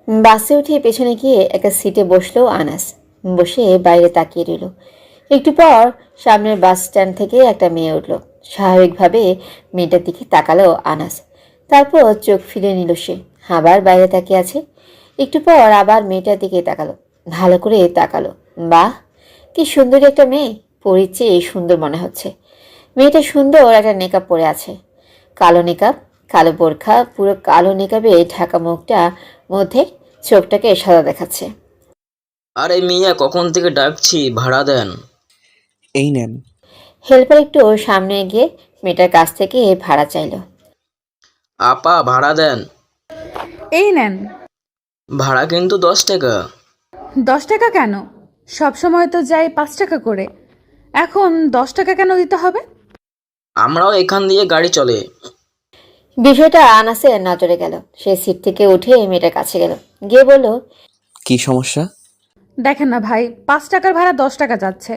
বাসে উঠে পেছনে গিয়ে একটা সিটে বসলো আনাস। বসে বাইরে তাকিয়ে রইল। একটু পর সামনের বাস স্ট্যান্ড থেকে একটা মেয়ে উঠল। স্বাভাবিকভাবে মেয়েটার দিকে তাকালো আনাস। তারপর চোখ ফিরে নিল সে। আবার বাইরে তাকিয়ে আছে। একটু পর আবার মেয়েটার দিকে তাকালো। ভালো করে তাকালো। বাহ, কি সুন্দর একটা মেয়ে। পরীর চেয়ে সুন্দর মনে হচ্ছে। মেয়েটা সুন্দর একটা নেকাব পরে আছে। কালো নেকাব, কালো বোরখা, পুরো কালো নেকাবে ঢাকা মুখটা মধ্যে চোখটাকে সাদা দেখাচ্ছে। আরে মিয়া, কখন থেকে ডাকছি, ভাড়া দেন। এই নেন। হেল্পার একটু সামনে গিয়ে মেয়েটার কাছ থেকে ভাড়া চাইল। আপা, ভাড়া দেন। এই নেন। ভাড়া কিন্তু 10 টাকা। 10 টাকা কেন? সব সময় তো যাই 5 টাকা করে। এখন 10 টাকা কেন দিতে হবে? আমরাও এখান দিয়ে গাড়ি চলে। বিষয়টা আনাসের নজরে গেল। সে সিট থেকে উঠে মেয়েটার কাছে গেল। গিয়ে বলল, কি সমস্যা? দেখেন না ভাই, 5 টাকার ভাড়া 10 টাকা যাচ্ছে।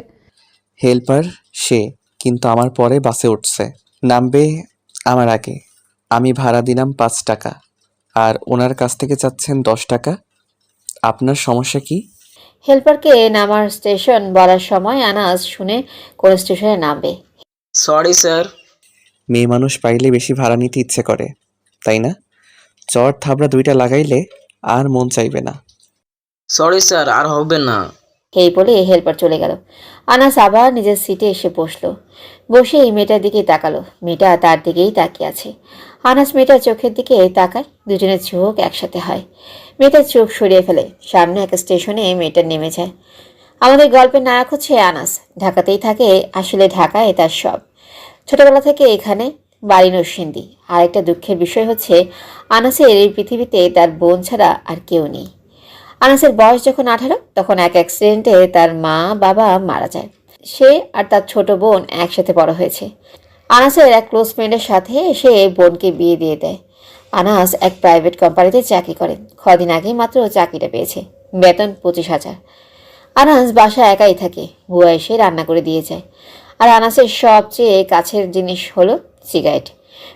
হেল্পার সে, কিন্তু আমার পরে বাসে উঠছে। নামবে আমার আগে। আমি ভাড়া দিলাম 5 টাকা, আর ওনার কাছ থেকে চাচ্ছেন 10 টাকা। আপনার সমস্যা কি? হেল্পারকে নামার স্টেশন বলার সময় আনাস শুনে কোন স্টেশনে নামবে। Sorry sir. মেয়ে মানুষ পাইলে বেশি ভাড়া নিতে ইচ্ছে করে, তাই না? চর থাবড়া দুইটা লাগাইলে আর মন চাইবে না। সরি স্যার, আর হবে না। এই বলে হেল্পার চলে গেল। আনাস আবার নিজের সিটে এসে বসলো। বসেই মেয়েটার দিকে তাকালো। মেয়েটা তার দিকেই তাকিয়ে আছে। আনাস মেয়েটার চোখের দিকে তাকায়। দুজনের চোখ একসাথে হয়। মেয়েটার চোখ সরিয়ে ফেলে। সামনে এক স্টেশনে মেয়েটা নেমে যায়। আমাদের গল্পের নায়ক হচ্ছে আনাস। ঢাকাতেই থাকে। আসলে ঢাকায় তার সব। ছোটবেলা থেকে এখানে, বাড়ি নরসিংদী। আর একটা দুঃখের বিষয় হচ্ছে আনাসের এই পৃথিবীতে তার বোন ছাড়া আর কেউ নেই। আনাসের বয়স যখন 18, তখন এক অ্যাক্সিডেন্টে তার মা বাবা মারা যায়। সে আর তার ছোট বোন একসাথে বড় হয়েছে। আনাসের এক ক্লোজ ফ্রেন্ডের সাথে সে বোনকে বিয়ে দিয়ে দেয়। আনাস এক প্রাইভেট কোম্পানিতে চাকরি করে। কদিন আগেই মাত্র চাকরিটা পেয়েছে। বেতন 25,000। আনাস বাসায় একাই থাকে। বুয়া এসে রান্না করে দিয়ে যায়। আর আনাসের সবচেয়ে কাছের জিনিস হলো সিগারেট।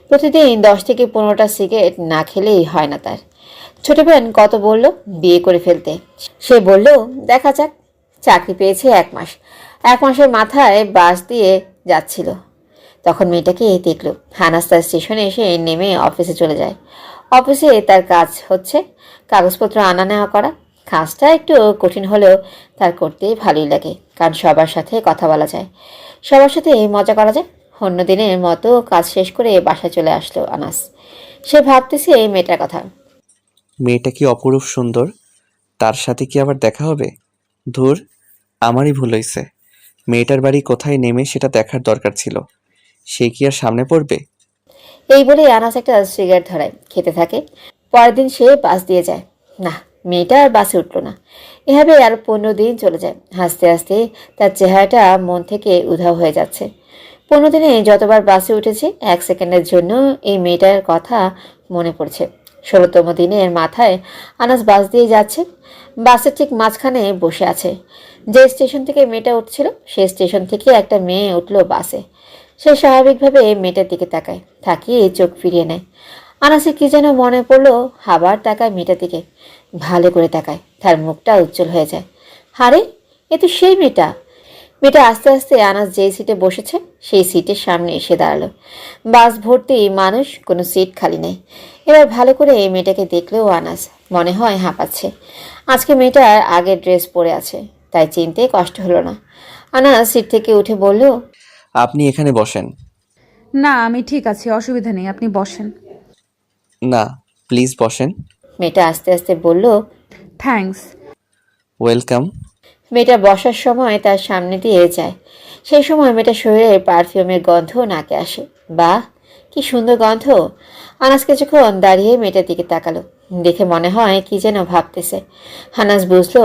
প্রতিদিন 10 থেকে 15টা সিগারেট না খেলেই হয় না তার। ছোট বোন কত বলল বিয়ে করে ফেলতে। সে বলল দেখা যাক। চাকরি পেয়েছে 1 মাস। 1 মাসের মাথায় বাস দিয়ে যাচ্ছিল, তখন মেয়েটাকে দেখলো। আনাস তার স্টেশনে এসে নেমে অফিসে চলে যায়। অফিসে তার কাজ হচ্ছে কাগজপত্র আনা নেওয়া করা। কাজটা একটু কঠিন হলেও তার করতেই ভালোই লাগে, কারণ সবার সাথে কথা বলা যায়, সবার সাথে মজা করা যায়। অন্য দিনের মতো কাজ শেষ করে বাসায় চলে আসলো আনাস। সে ভাবতেছে এই মেয়েটার কথা। মেয়েটা কি অপরূপ সুন্দর! তার সাথে কি আবার দেখা হবে? ধুর, আমারই ভুল হয়েছে। মেয়েটার বাড়ি কোথায় নেমে সেটা দেখার দরকার ছিল। সে কি আর সামনে পড়বে? এই বলে আনাস একটা সিগারেট ধরায়, খেতে থাকে। পরের দিন সে বাস দিয়ে যায়। না, মেয়েটা আর বাসে উঠলো না। এভাবে আর 15 দিন চলে যায়। হাসতে হাসতে তার চেহারাটা মন থেকে উধাও হয়ে যাচ্ছে। 15 দিনে যতবার বাসে উঠেছে 1 সেকেন্ডের জন্য এই মেয়েটার কথা মনে পড়ছে। 16তম দিনের মাথায় আনাস বাস দিয়ে যাচ্ছে। বাসের ঠিক মাঝখানে বসে আছে। যে স্টেশন থেকে মেয়েটা উঠছিল সেই স্টেশন থেকে একটা মেয়ে উঠলো বাসে। সে স্বাভাবিকভাবে মেয়েটার দিকে তাকায়, তাকিয়ে চোখ ফিরিয়ে নেয়। আনাসের কি যেন মনে পড়লো। আবার তাকায় মেয়েটার দিকে। ভালো করে তাকায়, তার মুখটা উজ্জ্বল হয়ে যায়। আরে, এ তো সেই মেয়েটা। মেয়েটা আস্তে আস্তে আনাস যেই সিটে বসেছে সেই সিটের সামনে এসে দাঁড়ালো। বাস ভর্তি মানুষ, কোনো সিট খালি নেই। এবার ভালো করে মেয়েটাকে দেখলেও আনাস মনে হয় হাঁপাচ্ছে। আজকে মেয়েটার আগের ড্রেস পরে আছে, তাই চিনতে কষ্ট হলো না। আনাস সিট থেকে উঠে বলল, আপনি এখানে বসেন। না, আমি ঠিক আছি, অসুবিধা নেই, আপনি বসেন। না, প্লিজ বসেন। মেয়েটা আস্তে আস্তে বলল, থ্যাঙ্কস। ওয়েলকাম। মেয়েটা বসার সময় তার সামনে দিয়ে যায়। সেই সময় মেয়েটার শরীরে পারফিউমের গন্ধ নাকে আসে। বাহ, কি সুন্দর গন্ধ। আনাস কিছুক্ষণ দাঁড়িয়ে মেয়েটার দিকে তাকালো। দেখে মনে হয় কি যেন ভাবতেছে। আনাস বুঝলো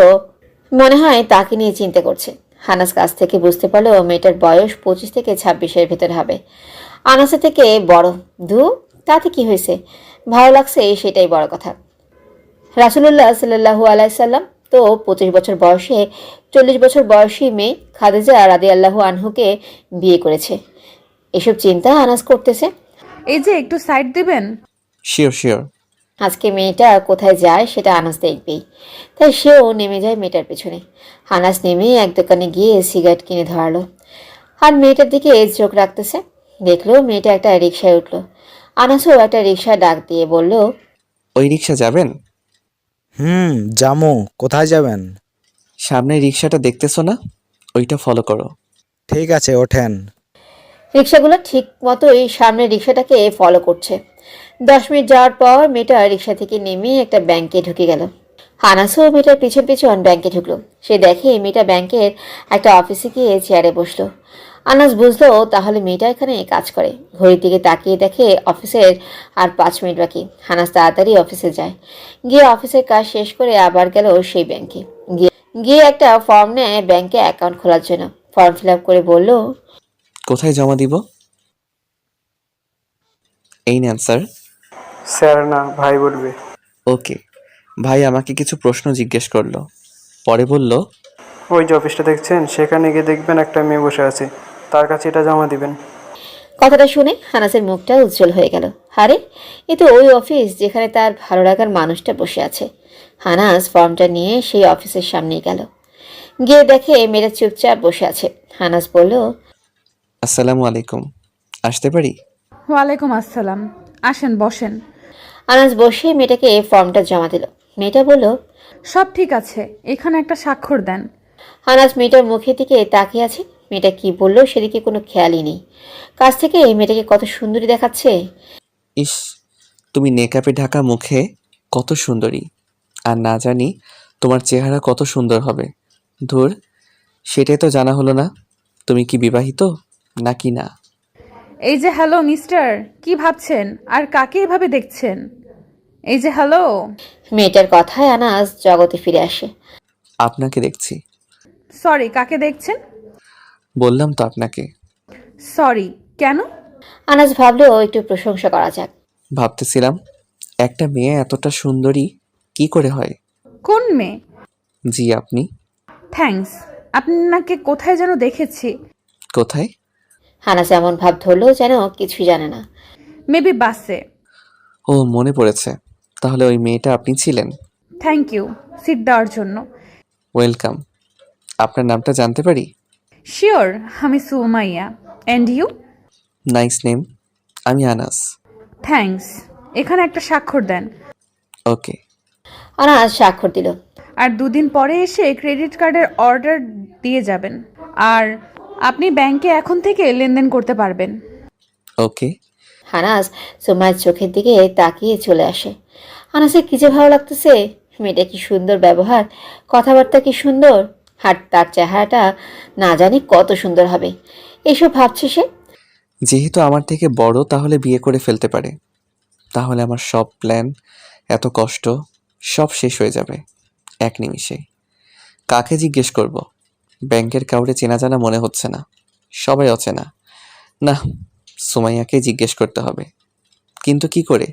মনে হয় তাকে নিয়ে চিন্তা করছে। আনাস কাছ থেকে বুঝতে পারলো মেয়েটার বয়স 25 থেকে 26-এর ভেতর হবে। আনাসের থেকে বড়। ধু, তাতে কি হয়েছে, ভালো লাগছে সেটাই বড় কথা। রাসূলুল্লাহ সাল্লাল্লাহু আলাইহি সাল্লাম তো 25 বছর বয়সে 40 বছর বয়সী মেয়ে খাদিজা রাদিয়াল্লাহু আনহুকে বিয়ে করেছে। এসব চিন্তা আনাস করতেছে। এই যে একটু সাইড দিবেন। Sure sure. আজকে মেয়েটা কোথায় যায় সেটা আনাস দেখবেই, তাই সেও নেমে যায় মেয়েটার পেছনে। আনাস নেমে এক দোকানে গিয়ে সিগারেট কিনে ধরালো আর মেয়েটার দিকে চোখ রাখতেছে। দেখলো মেয়েটা একটা রিকশায় উঠলো। আনাসও একটা রিকশা ডাক দিয়ে বলল, ওই রিক্সা যাবেন? জামু। কোথায় যাবেন? সামনে রিক্সাটা দেখতেছো না, ওইটা ফলো করো। ঠিক আছে, ওঠেন। রিক্সাগুলো ঠিক মতোই সামনের রিক্সাটাকে ফলো করছে। 10 মিনিট যাওয়ার পর মেয়েটা রিক্সা থেকে নেমে একটা ব্যাংকে ঢুকে গেল। আনাসও মেয়েটার পিছন পিছন ব্যাংকে ঢুকলো। সে দেখে মেয়েটা ব্যাংকের একটা অফিসে গিয়ে চেয়ারে বসলো। আনাস বুঝলো তাহলে মেয়েটা এখানে কাজ করে। ঘড়ির দিকে তাকিয়ে দেখে অফিসের আর 5 মিনিট বাকি। আনাস তাড়াতাড়ি অফিসে যায়। গিয়ে অফিসের কাজ শেষ করে আবার গেল সেই ব্যাংকে। গিয়ে একটা ফর্ম নেয় ব্যাংকে অ্যাকাউন্ট খোলার জন্য। ফর্ম ফিল আপ করে বলল, কোথায় জমা দিব? এই নেন স্যার। স্যার না, ভাই বলবে। ওকে। ভাই আমাকে কিছু প্রশ্ন জিজ্ঞেস করলো, পরে বলল, ওই যে অফিসটা দেখছেন, সেখানে গিয়ে দেখবেন একটা মেয়ে বসে আছে, তার কাছে এটা জমা দিবেন। কথাটা শুনে হানাসের মুখটা উজ্জ্বল হয়ে গেল। আরে এ তো ওই অফিস যেখানে তার ভালো লাগার মানুষটা বসে আছে। হানাস ফর্মটা নিয়ে সেই অফিসের সামনেই গেল। গিয়ে দেখে মেয়েটা চুপচাপ বসে আছে। হানাস বলল, আসসালামু আলাইকুম, আসতে পারি? ওয়ালাইকুম আসসালাম, আসেন বসেন। আনাস বসে মেয়েটাকে ফর্মটা জমা দিল। মেয়েটা বলল, সব ঠিক আছে, এখানে একটা স্বাক্ষর দেন। হানাস মেয়েটার মুখের দিকে তাকিয়ে আছে। মেয়েটা কি বললো সেদিকে কোনো খেয়ালই নেই। কাছ থেকে এই মেয়েটাকে কত সুন্দরী দেখাচ্ছে। ইস, তুমি নেকাপে ঢাকা মুখে কত সুন্দরী, আর না জানি তোমার চেহারা কত সুন্দর হবে। ধুর, সেটাই তো জানা হলো না। তুমি কি বিবাহিত নাকি না? এই যে হ্যালো মিস্টার, কি ভাবছেন আর কাকে এভাবে দেখছেন? এই যে হ্যালো। মেয়েটার কথায় আনাস জগতে ফিরে আসে। আপনাকে দেখছি। সরি, কাকে দেখছেন? বললাম তো আপনাকে। সরি কেন? আনাস ভাবলো একটু প্রশংসা করা যাক। ভাবতেছিলাম একটা মেয়ে এতটা সুন্দরী কি করে হয়। কোন মেয়ে? জি আপনি। থ্যাঙ্কস। আপনাকে কোথায় যেন দেখেছি। কোথায়? হানাস এমন ভাব ধরলো যেন কিছুই জানে না। মেবি বাসে। ও মনে পড়েছে, তাহলে ওই মেয়েটা আপনি ছিলেন। থ্যাংক ইউ সিট দেওয়ার জন্য। ওয়েলকাম। আপনার নামটা জানতে পারি? শিওর, আমি Sumaiya. And you? Nice name. আমি আনাস। থ্যাঙ্কস। এখানে একটা স্বাক্ষর দেন। ওকে। আনাস স্বাক্ষর দিল। আর 2 দিন পরে এসে ক্রেডিট কার্ডের অর্ডার দিয়ে যাবেন। আর আপনি ব্যাংকে এখন থেকে লেনদেন করতে পারবেন। ওকে। হানাস সুমাইয়ের চোখের দিকে তাকিয়ে চলে আসে। আনাসের কি যে ভালো লাগতেছে। মেয়েটা কি সুন্দর ব্যবহার, কথাবার্তা কি সুন্দর, আর তার চেহারাটা না জানি কত সুন্দর হবে। এসব ভাবছে সে। যেহেতু আমার থেকে বড়, তাহলে বিয়ে করে ফেলতে পারে। তাহলে আমার সব প্ল্যান, এত কষ্ট, সব শেষ হয়ে যাবে এক নিমিষে। কাকে জিজ্ঞেস করব? ব্যাংকের কাউরে চেনা জানা মনে হচ্ছে না, সবাই অচেনা। না, সুমাইয়াকে জিজ্ঞেস করতে হবে। কিন্তু কি করে?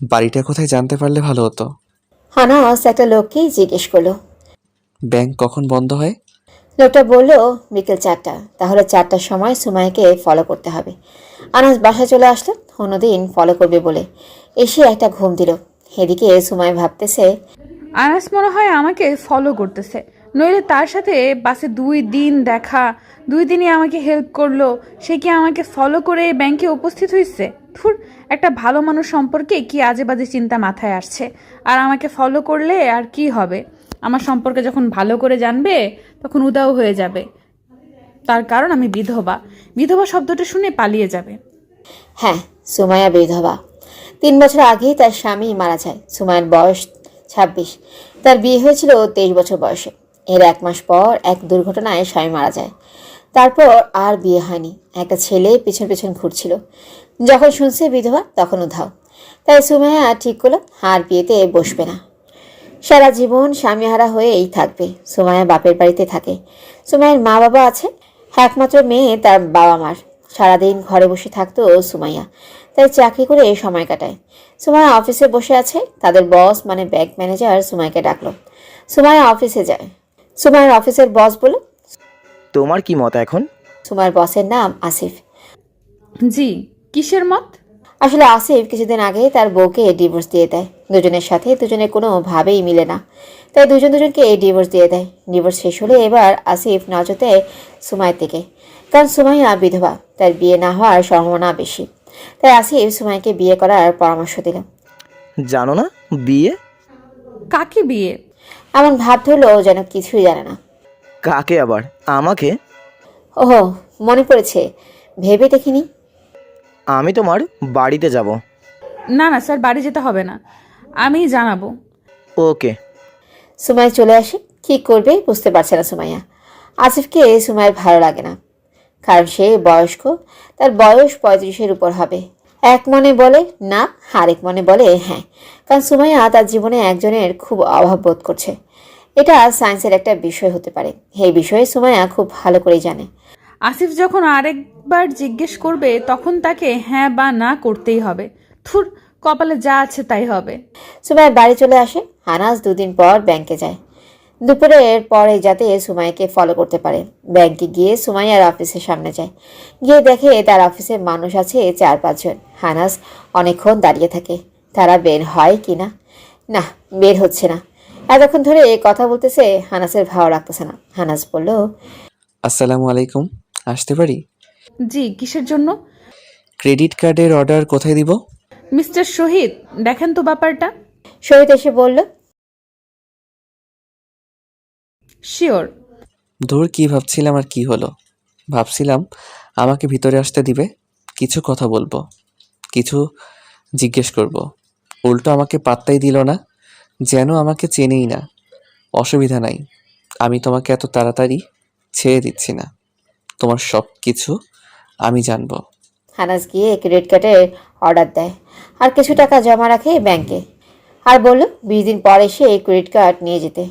বাড়িটা কোথায় জানতে পারলে ভালো হতো। হানাস একটা লোককেই জিজ্ঞেস করলো। ব্যাংক কখন বন্ধ হয়? লোকটা বলল বিকেল 4টা। তাহলে 4টার সময় সুমাইকে ফলো করতে হবে। আনাস বাসায় চলে আসলো অন্যদিন ফলো করবে বলে। এসে একটা ঘুম দিল। এদিকে সুমাই ভাবতেছে, আনাস মনে হয় আমাকে ফলো করতেছে, নইলে তার সাথে বাসে 2 দিন দেখা, 2 দিনই আমাকে হেল্প করলো, সে কি আমাকে ফলো করে ব্যাংকে উপস্থিত হয়েছে? ধুর, একটা ভালো মানুষ সম্পর্কে কি আজে বাজে চিন্তা মাথায় আসছে। আর আমাকে ফলো করলে আর কি হবে? আমার সম্পর্কে যখন ভালো করে জানবে তখন উদাও হয়ে যাবে। তার কারণ আমি বিধবা। বিধবা শব্দটা শুনে পালিয়ে যাবে। হ্যাঁ, সুমাইয়া বিধবা। 3 বছর আগেই তার স্বামী মারা যায়। সুমাইয়ার বয়স 26। তার বিয়ে হয়েছিল 23 বছর বয়সে। এর 1 মাস পর এক দুর্ঘটনায় স্বামী মারা যায়। তারপর আর বিয়ে হয়নি। একটা ছেলে পিছন পিছন ঘুরছিল। যখন শুনছে বিধবা তখন উধাও। তাই সুমাইয়া ঠিক করলো আর বিয়েতে বসবে না। সারা জীবন স্বামীহারা হয়েই থাকবে। সুমাইয়া বাপের বাড়িতে থাকে। সুমাইয়ার মা বাবা আছে। একমাত্র মেয়ে তার বাবা মার। সারাদিন ঘরে বসে থাকতো সুমাইয়া, তাই চাকরি করে সময় কাটায়। সুমাইয়া অফিসে বসে আছে। তাদের বস মানে ব্যাংক ম্যানেজার সুমাইয়াকে ডাকলো। সুমাইয়া অফিসে যায়। সুমাইয়ার অফিসের বস বলল, তোমার কি মত এখন? সুমাইয়ার বসের নাম আসিফ। জি, কিসের মত? আসলে আসিফ কিছুদিন আগে তার বউকে ডিভোর্স দিয়ে দেয়। দুজনের সাথে দুজনের কোনোভাবেই মিলে না, তাই দুজনকে ডিভোর্স দিয়ে দেয়। ডিভোর্স শেষ হলে এবার আসিফ নজর দেয় সুমাইয়ের দিকে, কারণ সুমাইয়া বিধবা, তার বিয়ে না হওয়ার সম্ভাবনা বেশি। তাই আসিফ সুমাইয়াকে বিয়ে করার পরামর্শ দিল। জানো না বিয়ে? কাকে বিয়ে? এমন ভাব ধরলো যেন কিছুই জানে না। কাকে আবার? আমাকে? ওহো, মনে পড়েছে, ভেবে দেখিনি। আমি তোমার বাড়িতে যাব। না না স্যার, বাড়ি যেতে হবে না, আমি জানাবো। ওকে। সুমাইয়া চলে আসে। কি করবে বুঝতে পারছে না সুমাইয়া। আসিফকে সুমাইয়ের ভালো লাগে না, কারণ সে বয়স্ক, তার বয়স 35-এর উপর হবে। এক মনে বলে না, আরেক মনে বলে হ্যাঁ, কারণ সুমাইয়া তার জীবনে একজনের খুব অভাব বোধ করছে। এটা সায়েন্সের একটা বিষয় হতে পারে, এই বিষয়ে সুমাইয়া খুব ভালো করেই জানে। আসিফ যখন আরেকবার জিজ্ঞেস করবে তখন তাকে হ্যাঁ বা না করতেই হবে। থুর, কপালে যা আছে তাই হবে। সুমাইয়া বাড়ি চলে আসে। আনাস 2 দিন পর ব্যাংকে যায়, দুপুরের পরে যাতে সুমাইয়াকে ফলো করতে পারে। ব্যাংকে গিয়ে সুমাইয়ার অফিসের সামনে যায়, গিয়ে দেখে তার অফিসে মানুষ আছে 4-5 জন। হানাস অনেকক্ষণ দাঁড়িয়ে থাকে, তারা বের হয় কি না। না, বের হচ্ছে না। এতক্ষণ ধরে কথা বলতেছে, হানাসের ভালো লাগতেছে না। হানাস বলল, আসসালামু আলাইকুম, আসতে পারি? জি, কিসের জন্য? ক্রেডিট কার্ডের অর্ডার কোথায় দিব? মিস্টার শহীদ, দেখেন তো ব্যাপারটা। শহীদ এসে বলল, শিওর। ধুর, কি ভাবছিলাম আর কি হলো। ভাবছিলাম আমাকে ভিতরে আসতে দিবে, কিছু কথা বলবো, কিছু জিজ্ঞেস করব। উল্টো আমাকে পাত্তাই দিল না, যেন আমাকে চেনেই না। অসুবিধা নাই, আমি তোমাকে এত তাড়াতাড়ি ছেড়ে দিচ্ছি না। তোমার সব কিছু আমি জানবো। হানাস গিয়ে ক্রেডিট কার্ডের অর্ডার দেয় আর কিছু টাকা জমা রাখে ব্যাংকে, আর বলল 20 দিন পর এসে এই ক্রেডিট কার্ড নিয়ে যেতে।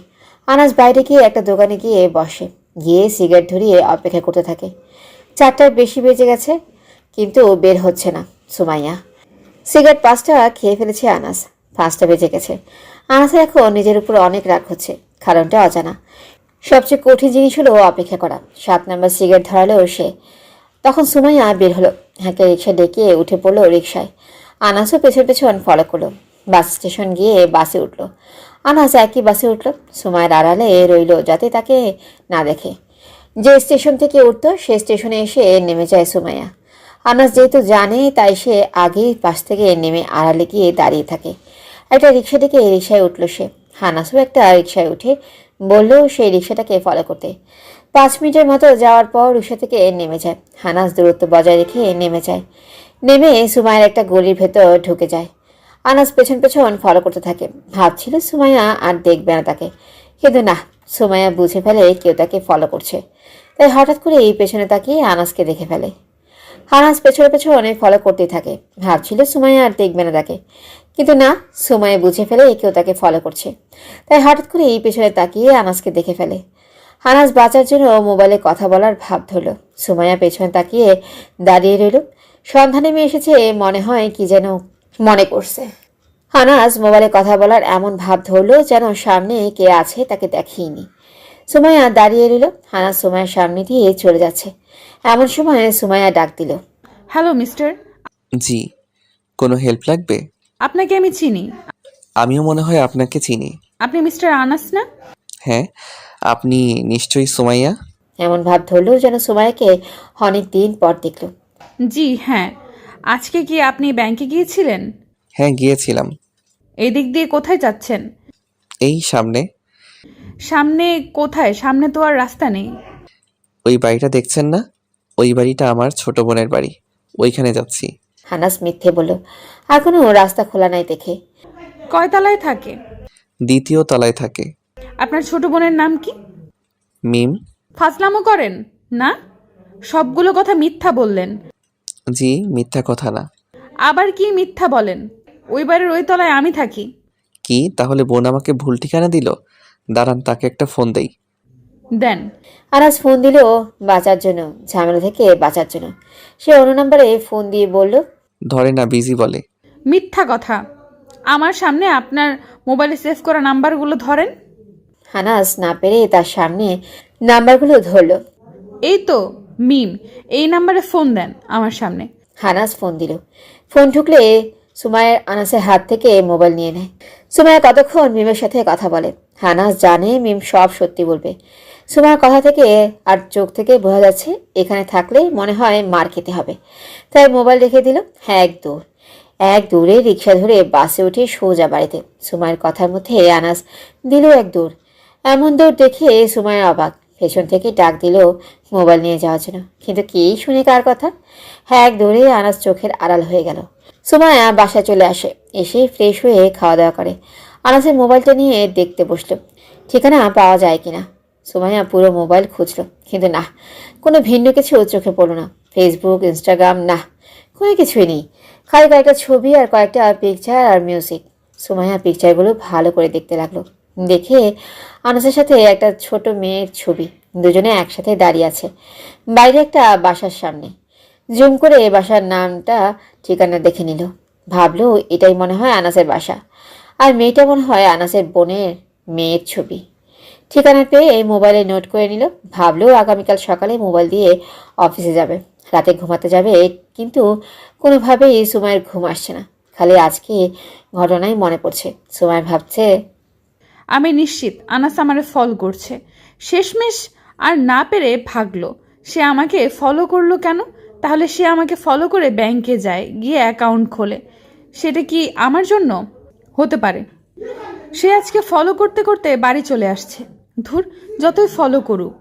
আনাস বাইরে গিয়ে একটা দোকানে গিয়ে বসে, গিয়ে সিগারেট ধরিয়ে অপেক্ষা করতে থাকে। 4টার বেশি বেজে গেছে, কিন্তু বের হচ্ছে না সুমাইয়া। সিগারেট 5টা খেয়ে ফেলেছে আনাস, 5টা বেজে গেছে। আনাসের এখন নিজের উপর অনেক রাগ হচ্ছে, কারণটা অজানা। সবচেয়ে কঠিন জিনিস হলো অপেক্ষা করা। 7 নম্বর সিগারেট ধরালো সে। তখন সুমাইয়া বের হলো, হাঁকে রিক্সা ডেকে উঠে পড়লো রিক্সায়। আনাসও পেছন পেছন ফলো করলো। বাস স্টেশন গিয়ে বাসে উঠলো। আনাস একই বাসে উঠলো, সুমাইয়ের আড়ালে রইল যাতে তাকে না দেখে। যে স্টেশন থেকে উঠতো সে স্টেশনে এসে নেমে যায় সুমাইয়া। আনাস যেহেতু জানে, তাই সে আগেই পাশ থেকে নেমে আড়ালে গিয়ে দাঁড়িয়ে থাকে। একটা রিক্সা ডেকে রিক্সায় উঠলো সে। হানাসও একটা রিক্সায় উঠে বলল সেই রিক্সাটাকে ফলো করতে। 5 মিনিটের মতো যাওয়ার পর রিক্সা থেকে নেমে যায়। হানাস দূরত্ব বজায় রেখে নেমে যায়। নেমে সুমাইয়ার একটা গলির ভেতর ঢুকে যায়। আনাস পেছন পেছন ফলো করতে থাকে। ভাবছিল সুমাইয়া আর দেখবে না তাকে, কিন্তু না, সুমাইয়া বুঝে ফেলে কেউ তাকে ফলো করছে। তাই হঠাৎ করে এই পেছনে তাকিয়ে আনাসকে দেখে ফেলে। আনাস পেছনে পেছনে ফলো করতেই থাকে। ভাবছিল সুমাইয়া আর দেখবে না তাকে, কিন্তু না, সুমাইয়া বুঝে ফেলে কেউ তাকে ফলো করছে। তাই হঠাৎ করে এই পেছনে তাকিয়ে আনাসকে দেখে ফেলে। আনাস বাঁচার জন্য মোবাইলে কথা বলার ভাব ধরল। সুমাইয়া পেছনে তাকিয়ে দাঁড়িয়ে রইল। সন্ধ্যা নেমে এসেছে, মনে হয় কি যেন মনে করছে। আনাস মোবাইলে কথা বলার এমন ভাব ধরল যেন সামনে কে আছে তাকে দেখেইনি। সুমাইয়া দাঁড়িয়ে রইল। আনাস সুমাইয়ার সামনে দিয়ে চলে যাচ্ছে। এমন সময় সুমাইয়া ডাক দিল, হ্যালো মিস্টার, জি, কোনো হেল্প লাগবে? আপনাকে আমি চিনি। আমিও মনে হয় আপনাকে চিনি। আপনি মিস্টার আনাস না? হ্যাঁ, আপনি নিশ্চয়ই সুমাইয়া। এমন ভাব ধরল যেন সুমাইয়াকে অনেক দিন পর দেখল। জি হ্যাঁ। আজকে কি আপনি ব্যাংকে গিয়েছিলেন? হ্যাঁ, গিয়েছিলাম। এই দিক দিয়ে কোথায় যাচ্ছেন? এই সামনে। সামনে কোথায়? সামনে তো আর রাস্তা নেই। ওই বাড়িটা দেখছেন না? ওই বাড়িটা আমার ছোট বোনের বাড়ি, ওইখানে যাচ্ছি। হানাস মিথ্যে বলল, আর কোনো রাস্তা খোলা নাই দেখে। কয়তলায় থাকে? 2য় তলায় থাকে। আপনার ছোট বোনের নাম কি? মিম। ফাজলামো করেন না? সবগুলো কথা মিথ্যা বললেন। জি, মিথ্যা কথা না। আবার কি মিথ্যা বলেন? ওই বাড়ির ওই তলায় আমি থাকি। কি তাহলে বোন আমাকে ভুল ঠিকানা দিল? দাঁড়ান, তাকে একটা ফোন দেই। দেন। আনাস ফোন দিল বাঁচার জন্য, ঝামেলা থেকে বাঁচার জন্য। সে অন্য নম্বরে ফোন দিয়ে বলল, ধরে না, বিজি বলে। মিথ্যা কথা। আমার সামনে আপনার মোবাইলে সেভ করা নাম্বারগুলো ধরেন। হানাস না পেরে তার সামনে নাম্বারগুলো ধরল। এই তো মিম, এই নাম্বারে ফোন দেন আমার সামনে। হানাস ফোন দিল। ফোন ঢুকলে সুমাইয়ার আনাসের হাত থেকে মোবাইল নিয়ে নেয়। সুমাইয়া কতক্ষণ মিমের সাথে কথা বলে। আনাস জানে মিম সব সত্যি বলবে। সুমাইয়ার কথা থেকে আর চোখ থেকে বোঝা যাচ্ছে এখানে থাকলে মনে হয় মার খেতে হবে। তাই মোবাইল রেখে দিল। হ্যাঁ, এক দৌড়ে রিক্সা ধরে বাসে উঠে সোজা বাড়িতে। সুমাইয়ের কথার মধ্যে আনাস দিল এক দৌড়। এমন দৌড় দেখে সুমাইয়া অবাক। পেছন থেকে ডাক দিল মোবাইল নিয়ে যাওয়ার জন্য, কিন্তু কে শুনে কার কথা। হ্যাঁ, এক দৌড়ে আনাস চোখের আড়াল হয়ে গেল। সুমাইয়া বাসায় চলে আসে। এসে ফ্রেশ হয়ে খাওয়া দাওয়া করে। আনাসের মোবাইলটা নিয়ে দেখতে বসলো ঠিকানা পাওয়া যায় কিনা। সুমাইয়া পুরো মোবাইল খুঁজলো, কিন্তু না, কোনো ভিন্ন কিছু চোখে পড়লো না। ফেসবুক, ইনস্টাগ্রাম, না, কোনো কিছুই নেই। খালি কয়েকটা ছবি আর কয়েকটা পিকচার আর মিউজিক। সুমাইয়া পিকচারগুলো ভালো করে দেখতে লাগলো। দেখে আনাসের সাথে একটা ছোট মেয়ের ছবি, দুজনে একসাথে দাঁড়িয়ে আছে বাইরে একটা বাসার সামনে। জুম করে বাসার নামটা ঠিকানা দেখে নিল। ভাবলো এটাই মনে হয় আনাসের বাসা, আর মেয়েটা মনে হয় আনাসের বোনের মেয়ের ছবি। ঠিকানা পেয়ে মোবাইলে নোট করে নিল। ভাবলো আগামীকাল সকালে মোবাইল দিয়ে অফিসে যাবে, রাতে ঘুমাতে যাবে। কিন্তু কোনোভাবেই সুমাইয়ের ঘুম আসছে না। খালি আজকে ঘটনাই মনে পড়ছে। সুমাই ভাবছে, আমি নিশ্চিত আনাস আমারে ফলো করছে। শেষমেশ আর না পেরে ভাগলো। সে আমাকে ফলো করলো কেন? তাহলে সে আমাকে ফলো করে ব্যাংকে যায়, গিয়ে অ্যাকাউন্ট খোলে। সেটা কি আমার জন্য? হতে পারে। সে আজকে ফলো করতে করতে বাড়ি চলে আসছে। ধুর, যতই ফলো করুক,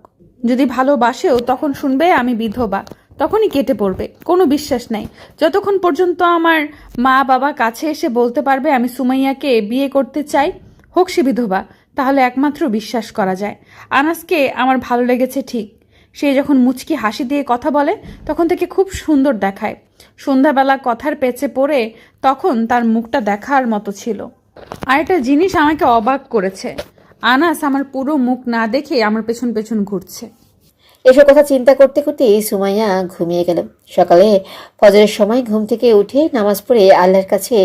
যদি ভালোবাসেও তখন শুনবে আমি বিধবা, তখনই কেটে পড়বে। কোনো বিশ্বাস নাই যতক্ষণ পর্যন্ত আমার মা বাবা কাছে এসে বলতে পারবে আমি সুমাইয়াকে বিয়ে করতে চাই, হোক সে বিধবা, তাহলে একমাত্র বিশ্বাস করা যায়। আনাসকে আমার ভালো লেগেছে ঠিক। সে যখন মুচকি হাসি দিয়ে কথা বলে তখন থেকে খুব সুন্দর দেখায়। সন্ধ্যাবেলা কথার পেচে পড়ে তখন তার মুখটা দেখার মতো ছিল। আর একটা জিনিস আমাকে অবাক করেছে, আনাস আমার পুরো মুখ না দেখে আমার পেছন পেছন ঘুরছে। এসব কথা চিন্তা করতে করতেই সুমাইয়া ঘুমিয়ে গেল। সকালে ফজরের সময় ঘুম থেকে উঠে নামাজ পড়ে আল্লাহর কাছে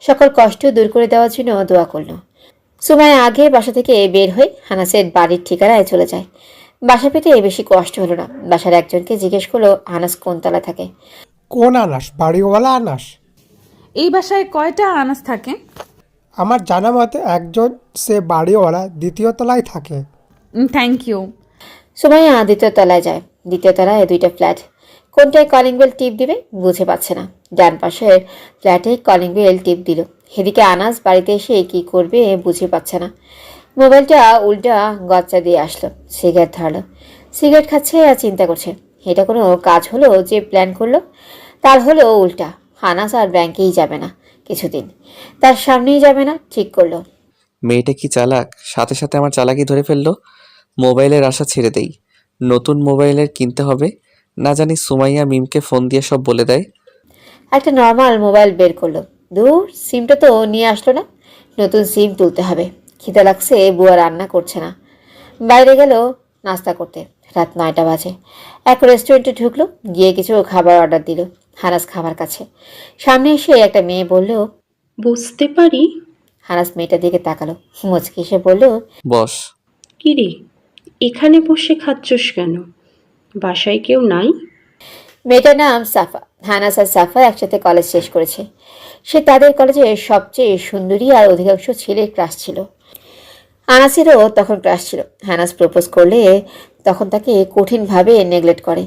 সকল কষ্ট দূর করে দেওয়ার জন্য দোয়া করল। সুমাইয়া আগে বাসা থেকে বের হয়ে আনাসের বাড়ির ঠিকানায় চলে যায়। বাসা পেতে বেশি কষ্ট হলো না। বাসার একজনকে জিজ্ঞেস করলো আনাস কোন তলা থাকে। কোন আনাস? বাড়িওয়ালা আনাস? এই বাসায় কয়টা আনাস থাকে? আমার জানা মতে একজন, সে বাড়িওয়ালা, দ্বিতীয় তলায় থাকে। Thank you. সুমাইয়া দ্বিতীয় তলায় যায়। দ্বিতীয় তলায় দুইটা ফ্ল্যাট। কোনটায় কলিং বেল টিপ দিবে বুঝে পাচ্ছে না। ডান পাশের ফ্ল্যাটে কলিং বেল টিপ দিল। এদিকে আনাস বাড়িতে এসে কি করবে বুঝে পাচ্ছে না। মোবাইলটা উল্টা গচ্চা দিয়ে আসলো। সিগারেট ধরলো। সিগারেট খাচ্ছে আর চিন্তা করছে, এটা কোনো কাজ হলো যে প্ল্যান করলো? তার হলো উল্টা। আনাস আর ব্যাংকেই যাবে না কিছুদিন, তার সামনেই যাবে না ঠিক করলো। মেয়েটা কি চালাক, সাথে সাথে আমার চালাকি ধরে ফেললো। মোবাইলের আশা ছেড়ে দেই, নতুন মোবাইলের কিনতে হবে। না জানি সুমাইয়া মিমকে ফোন দিয়ে সব বলে দেয়। একটা নর্মাল মোবাইল বের করলো। দূর, সিমটা তো নিয়ে আসলো না। নতুন সিম তুলতে হবে। খিদে লাগছে, বুয়া রান্না করছে না। বাইরে গেল নাস্তা করতে। রাত 9টা বাজে। এক রেস্টুরেন্টে ঢুকলো, গিয়ে কিছু খাবার অর্ডার দিল। হানাস খাবার কাছে সামনে এসে একটা মেয়ে বলল, বুঝতে পারি? হানাস মেয়েটার দিকে তাকালো, মুচকি এসে বলল, বস। কিরে, এখানে বসে খাচ্ছস কেন? বাসায় কেউ নাই? মেয়েটার নাম সাফা। হানাস আর সাফা একসাথে কলেজ শেষ করেছে। সে তাদের কলেজের সবচেয়ে সুন্দরী আর অধিকাংশ ছেলের ক্রাশ ছিল। আনাসেরও তখন ক্রাশ ছিল। হানাস প্রপোজ করলে তখন তাকে কঠিনভাবে নেগলেক্ট করে।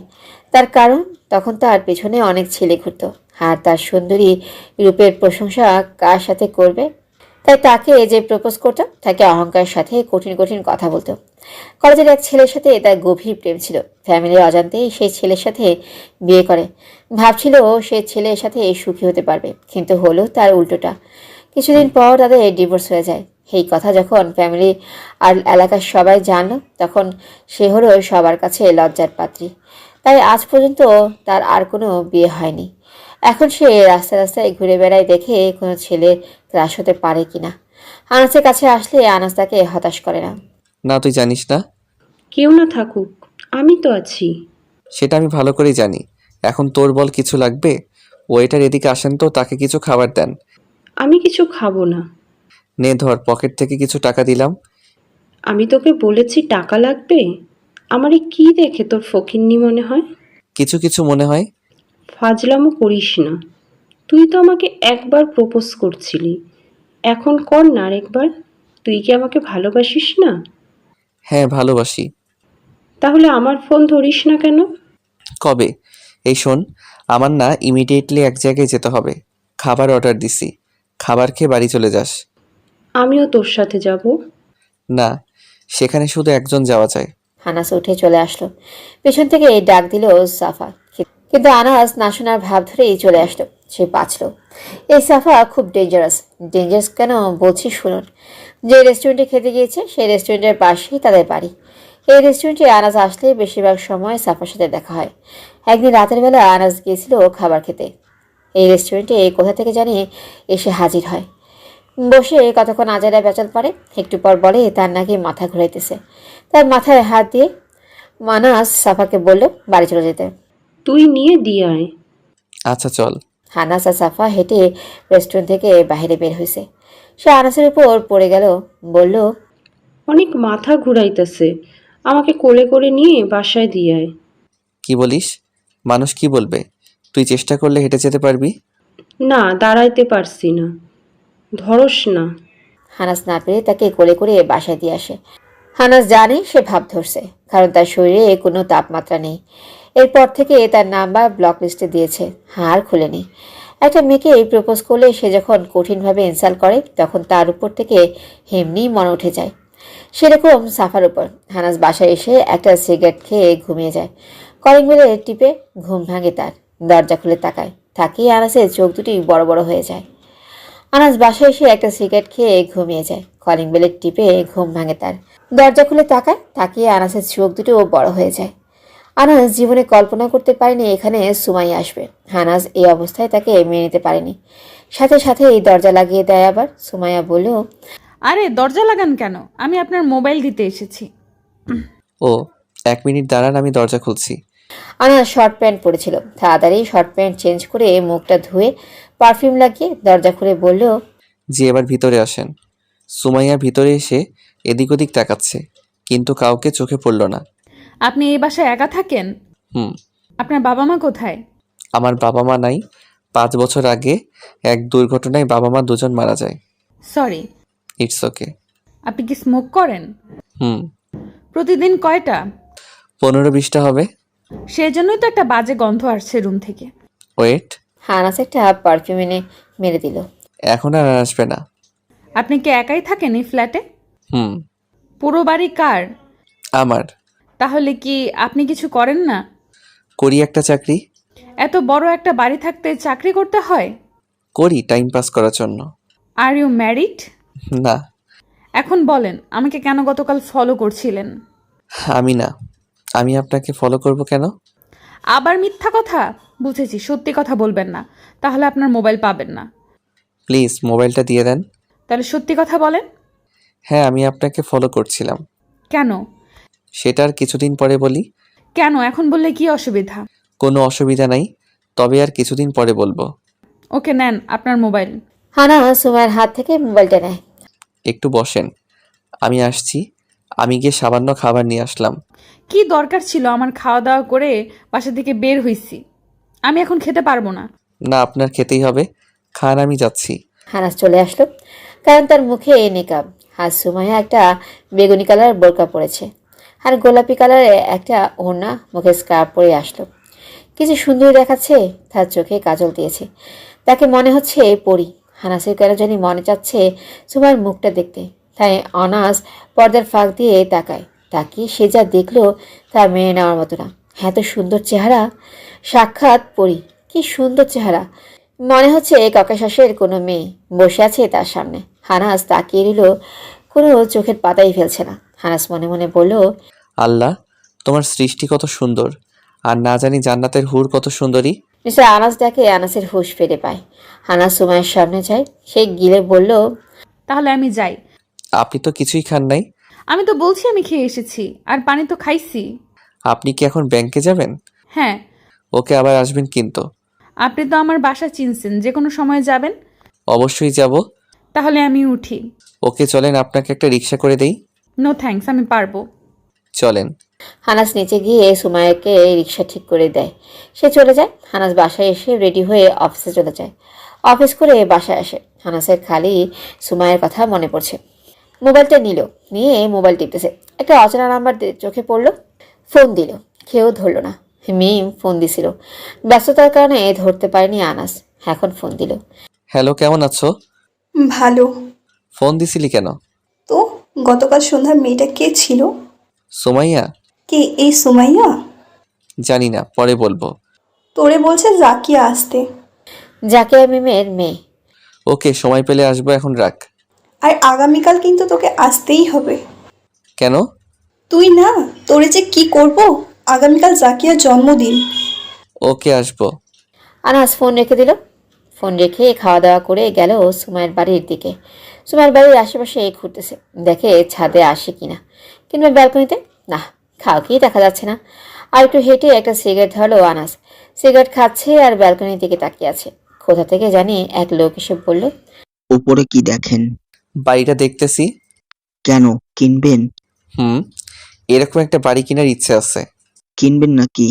তার কারণ তখন তার পেছনে অনেক ছেলে ঘুরত, আর তার সুন্দরী রূপের প্রশংসা কার সাথে করবে? তাই তাকে যে প্রপোজ করত তাকে অহংকারের সাথে কঠিন কঠিন কথা বলতো। কলেজের এক ছেলের সাথে তার গভীর প্রেম ছিল। ফ্যামিলির অজান্তেই সেই ছেলের সাথে বিয়ে করে। ভাবছিল সে ছেলের সাথে সুখী হতে পারবে, কিন্তু হলো তার উল্টোটা। কিছুদিন পর তাদের ডিভোর্স হয়ে যায়। এই কথা যখন ফ্যামিলি আর এলাকার সবাই জানলো তখন সে হলো সবার কাছে লজ্জার পাত্রী। তাই আজ পর্যন্ত তার আর কোনো বিয়ে হয়নি। এখন সে রাস্তায় রাস্তায় ঘুরে বেড়ায় দেখে কোনো ছেলে ক্রাশ হতে পারে কিনা। আনাসের কাছে আসলে আনাস তাকে হতাশ করে না। না, তুই জানিস না। কেউ না থাকুক, আমি তো আছি। সেটা আমি ভালো করেই জানি। এখন তোর বল, কিছু লাগবে? ওয়েটার এদিকে আসেন তো, তাকে কিছু খাবার দেন। আমি কিছু খাবো না। নে ধর, পকেট থেকে কিছু টাকা দিলাম। আমি তোকে বলেছি টাকা লাগবে? আমারে কি দেখে তোর ফকিন্নি মনে হয়? কিছু কিছু মনে হয়। ফাজলামো করিস না। তুই তো আমাকে একবার প্রপোজ করছিলি, এখন কর না আরেকবার। তুই কি আমাকে ভালোবাসিস না? হ্যাঁ ভালোবাসি। তাহলে আমার ফোন ধরিস না কেন? কবে? এই শোন, আমার না ইমিডিয়েটলি এক জায়গায় যেতে হবে। খাবার অর্ডার দিছি, খাবার খেয়ে বাড়ি চলে যাস। আমিও তোর সাথে যাব। না, সেখানে শুধু একজন যাওয়া যায়। আনাস উঠে চলে আসলো। পেছন থেকে ডাক দিল সাফা, কিন্তু আনাস না শোনার ভাব ধরেই চলে আসলো। সে বাঁচল। এই সাফা খুব ডেঞ্জারাস। ডেঞ্জারাস কেন বলছি শুনুন। যে রেস্টুরেন্টে খেতে গিয়েছে সেই রেস্টুরেন্টের পাশেই তাদের বাড়ি। এই রেস্টুরেন্টে আনাস আসলে বেশিরভাগ সময় সাফার সাথে দেখা হয়। একদিন রাতের বেলা আনাস গিয়েছিল খাবার খেতে। এই রেস্টুরেন্টে কোথা থেকে জানি এসে হাজির হয়। বসে কতক্ষণ আজারা পেঁচাল পারে। একটু পর বলে তার নাকি মাথা ঘুরাইতেছে। তার মাথায় হাত দিয়ে আনাস সাফাকে বলল বাড়ি চলে যেতে। তুই নিয়ে দিয়ে আয়। আচ্ছা চল। আনাস আর সাফা হেঁটে রেস্টুরেন্ট থেকে বাইরে বের হয়েছে। সে আনাসের উপর পড়ে গেল, বলল, অনেক মাথা ঘুরাইতেছে, আমাকে কোলে করে নিয়ে বাসায় দিয়ে আয়। কি বলিস? মানুষ কি বলবে? তুই চেষ্টা করলে হেঁটে যেতে পারবি। না, দাঁড়াইতে পারছি না, ধরস না। হানাস না পেরে তাকে কোলে করে বাসায় দিয়ে আসে। হানাস জানে সে ভাব ধরছে, কারণ তার শরীরে কোনো তাপমাত্রা নেই। এরপর থেকে তার নাম্বার ব্লক লিস্টে দিয়েছে, হার খুলেনি। একটা মেয়েকে প্রপোজ করলে সে যখন কঠিনভাবে ইনসাল্ট করে তখন তার উপর থেকে এমনি মনে উঠে যায়। সেরকম সাফার উপর। হানাস বাসায় এসে একটা সিগারেট খেয়ে ঘুমিয়ে যায়। কলিং বেলে টিপে ঘুম ভাঙে তার। দরজা খুলে তাকায়, তাকিয়ে আনাসের চোখ দুটি বড় বড় হয়ে যায়। আনাস বাসায় এসে একটা সিগারেট খেয়ে ঘুমিয়ে যায়। কলিং বেলের টিপে ঘুম ভাঙে তার। দরজা খুলে তাকায়, তাকিয়ে আনাসের চোখ দুটো বড় হয়ে যায়। আনাস জীবনে কল্পনা করতে পারেনি এখানে সুমাইয়া আসবে। আনাস এই অবস্থায় তাকে মেনে নিতে পারেনি। সাথে সাথে এই দরজা লাগিয়ে দেয় আবার। সুমাইয়া বলল, আরে দরজা লাগান কেন? আমি আপনার মোবাইল দিতে এসেছি। ও, 1 মিনিট দাঁড়ান, আমি দরজা খুলছি। আনাস শর্ট প্যান্ট পরেছিল। তাড়াতাড়ি শর্ট প্যান্ট চেঞ্জ করে মুখটা ধুয়ে পারফিউম লাগিয়ে দরজা খুলে বলল, জি এবার ভিতরে আসেন। সুমাইয়া ভিতরে এসে এদিক ওদিক তাকাচ্ছে, কিন্তু কাউকে চোখে পড়ল না। আপনি এই বাসায় একা থাকেন? হুম। আপনার বাবা মা কোথায়? আমার বাবা মা নাই। 5 বছর আগে এক দুর্ঘটনায় বাবা মা দুজন মারা যায়। সরি। It's okay. আপনি কি স্মোক করেন? হুম। প্রতিদিন কয়টা? 15-20টা হবে। সেজন্যই তো একটা বাজে গন্ধ আসছে রুম থেকে। ওয়েট। আনাস একটা পারফিউম এনে মেরে দিল। এখন আর আসবে না। আপনি কি একাই থাকেন এই ফ্ল্যাটে? হুম। পুরো বাড়ি কার? আমার। তাহলে কি আপনি কিছু করেন না? করি একটা চাকরি। এত বড় একটা বাড়ি থাকতে চাকরি করতে হয়? করি টাইম পাস করার জন্য। Are you married? না। এখন বলেন আমাকে কেন গতকাল ফলো করছিলেন? আমি না। আমি আপনাকে ফলো করব কেন? আবার মিথ্যা কথা? বুঝেছি, সত্যি কথা বলবেন না, তাহলে আপনার মোবাইল পাবেন না। প্লিজ মোবাইলটা দিয়ে দেন। তাহলে সত্যি কথা বলেন। হ্যাঁ আমি আপনাকে ফলো করছিলাম। কেন? সেটা আর কিছুদিন পরে বলি। কেন এখন বললে কি অসুবিধা? কোনো অসুবিধা নাই, তবে আর কিছুদিন পরে বলবো। ওকে নেন আপনার মোবাইল। আনাস সুমাইয়ার হাত থেকে মোবাইলটা নেয়। একটু বসেন, আমি আসছি। আমি গিয়ে সামান্য খাবার নিয়ে আসলাম। কি দরকার ছিল আমার খাওয়া দাওয়া করে বাসা থেকে বের হইছি? আমি এখন খেতে পারবো না। না আপনার খেতেই হবে, খান, আমি যাচ্ছি। আনাস চলে আসলো, কারণ তার মুখে নেকাব। আর সুমাইয়া একটা বেগুনি কালার বোরকা পরেছে আর গোলাপি কালারের একটা ওড়না, মুখে স্কার্ফ পরে আসলো। কিছু সুন্দর দেখাচ্ছে, তার চোখে কাজল দিয়েছে। তাকে মনে হচ্ছে পরী। আনাসের কেন জানি মনে চাচ্ছে সুমাইয়ের মুখটা দেখতে। তাই আনাস পর্দার ফাঁক দিয়ে তাকায়। তাকিয়ে সে যা দেখলো তা মেনে নেওয়ার মতো না। এত সুন্দর চেহারা, সাক্ষাৎ পরী। কি সুন্দর চেহারা, মনে হচ্ছে ককেশাসের কোনো মেয়ে বসে আছে তার সামনে। হানাস তাকিয়ে নিল, কোনো চোখের পাতাই ফেলছে না। হানাস মনে মনে বলল, আল্লাহ, তোমার সৃষ্টি কত সুন্দর, আর না জানি জান্নাতের হুর কত সুন্দরী। মিস্টার আনাস ডাকে আনাসের হুঁশ ফিরে পায়। হানাস সুমাইয়ের সামনে যায়। সে গিলে বলল, তাহলে আমি যাই। আপনি তো কিছুই খান নাই। আমি তো বলছি আমি খেয়ে এসেছি, আর পানি তো খাইছি। আপনি কি এখন ব্যাংকে যাবেন? হ্যাঁ। ওকে আবার আসবেন কিন্তু। আপনি তো আমার বাসা চিনছেন, যে কোনো সময় যাবেন। অবশ্যই যাব। তাহলে আমি উঠি। ওকে চলেন আপনাকে একটা রিক্সা করে দেই। নো থ্যাঙ্কস, আমি পারবো। চলেন। হানাস নিচে গিয়ে সুমাইয়াকে রিক্সা ঠিক করে দেয়। সে চলে যায়। হানাস বাসায় এসে রেডি হয়ে অফিসে চলে যায়। অফিস করে বাসায় আসে। হানাসের খালি সুমাইয়ের কথা মনে পড়ছে। মোবাইলটা নিয়ে মোবাইল টিপতেছে। একটা অচেনা নাম্বার চোখে পড়লো। ফোন দিল, কেউ ধরলো না। মিম ফোন দিছিল, ব্যস্ততার কারণে ধরতে পারেনি আনাস। এখন ফোন দিল। হ্যালো, কেমন আছো? ভালো। ফোন দিছিলি কেন? তো গতকাল সন্ধ্যার মেয়েটা কে ছিল? সুমাইয়া? কে এই সুমাইয়া? জানি না, পরে বলবো। তোরে বলছে জাকিয়া আসতে। জাকিয়া মিমের মেয়ে। ওকে, সময় পেলে আসবো, এখন রাখ। আর আগামীকাল কিন্তু তোকে আসতেই হবে। কেন? তুই না, তোরে যে কি করব। আগামীকাল জাকিয়ার জন্মদিন। ওকে, আসবো। আনাস ফোন রেখে দিল। ফোন রেখে খাওয়া দাওয়া করে গেল সুমাইয়ের বাড়ির দিকে। সুমাইয়ের বাড়ির আশেপাশে ঘুরতেছে, দেখে ছাদে আসে কিনা, কিংবা ব্যালকনিতে। না, কাউকেই দেখা যাচ্ছে না। আর একটু হেঁটে একটা সিগারেট ধরলো আনাস। সিগারেট খাচ্ছে আর ব্যালকনির দিকে তাকিয়ে আছে। কোথা থেকে জানি এক লোক এসে বলল, উপরে কি দেখেন? বাড়িটা দেখতেছি। কেন, কিনবেন? হুম, এরকম একটা বাড়ি কেনার ইচ্ছে আছে। কিনবেন নাকি?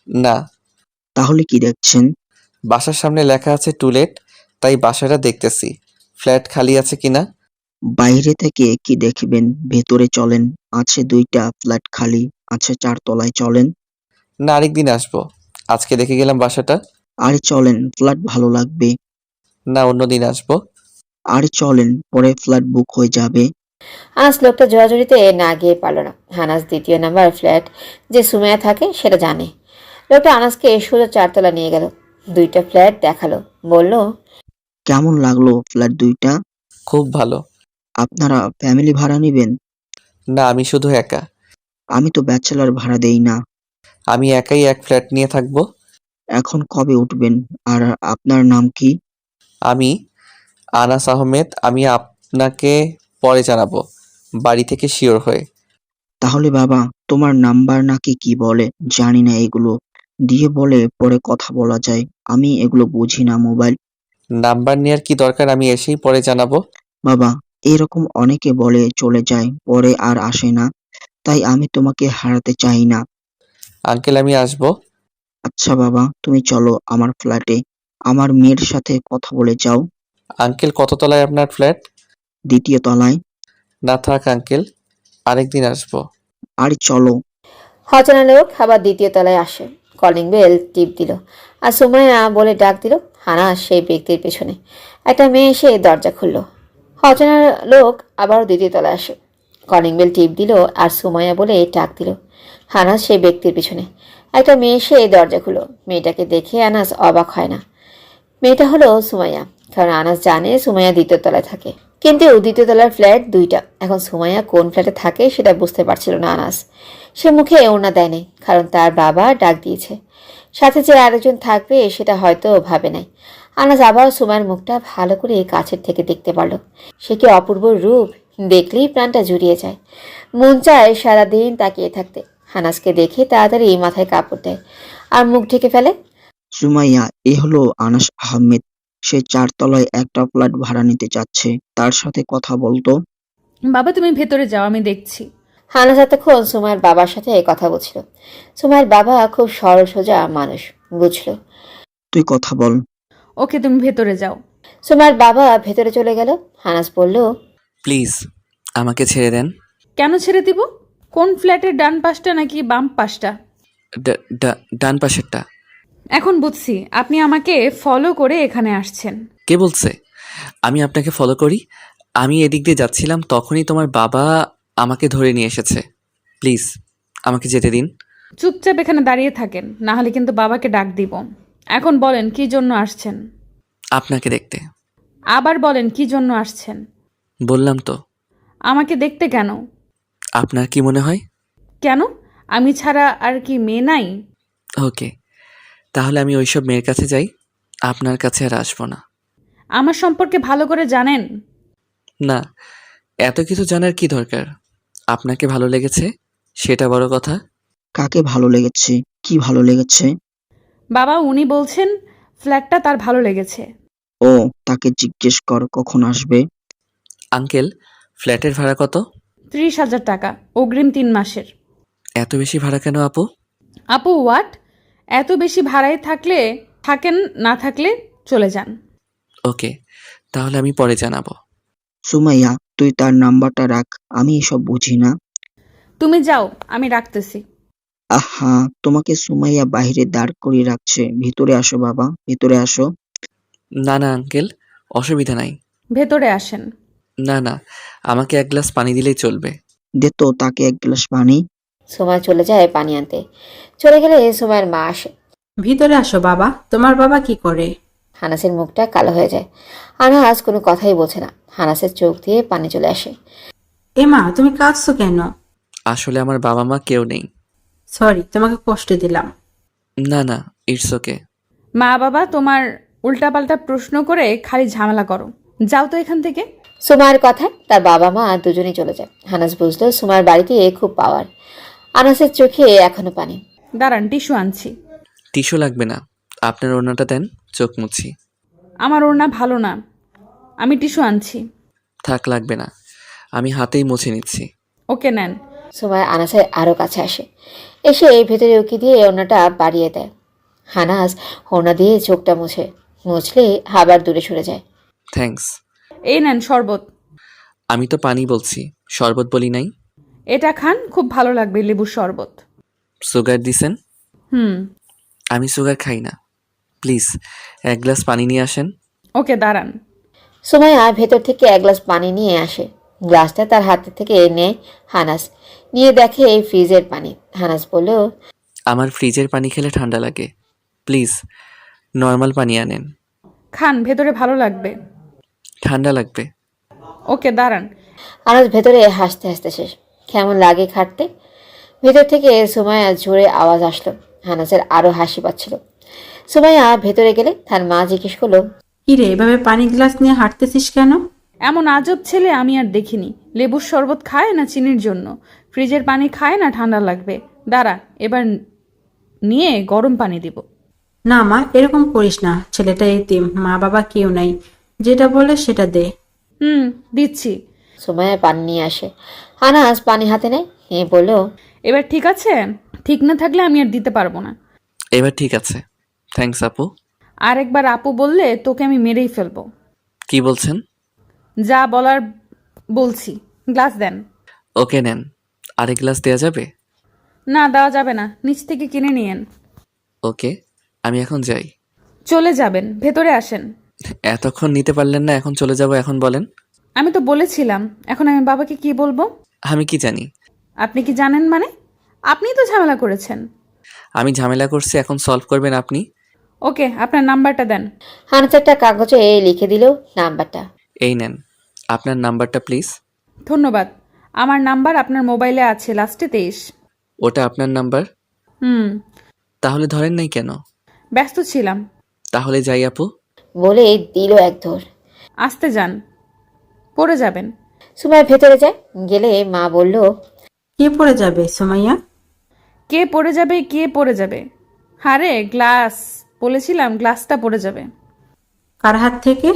না, তাহলে কি দেখছেন? বাসার সামনে লেখা আছে টু লেট, তাই বাসাটা দেখতেছি। ফ্ল্যাট খালি আছে কিনা। বাইরে থেকে কি দেখবেন, ভেতরে চলেন। আছে 2টা ফ্ল্যাট খালি, আছে 4 তলায়, চলেন। না, আরেকদিন আসবো। আজকে দেখে গেলাম বাসাটা। আরে চলেন, ফ্ল্যাট ভালো লাগবে। না, অন্যদিন আসবো। আরে চলেন, পরে ফ্ল্যাট বুক হয়ে যাবে। আনাস লোকটা জোরাজুরিতে না গিয়ে পারল না। আনাস দ্বিতীয় নাম্বার ফ্ল্যাট যে সুমাইয়া থাকে সেটা জানে। লোকটা আনাসকে সোজা 4 তলা নিয়ে গেল। 2টা ফ্ল্যাট দেখালো, বলল, কেমন লাগলো ফ্ল্যাট 2টা? খুব ভালো। আপনারা ফ্যামিলি ভাড়া নেবেন? না, আমি শুধু একা। আমি তো ব্যাচেলর ভাড়া দেই না। আমি একাই এক ফ্ল্যাট নিয়ে থাকবো। এখন কবে উঠবেন? আর আপনার নাম কি? আমি আনাস আহমেদ। আমি আপনাকে পরে জানাবো, বাড়ি থেকে শিওর হয়ে। তাহলে বাবা, তোমার নাম্বার নাকি কি বলে, জানি না, এগুলো দিয়ে বলে পরে কথা বলা যায়। আমি এগুলো বুঝি না, মোবাইল। নাম্বার নেওয়ার কি দরকার, আমি এসেই পরে জানাবো। বাবা, এরকম অনেকে বলে চলে যায়, পরে আর আসে না। তাই আমি তোমাকে হারাতে চাই না। আঙ্কেল, আমি আসবো। আচ্ছা বাবা, তুমি চলো আমার ফ্ল্যাটে, আমার মেয়ের সাথে কথা বলে যাও। আঙ্কেল, কত তলায় আপনার ফ্ল্যাট? 2য় তলায়। না থাক আঙ্কেল, আরেকদিন আসবো। আরে চলো। অচেনা লোক আবার 2য় তলায় আসে। কলিং বেল টিপ দিল আর সুমাইয়া বলে ডাক দিল। আনাস সেই ব্যক্তির পেছনে। একটা মেয়ে এসে দরজা খুলল। অচেনা লোক আবারও 2য় তলায় আসে। কলিং বেল টিপ দিল আর সুমাইয়া বলে ডাক দিল। আনাস সেই ব্যক্তির পিছনে। একটা মেয়ে এসে দরজা খুলল। মেয়েটাকে দেখে আনাস অবাক হয় না। মেয়েটা হলো সুমাইয়া, কারণ আনাস জানে সুমাইয়া 2য় তলায় থাকে। কিন্তু 2য় তলার ফ্ল্যাট 2টা। এখন সুমাইয়া কোন ফ্ল্যাটে থাকে সেটা বুঝতে পারছিল না আনাস। সে মুখে ওড়না দেয়নি, কারণ তার বাবা ডাক দিয়েছে। সাথে যে আরেকজন থাকবে সেটা হয়তো ভাবে নাই। আনাস আবার সুমাইয়ের মুখটা ভালো করে কাছের থেকে দেখতে পারল। সে কি অপূর্ব রূপ! দেখলেই প্রাণটা জুড়িয়ে যায়। মন চায় সারাদিন তাকিয়ে থাকতে। আনাসকে দেখে তাড়াতাড়ি মাথায় কাপড় দেয় আর মুখ ঢেকে ফেলে। সুমাইয়া, এ হলো আনাস আহমেদ। সে 4 তলায় একটা ফ্ল্যাট ভাড়া নিতে চাচ্ছে, তার সাথে কথা বলতো। বাবা তুমি ভেতরে যাও, আমি দেখছি। আনাস এতক্ষণ সুমাইয়ের বাবার সাথে কথা বলছিল। সুমাইয়ের বাবা খুব সরল সোজা মানুষ, বুঝলো। তুই কথা বল। ওকে, তুমি ভেতরে যাও। সুমাইয়ের বাবা ভেতরে চলে গেল। আনাস বলল, প্লিজ আমাকে ছেড়ে দেন। কেন ছেড়ে দিব? কোন ফ্ল্যাটের ডান পাশটা নাকি বাম পাশটা? ডান পাশেরটা। এখন বুঝছি আপনি আমাকে ফলো করে এখানে আসছেন। কে বলছে আমি আপনাকে ফলো করি? আমি এদিক দিয়ে যাচ্ছিলাম, তখনই তোমার বাবা আমাকে ধরে নিয়ে এসেছে। প্লিজ আমাকে যেতে দিন। চুপচাপ এখানে দাঁড়িয়ে থাকেন, না হলে কিন্তু বাবাকে ডাক দিব। এখন বলেন কি জন্য আসছেন? আপনাকে দেখতে। আবার বলেন কি জন্য আসছেন? বললাম তো। আমাকে দেখতে কেন? আপনার কি মনে হয়? কেন? আমি ছাড়া আর কি মেয়ে নাই? ওকে, তাহলে আমি ওইসব মেয়ের কাছে যাই, আপনার কাছে আর আসবো না। আমার সম্পর্কে ভালো করে জানেন? না, এত কিছু জানার কি দরকার? আপনাকে ভালো লেগেছে, সেটা বড় কথা। কাকে ভালো লেগেছে? কি ভালো লেগেছে? বাবা উনি বলছেন ফ্ল্যাটটা তার ভালো লেগেছে। ও, তাকে জিজ্ঞেস কর কখন আসবে। আঙ্কেল, ফ্ল্যাটের ভাড়া কত? 30,000 টাকা, অগ্রিম 3 মাসের। এত বেশি ভাড়া কেন আপু? আপু হোয়াট? এত বেশি ভাড়ায় থাকলে থাকেন, না থাকলে চলে যান। ওকে, তাহলে আমি পরে জানাবো। সুমাইয়া, তুই তার নাম্বারটা রাখ, আমি এসব বুঝি না। তুমি যাও, আমি রাখতেছি। আহা, তোমাকে সুমাইয়া বাইরে দাঁড় করিয়ে রাখছে। ভিতরে আসো বাবা, ভিতরে আসো। না না আঙ্কেল, অসুবিধা নাই। ভেতরে আসেন। না না, আমাকে এক গ্লাস পানি দিলেই চলবে। দে তো তাকে এক গ্লাস পানি। সুমায় চলে যায় পানি আনতে। চলে গেলে সুমায়ের মা আসে। ভিতরে আসো বাবা, তোমার বাবা কি করে? হানাসের মুখটা কালো হয়ে যায়। আনাস কোনো কথাই বলছে না। হানাসের চোখ দিয়ে পানি চলে আসে। এমা, তুমি কাঁদছো কেন? আসলে আমার বাবা মা কেউ নেই। সরি, তোমাকে কষ্ট দিলাম। না না, ইটস ওকে। মা বাবা তোমার উল্টাপাল্টা প্রশ্ন করে খালি ঝামেলা করো। যাও তো এখান থেকে। সুমায়ের কথায় তার বাবা মা দুজনেই চলে যায়। হানাস বুঝলো সুমায়ের বাড়িতে খুব পাওয়ার। আনাসের চোখে এখনো পানি। দাঁড়ান, টিস্যু আনছি। টিস্যু লাগবে না, আপনার ওড়নাটা দেন, চোখ মুছি। আমার ওড়না ভালো না, আমি টিস্যু আনছি। থাক, লাগবে না, আমি হাতেই মুছে নিচ্ছি। ওকে নেন। সুমায় আনাসের আরও কাছে আসে। এসে ভেতরে উকি দিয়ে ওড়নাটা বাড়িয়ে দেয়। হানাস ওড়না দিয়ে চোখটা মুছলে আবার দূরে সরে যায়। থ্যাঙ্কস। এই নেন শরবত। আমি তো পানি বলছি, শরবত বলি নাই। এটা খান, খুব ভালো লাগবে, লেবুর শরবত। সুগার দিছেন? হুম। আমি সুগার খাই না। প্লিজ এক গ্লাস পানি নিয়ে আসেন। ওকে দাঁড়ান। সুমাইয়া ভেতর থেকে এক গ্লাস পানি নিয়ে আসে। গ্লাসটা তার হাতে থেকে নেয় হানাস। নিয়ে দেখে ফ্রিজের পানি। হানাস বলল, আমার ফ্রিজের পানি খেলে ঠান্ডা লাগে, প্লিজ নর্মাল পানি আনেন। খান, ভেতরে ভালো লাগবে। ঠান্ডা লাগবে। ওকে দাঁড়ান। আনাস ভেতরে হাসতে হাসতে শেষ। কেমন লাগে খাটতে? ভেতর থেকে সুমাইয়া জোরে আওয়াজ আসলো। হানাসের আরও হাসি পাচ্ছিল। সুমাইয়া ভেতরে গেলে তার মা জিজ্ঞেস করলো, কিরে, এভাবে পানি গ্লাস নিয়ে হাঁটতেছিস কেন? এমন আজব ছেলে আমি আর দেখিনি। লেবুর শরবত খায় না চিনির জন্য, ফ্রিজের পানি খায় না ঠান্ডা লাগবে। দাঁড়া, এবার নিয়ে গরম পানি দিব। না মা, এরকম করিস না, ছেলেটা এতিম, মা বাবা কেউ নাই, যেটা বলে সেটা দে। দিচ্ছি। সুমাইয়া পানি নিয়ে আসে। আনাস পানি হাতে নেয়। বলল, এবার ঠিক আছে? ঠিক না থাকলে আমি আর দিতে পারবো না। এবার ঠিক আছে, থ্যাঙ্কস আপু। আর একবার আপু বললে তোকে আমি মেরেই ফেলবো। কি বলছেন? যা বলার বলছি। গ্লাস দেন। ওকে নেন, আরেক গ্লাস দেওয়া যাবে? না, দেওয়া যাবে না, নিচ থেকে কিনে নিয়েন। ওকে, আমি এখন যাই। চলে যাবেন? ভেতরে আসেন। এতক্ষণ নিতে পারলেন না, এখন চলে যাব এখন বলেন? আমি তো বলেছিলাম, এখন আমি বাবাকে কি বলবো? আমি কি জানি? আপনি কি জানেন মানে? আপনিই তো ঝামেলা করেছেন। আমি ঝামেলা করছি, এখন সলভ করবেন আপনি। ওকে, আপনার নাম্বারটা দেন। হানাস একটা কাগজে লিখে দিল নাম্বারটা। এই নেন আপনার নাম্বারটা প্লিজ। ধন্যবাদ। আমার নাম্বার আপনার মোবাইলে আছে, লাস্টে 23। ওটা আপনার নাম্বার? হুম। তাহলে ধরেন নাই কেন? ব্যস্ত ছিলাম। তাহলে যাই আপু। বলে দিল এক ধর। আসতে যান, পড়ে যাবেন। সুমাইয়া ভেতরে যায়। গেলে মা বলল, কে পড়ে যাবে সুমাইয়া? কে পড়ে যাবে? কে পড়ে যাবে? আরে গ্লাস, বলেছিলাম গ্লাসটা পড়ে যাবে। কার হাত থেকে?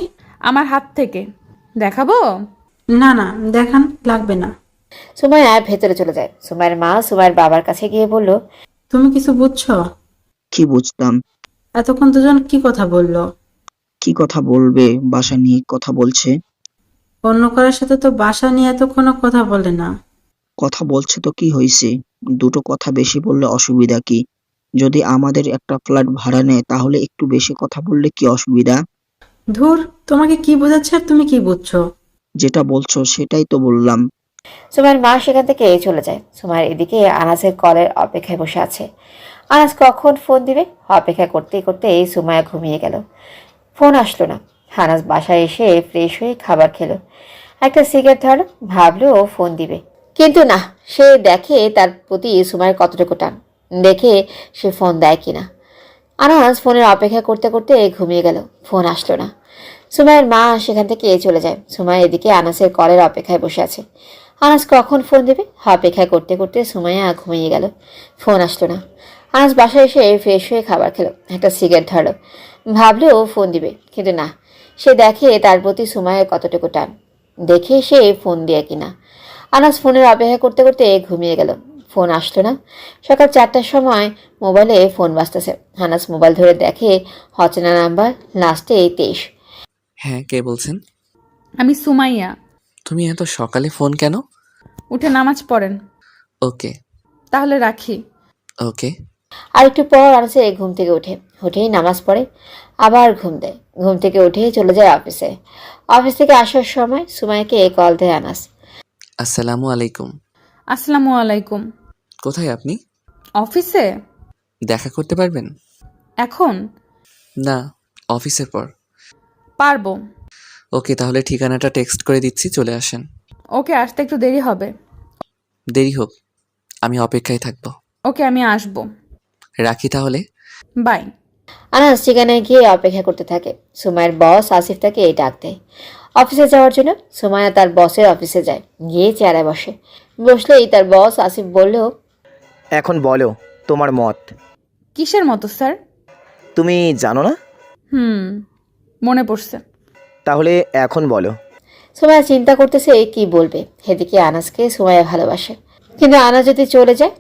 আমার হাত থেকে। দেখাবো? না না, দেখান, লাগবে না। সুমাইয়া ভেতরে চলে যায়। সুমাইয়ের মা সুমাইয়ের বাবার কাছে গিয়ে বলল, তুমি কিছু বুঝছো? কি বুঝতাম? এতক্ষণ দুজন কি কথা বললো? কি কথা বলবে? বাসা নিয়ে কথা বলছে। অন্য কারোর সাথে তো বাসা নিয়ে এতক্ষণও কথা বলে না। কথা বলছে তো কি হয়েছে? দুটো কথা বেশি বললে অসুবিধা কি? যদি আমাদের একটা ফ্ল্যাট ভাড়া নেয় তাহলে একটু বেশি কথা বললে কি অসুবিধা? ধুর, তোমাকে কি বোঝাচ্ছে আর তুমি কি বুঝছো? যেটা বলছো সেটাই তো বললাম। সুমাইয়ের মা সেখান থেকে চলে যায়। সুমাইয়ের এদিকে আনাসের কলের অপেক্ষায় বসে আছে। আনাস কখন ফোন দিবে অপেক্ষা করতে করতে সুমাইয়া ঘুমিয়ে গেল। ফোন আসলো না। আনাস বাসায় এসে ফ্রেশ হয়ে খাবার খেলো। একটা সিগারেট ধরলো, ভাবলো ফোন দিবে, কিন্তু না। সে দেখে তার প্রতি সুমাইয়ের কতটুকু টান। দেখে সে ফোন দেয় কিনা। আনাস ফোনের অপেক্ষা করতে করতে ঘুমিয়ে গেল। ফোন আসলো না। সুমাইয়ের মা সেখান থেকে চলে যায়। সুমাইয়া এদিকে আনাসের কলের অপেক্ষায় বসে আছে। আনাস কখন ফোন দেবে অপেক্ষা করতে করতে সুমাইয়া ঘুমিয়ে গেল। ফোন আসলো না। আনাস বাসায় এসে ফ্রেশ হয়ে খাবার খেলো, একটা সিগারেট ধরলো, ভাবলো ফোন দিবে, কিন্তু না। সে দেখে তার প্রতি সুমাইয়ের কতটুকু টান। দেখে সে ফোন দিয়ে কিনা। আনাস ফোনের অপেক্ষা করতে করতে ঘুমিয়ে গেল। ফোন আসলো না। সকাল 4টার সময় মোবাইলে ফোন বাজতেছে। আনাস মোবাইল ধরে দেখে অচেনা নাম্বার, লাস্টে 23। হ্যাঁ, কে বলছেন? আমি সুমাইয়া। তুমি এত সকালে ফোন কেন? উঠে নামাজ পড়েন। ওকে। তাহলে রাখি। ওকে। আর একটু পর আনাসে ঘুম থেকে উঠেই নামাজ পড়ে, আবার ঘুম দেয়। ঘুম থেকে উঠেই চলে যায় অফিসে। অফিস থেকে আসার সময় সুমাইয়াকে কল দেয় আনাস। আসসালামু আলাইকুম। আসসালামু আলাইকুম। কোথায় আপনি? অফিসে? দেখা করতে পারবেন? এখন? না, অফিসের পর। পারবো। ওকে, তাহলে ঠিকানাটা টেক্সট করে দিচ্ছি, চলে আসেন। ওকে, আসতে একটু দেরি হবে। দেরি হোক, আমি অপেক্ষায় থাকবো। ওকে, আমি আসবো। রাখি তাহলে। বাই। আনাস ঠিকানায় গিয়ে অপেক্ষা করতে থাকে। সুমাইয়ের বস আসিফ তাকে ডাক দেয় অফিসে যাওয়ার জন্য। সুমাইয়া তার বসের অফিসে যায়, গিয়ে চেয়ারে বসলেই তার বস আসিফ বলল, এখন বলো তোমার মত। কিসের মতো স্যার? তুমি জানো না? মনে পড়ছে। তাহলে এখন বলো। সুমাইয়া চিন্তা করতেছে কি বলবে। এদিকে আনাসকে সুমাইয়া ভালোবাসে, কিন্তু আনাস যদি চলে যায়,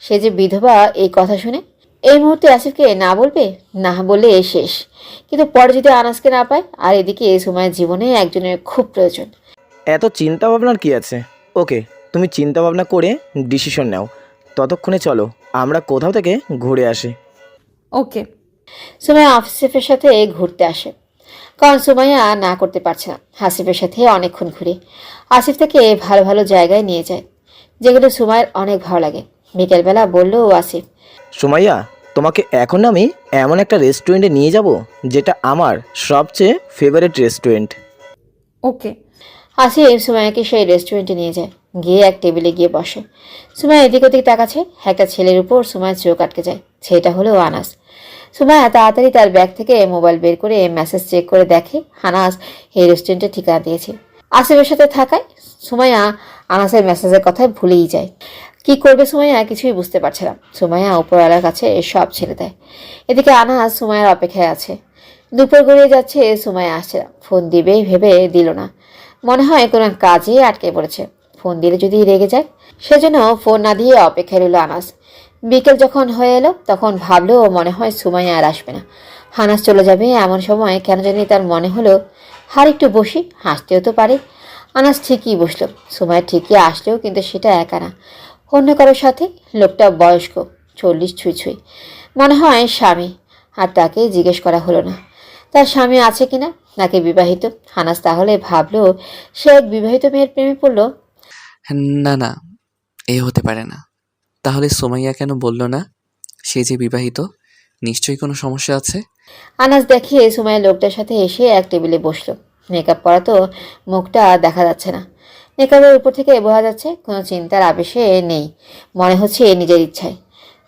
সে যে বিধবা এই কথা শুনে এই মুহূর্তে আসিফকে না বলবে, না বললে শেষ। কিন্তু পরে যদি আনাসকে না পায়, আর এদিকে সুমাইয়ার জীবনে একজনের খুব প্রয়োজন। এত চিন্তা ভাবনার কি আছে? ওকে, তুমি চিন্তা ভাবনা করে ডিসিশন নাও। ততক্ষণে চলো আমরা কোথাও থেকে ঘুরে আসি। ওকে। সুমাইয়া আসিফের সাথে ঘুরতে আসে, কারণ সুমাইয়া না করতে পারছে না। আসিফের সাথে অনেকক্ষণ ঘুরে আসিফ থেকে ভালো ভালো জায়গায় নিয়ে যায়, যেগুলো সুমাইয়ার অনেক ভালো লাগে। বিকেলবেলা বলল আসিফ, সুমাইয়া, তোমাকে এখন আমি এমন একটা রেস্টুরেন্টে নিয়ে যাব যেটা আমার সবচেয়ে ফেভারিট রেস্টুরেন্ট। ওকে। আসিফ সুমাইয়াকে সেই রেস্টুরেন্টে নিয়ে যায়, গিয়ে এক টেবিলে গিয়ে বসে। সুমাইয়া এদিক ওদিক তাকাচ্ছে, একটা ছেলের উপর সুমাইয়ার চোখ আটকে যায়। ছেলেটা হলো আনাস। সুমাইয়া তাড়াতাড়ি তার ব্যাগ থেকে মোবাইল বের করে মেসেজ চেক করে দেখে আনাস এই রেস্টুরেন্টের ঠিকানা দিয়েছে। আসিফের সাথে থাকায় সুমাইয়া আনাসের মেসেজের কথায় ভুলেই যায়। কি করবে সুমাইয়া কিছুই বুঝতে পারছে না। সুমাইয়া উপরওয়ালার কাছে সব ছেড়ে দেয়। এদিকে আনাস সুমাইয়ার অপেক্ষায় আছে। দুপুর গড়িয়ে যাচ্ছে, সুমাইয়া আসছে না। ফোন দিবে ভেবে দিল না, মনে হয় কোনো কাজে আটকে পড়েছে। ফোন দিলে যদি রেগে যায়, সেজন্য ফোন না দিয়ে অপেক্ষায় রইল আনাস। বিকেল যখন হয়ে এলো, তখন ভাবলো মনে হয় সুমাইয়া আর আসবে না, আনাস চলে যাবে। এমন সময় কেন জানি তার মনে হলো আর একটু বসি, হাসতেও তো পারে। আনাস ঠিকই বসলো। সুমাইয়া ঠিকই আসলেও কিন্তু সেটা একা না, অন্য কারোর সাথে। লোকটা বয়স্ক, 40 ছুঁই ছুঁই, মনে হয় স্বামী। আর তাকে জিজ্ঞেস করা হলো না তার স্বামী আছে কিনা, নাকি বিবাহিত। আনাস তাহলে ভাবলো সে এক বিবাহিত মেয়ের প্রেমে পড়লো। না না, এ হতে পারে না। তাহলে সুমাইয়া কেন বলল না সে যে বিবাহিত? নিশ্চয়ই কোনো সমস্যা আছে। আনাস দেখে সুমাইয়া লোকটার সাথে এসে এক টেবিলে বসলো। মেকআপ করা তো মুখটা দেখা যাচ্ছে না, মেকআপের উপর থেকে বোঝা যাচ্ছে কোনো চিন্তার আবেশে নেই, মনে হচ্ছে নিজের ইচ্ছায়।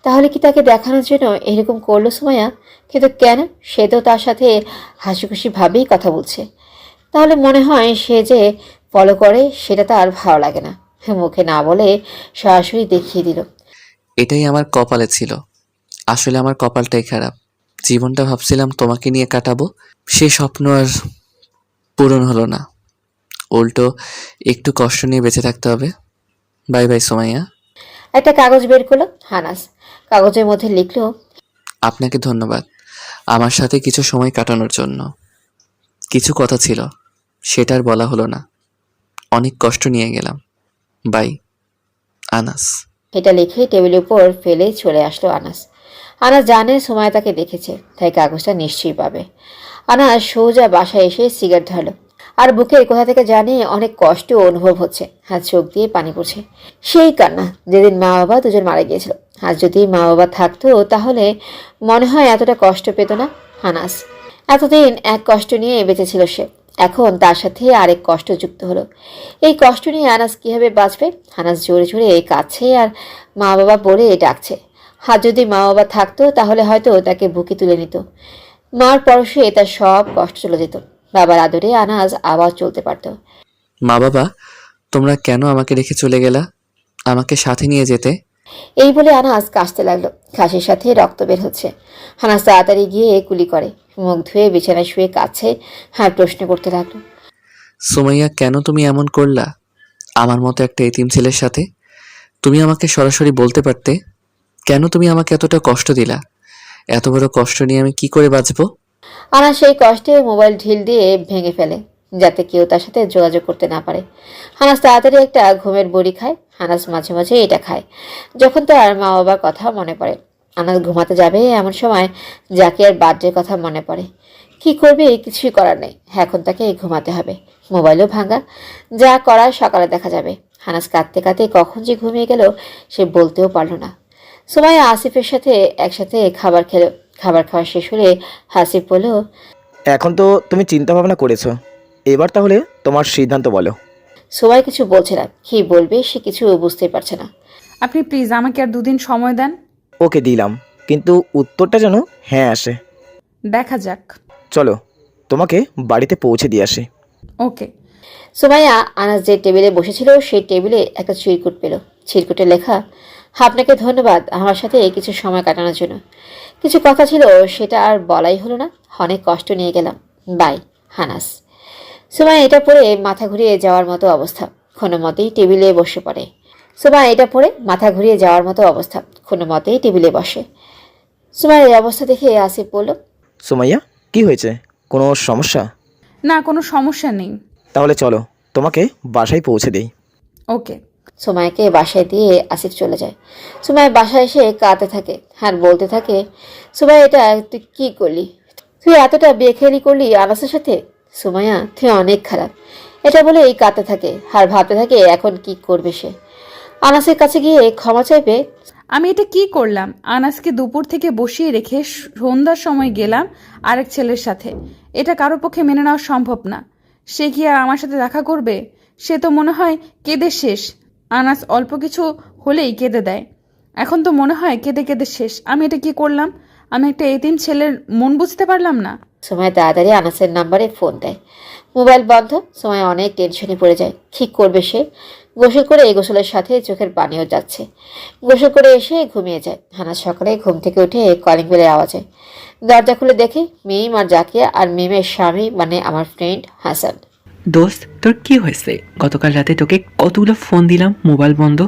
তাহলে কি তাকে দেখানোর জন্য এরকম করলো সুমাইয়া? কিন্তু কেন? সে তো তার সাথে হাসি খুশি ভাবেই কথা বলছে। তাহলে মনে হয় সে যে ফলো করে সেটা তার ভালো লাগে না। মুখে না বলে সরাসরি দেখিয়ে দিল। এটাই আমার কপালে ছিল। আসলে আমার কপালটাই খারাপ। জীবনটা ভাবছিলাম তোমাকে নিয়ে কাটাবো, সে স্বপ্ন আর পূরণ হলো না। উল্টো একটু কষ্ট নিয়ে বেঁচে থাকতে হবে। Bye bye Sumaiya. একটা কাগজ বের করলো আনাস, কাগজের মধ্যে লিখলো, আপনাকে ধন্যবাদ আমার সাথে কিছু সময় কাটানোর জন্য। কিছু কথা ছিল, সেটা আর বলা হলো না। অনেক কষ্ট নিয়ে গেলাম। বাই আনাস। এটা লিখে টেবিলের উপর ফেলে চলে আসলো আনাস। আনাস জানে সুমাইয়া তাকে দেখেছে, তাই কাগজটা নিশ্চয়ই পাবে। আনাস সোজা বাসায় এসে সিগারেট ধরলো, আর বুকের কোথা থেকে জানে অনেক কষ্ট অনুভব হচ্ছে। হাত চোখ দিয়ে পানি পড়ছে। সেই কান্না, যেদিন মা বাবা দুজন মারা গিয়েছিল। আর যদি মা বাবা থাকতো তাহলে মনে হয় এতটা কষ্ট পেত না আনাস। এতদিন এক কষ্ট নিয়ে বেঁচেছিল সে, এখন তার সাথে আরেক কষ্ট যুক্ত হলো। এই কষ্ট নিয়ে আনাস কিভাবে বাঁচবে? আনাস জোরে জোরে কাছে আর মা বাবা বলে ডাকছে। আর যদি মা বাবা থাকতো তাহলে হয়তো তাকে বুকে তুলে নিত। মার পরশে তার সব কষ্ট চলে যেত। বাবার আদরে আনাস আবার চলতে পারত। মা বাবা, তোমরা কেন আমাকে রেখে চলে গেলা? আমাকে সাথে নিয়ে যেতে। এই বলে আনাস কাশতে লাগলো, কাশির সাথে রক্ত বের হচ্ছে। আনাস তাড়াতাড়ি গিয়ে কুলি করে, মুখ ধুয়ে বিছানায় শুয়ে কাছে আর প্রশ্ন করতে লাগলো, সুমাইয়া, কেন তুমি এমন করলা আমার মতো একটা এতিম ছেলের সাথে? তুমি আমাকে সরাসরি বলতে পারতে, কেন তুমি আমাকে এতটা কষ্ট দিলা? এত বড় কষ্ট নিয়ে আমি কি করে বাঁচবো? আনাস সেই কষ্টে মোবাইল ঢিল দিয়ে ভেঙে ফেলে, যাতে কেউ তার সাথে যোগাযোগ করতে না পারে। হানাস তাড়াতাড়ি একটা ঘুমের বড়ি খায়। হানাস মাঝে মাঝে এটা খায় যখন তার মা বাবার কথা মনে পড়ে। আনাস ঘুমাতে যাবে এমন সময় জাকিয়ার বার্থডের কথা মনে পড়ে। কি করবে, কিছুই করার নেই, এখন তাকে ঘুমাতে হবে। মোবাইলও ভাঙা, যা করার সকালে দেখা যাবে। হানাস কাঁদতে কাঁদতে কখন যে ঘুমিয়ে গেল সে বলতেও পারল না। সুমাইয়া আসিফের সাথে একসাথে খাবার খেলো। খাবার খাওয়া শেষ হলে হাসিফ বলল, এখন তো তুমি চিন্তা ভাবনা করেছো, এবার তাহলে তোমার সিদ্ধান্ত বলো। সুমাই কিছু বলছে না, কি বলবে সে কিছু বুঝতেই পারছে না। আপনি প্লিজ আমাকে আর 2 দিন সময় দেন। ওকে দিলাম, কিন্তু উত্তরটা যেন হ্যাঁ আসে। দেখা যাক। চলো তোমাকে বাড়িতে পৌঁছে দিয়ে আসি। ওকে। সুমাইয়া আনাস যে টেবিলে বসেছিল সেই টেবিলে একটা চিরকুট পেল। চিরকুটে লেখা, আপনাকে ধন্যবাদ আমার সাথে কিছু সময় কাটানোর জন্য। কিছু কথা ছিল সেটা আর বলাই হলো না, অনেক কষ্ট নিয়ে গেলাম, বাই হানাস। সুমাইয়া এটা পড়ে মাথা ঘুরিয়ে যাওয়ার মতো অবস্থা, কোনো মতেই টেবিলে বসে পড়ে। সুমাইয়া এটা পড়ে মাথা ঘুরিয়ে যাওয়ার মতো অবস্থা, কোনো মতেই টেবিলে বসে। সুমাইয়ার এই অবস্থা দেখে আসিফ বলল, সুমাইয়া, কি হয়েছে? কোনো সমস্যা? না, কোনো সমস্যা নেই। তাহলে চলো তোমাকে বাসায় পৌঁছে দেই। ওকে। সুমাইয়াকে বাসায় দিয়ে আসিফ চলে যায়। সুমাইয়া বাসায় এসে কাঁদতে থাকে আর বলতে থাকে, সুমাইয়া এটা তুই কি করলি? তুই এতটা বেখেয়ালি করলি আনাসের সাথে? সুমাইয়া তুই অনেক খারাপ। এটা বলে এই কাঁদতে থাকে আর ভাবতে থাকে এখন কি করবে সে। আনাসের কাছে গিয়ে ক্ষমা চাইবে। আমি এটা কি করলাম? আনাসকে দুপুর থেকে বসিয়ে রেখে সন্ধ্যার সময় গেলাম আরেক ছেলের সাথে। এটা কারো পক্ষে মেনে নেওয়া সম্ভব না। সে কি আর আমার সাথে দেখা করবে? সে তো মনে হয় কেঁদে শেষ। আনাস অল্প কিছু হলেই কেঁদে দেয়, এখন তো মনে হয় কেঁদে কেঁদে শেষ। আমি এটা কি করলাম? আমি একটা এতিম ছেলের মন বুঝতে পারলাম না। সুমাইয়া তাড়াতাড়ি আনাসের নাম্বারে ফোন দেয়। মোবাইল বন্ধ। সুমাইয়া অনেক টেনশনে পড়ে যায়, ঠিক করবে সে। গোসল করে এই গোসলের সাথে চোখের পানিও যাচ্ছে। গোসল করে এসে ঘুমিয়ে যায়। হানাস সকালে ঘুম থেকে উঠে কলিং বেলের আওয়াজ হয়। দরজা খুলে দেখে মিম আর জাকিয়া আর মিমের স্বামী মানে আমার ফ্রেন্ড হাসান। দোস্ত, তোর কি হয়েছে? গতকাল রাতে তোকে কতগুলো ফোন দিলাম, মোবাইল বন্ধ।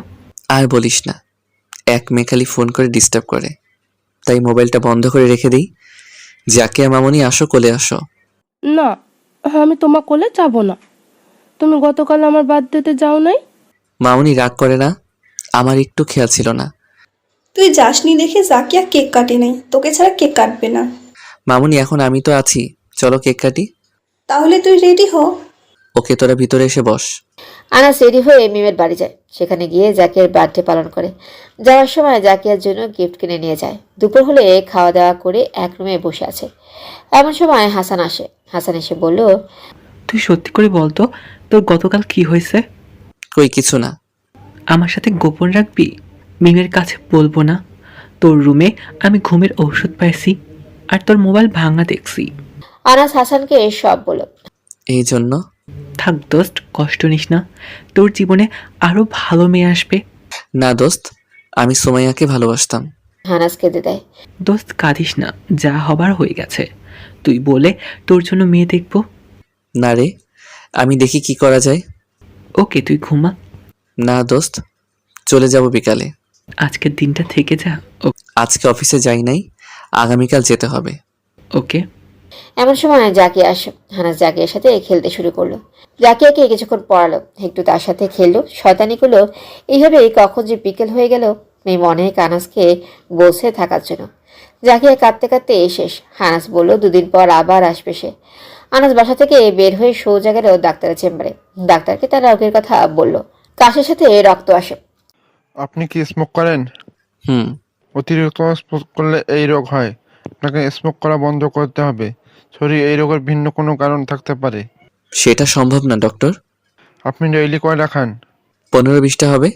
আর বলিস না, এক মেয়ে খালি ফোন করে ডিস্টার্ব করে, তাই মোবাইলটা বন্ধ করে রেখে দিই। জাকিয়া মামনি, আসো, কোলে আসো। না, আমি তোমার কোলে যাব না। তুমি গতকাল আমার বার্থডেতে যাও নাই? মামনি রাগ করে না, আমার একটু খেয়াল ছিল না। তুই যাসনি দেখে জাকিয়া কেক কাটে নাই, তোকে ছাড়া কেক কাটবে না। মামনি এখন আমি তো আছি, চলো কেক কাটি। তাহলে তুই রেডি হ। ওকে, তোরা ভিতরে এসে বস। আনাস রেডি হয়ে মিমের বাড়ি যায়। সেখানে গিয়ে জাকিয়ার বার্থডে পালন করে। যাওয়ার সময় জাকিয়ার জন্য গিফট কিনে নিয়ে যায়। দুপুর হলে খাওয়া দাওয়া করে এক রুমে বসে আছে। এমন সময় হাসান আসে। হাসান এসে বলল, তুই সত্যি করে বলতো, তোর গতকাল কি হয়েছে? কই কিছু না। আমার সাথে গোপন রাখবি? মিমের কাছে বলবো না। তোর রুমে আমি ঘুমের ঔষধ পাইছি আর তোর মোবাইল ভাঙা দেখছি। আনাস হাসানকে সব বলল। এই জন্য থাক দোস্ত, কষ্ট নিস না, তোর জীবনে আরো ভালো মেয়ে আসবে। না দোস্ত, আমি সুমাইয়াকে ভালোবাসতাম। হানাস কেঁদে দেয়। দোস্ত কাঁদিস না, যা হবার হয়ে গেছে। তুই বলে তোর জন্য মেয়ে দেখবো। না রে, আমি দেখি কি করা যায়। ওকে, তুই ঘুমা। না দোস্ত, চলে যাব বিকালে। আজকের দিনটা থেকে যা। আজকে অফিসে যাই নাই, আগামীকাল যেতে হবে। ওকে। এমন সময় জাকিয়া আসে। হানাস জাকিয়ার সাথে খেলতে শুরু করলো। জাকিয়াকে কিছুক্ষণ পড়ালো, একটু তার সাথে খেললো, শয়তানি করলো। এইভাবে কখন যে বিকেল হয়ে গেল। মেয়ে অনেক আনাসকে বসে থাকার জন্য। জাকিয়া কাঁদতে কাঁদতে শেষ। হানাস বলল 2 দিন পর আবার আসবে সে। আনাস বাসা থেকে বের হয়ে সোজা গেল ডাক্তারের চেম্বারে। ডাক্তারকে তার রোগের কথা বলল। কাশির সাথে রক্ত আসে। আপনি কি স্মোক করেন? হুম। অতিরিক্ত স্মোক করলে এই রোগ হয়। আপনাকে স্মোক করা বন্ধ করতে হবে। শরীরে এই রোগের ভিন্ন কোনো কারণ থাকতে পারে। সেটা সম্ভব না ডক্টর। আপনি ডেইলি কয়টা খান? 15-20টা হবে।